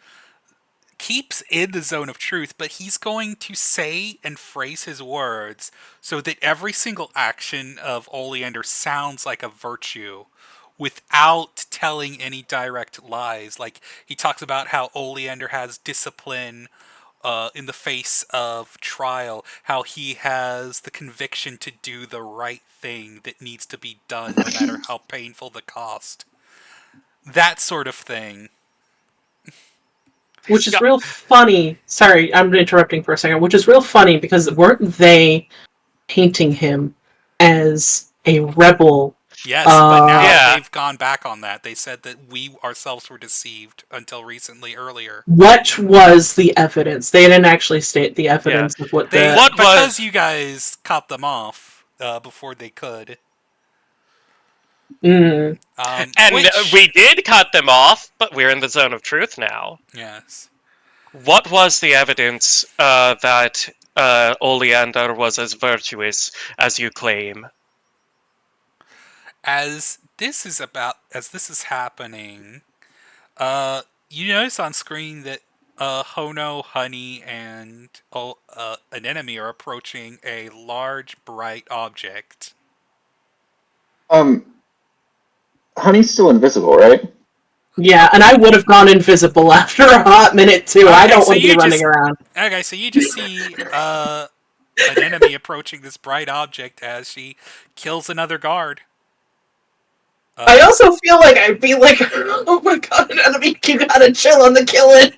keeps in the zone of truth, but he's going to say and phrase his words so that every single action of Oleander sounds like a virtue without telling any direct lies. Like, he talks about how Oleander has discipline in the face of trial, how he has the conviction to do the right thing that needs to be done no matter how painful the cost. That sort of thing. Which is real funny. Sorry, I'm interrupting for a second. Which is real funny because weren't they painting him as a rebel? Yes, but now Yeah. they've gone back on that. They said that we ourselves were deceived until recently earlier. What was the evidence? They didn't actually state the evidence of what They, the. because you guys cut them off before they could. Mm. And we did cut them off, but we're in the zone of truth now. Yes. What was the evidence that Oleander was as virtuous as you claim? As this is happening, you notice on screen that Hono, Honey, and an enemy are approaching a large, bright object. Honey's still invisible, right? Yeah, and I would have gone invisible after a hot minute too. I don't want to be running around. Okay, so you just see an enemy approaching this bright object as she kills another guard. I also feel like I'd be like, oh my god, an enemy, you gotta chill on the killing.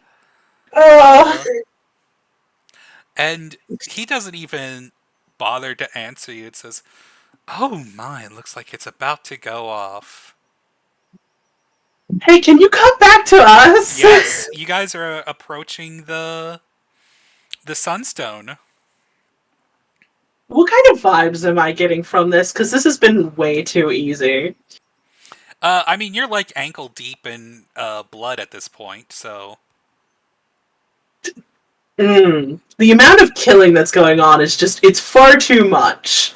And he doesn't even bother to answer you. It says, "Oh my, it looks like it's about to go off." Hey, can you come back to us? Yes, you guys are approaching the Sunstone. What kind of vibes am I getting from this? Because this has been way too easy. I mean, you're like ankle deep in blood at this point, so. The amount of killing that's going on is it's far too much.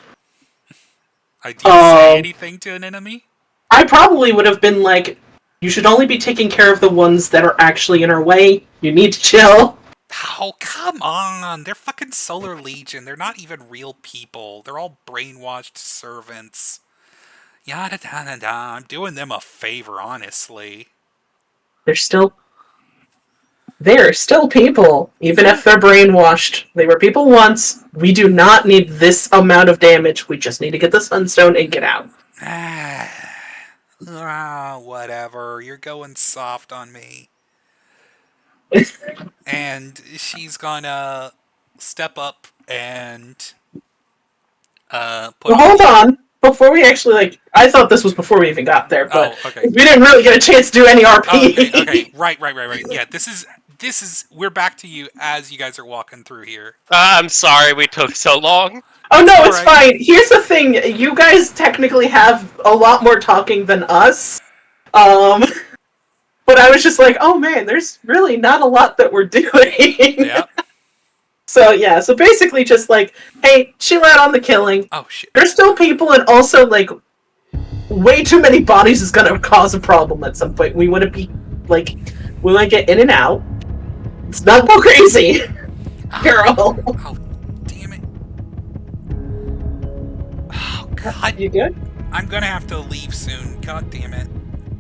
Do you say anything to an enemy? I probably would have been like, you should only be taking care of the ones that are actually in our way. You need to chill. Oh, come on. They're fucking Solar Legion. They're not even real people. They're all brainwashed servants. Yada da da da. I'm doing them a favor, honestly. They're still people, even if they're brainwashed. They were people once. We do not need this amount of damage. We just need to get the Sunstone and get out. Whatever. You're going soft on me. And she's gonna step up and hold on. Before we actually, I thought this was before we even got there, but okay. We didn't really get a chance to do any RP. Okay. Right. Yeah, this is, we're back to you as you guys are walking through here. I'm sorry we took so long. Oh no, it's fine. Here's the thing, you guys technically have a lot more talking than us. But I was just like, oh man, there's really not a lot that we're doing. Yeah. So basically just like, hey, chill out on the killing. Oh shit. There's still people, and also way too many bodies is gonna cause a problem at some point. We want to be we want to get in and out. It's not go crazy, girl. Oh, damn it. Oh god. You good? I'm gonna have to leave soon. God damn it.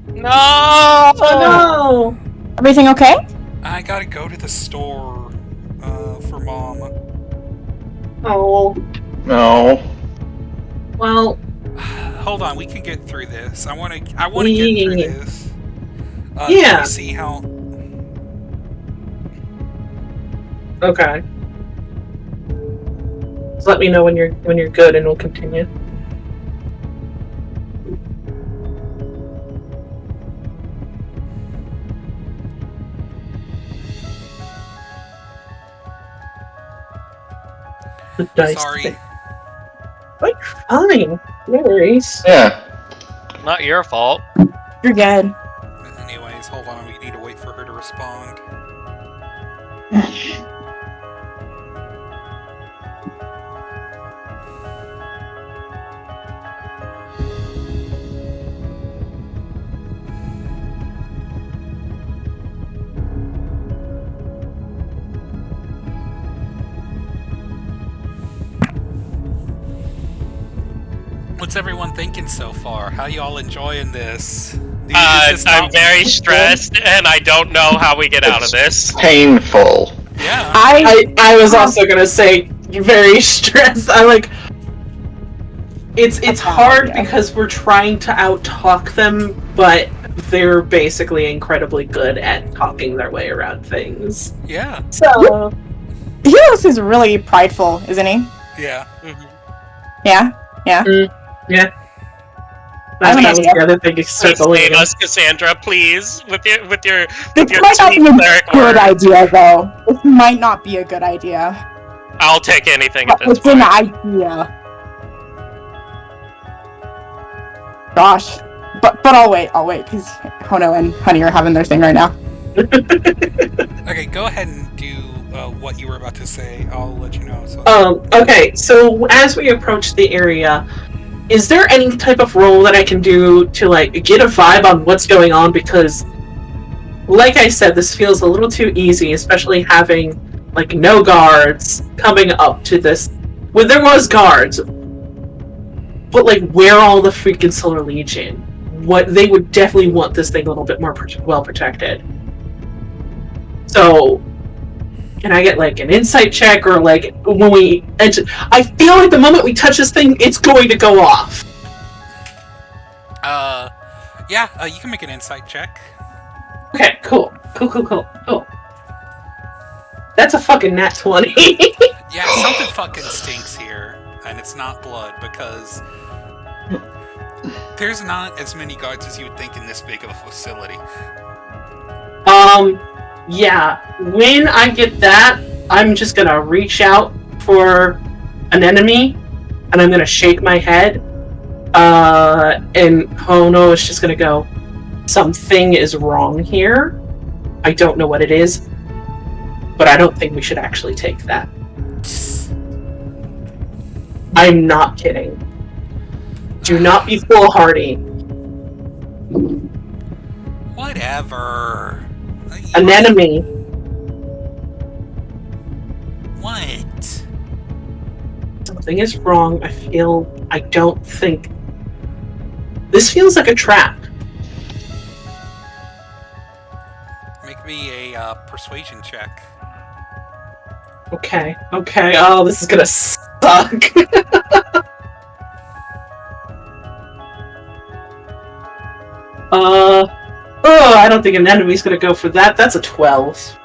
No! Oh no! Everything okay? I gotta go to the store for Mom. Oh. No. Well. Hold on, we can get through this. I wanna get through this. Yeah. Let me see how. Okay. Just let me know when you're good, and we'll continue. The dice Sorry. thing. But fine. No worries. Yeah. Not your fault. You're good. Anyways, hold on. We need to wait for her to respond. What's everyone thinking so far? How y'all enjoying this? I'm very stressed, and I don't know how we get out of this. Painful. Yeah. I was also gonna say very stressed. I like it's hard because we're trying to out-talk them, but they're basically incredibly good at talking their way around things. Yeah. So Heros is really prideful, isn't he? Yeah. Yeah? Yeah? yeah. I have an That was idea. the other thing you Please circling. save us, Cassandra, please, with your This might not be sweet a cleric good words. idea, though. This might not be a good idea. I'll take anything But at this it's an point. idea. Gosh. But I'll wait, because Hono and Honey are having their thing right now. Okay, go ahead and do what you were about to say. I'll let you know. So. Okay, so as we approach the area, is there any type of roll that I can do to like get a vibe on what's going on? Because, like I said, this feels a little too easy, especially having like no guards coming up to this. Well, there was guards, but like, where are all the freaking Solar Legion? What they would definitely want this thing a little bit more well protected. So, can I get like an insight check, or like when we enter? I feel like the moment we touch this thing, it's going to go off. Yeah, you can make an insight check. Okay, cool. That's a fucking nat 20. Yeah, something fucking stinks here, and it's not blood, because there's not as many guards as you would think in this big of a facility. Yeah. When I get that, I'm just gonna reach out for an enemy, and I'm gonna shake my head. And Hono is just gonna go, something is wrong here. I don't know what it is, but I don't think we should actually take that. I'm not kidding. Do not be foolhardy. Whatever. An enemy. What? Something is wrong. I don't think. This feels like a trap. Make me a persuasion check. Okay. Oh, this is gonna suck. I don't think an enemy's gonna go for that. That's a 12.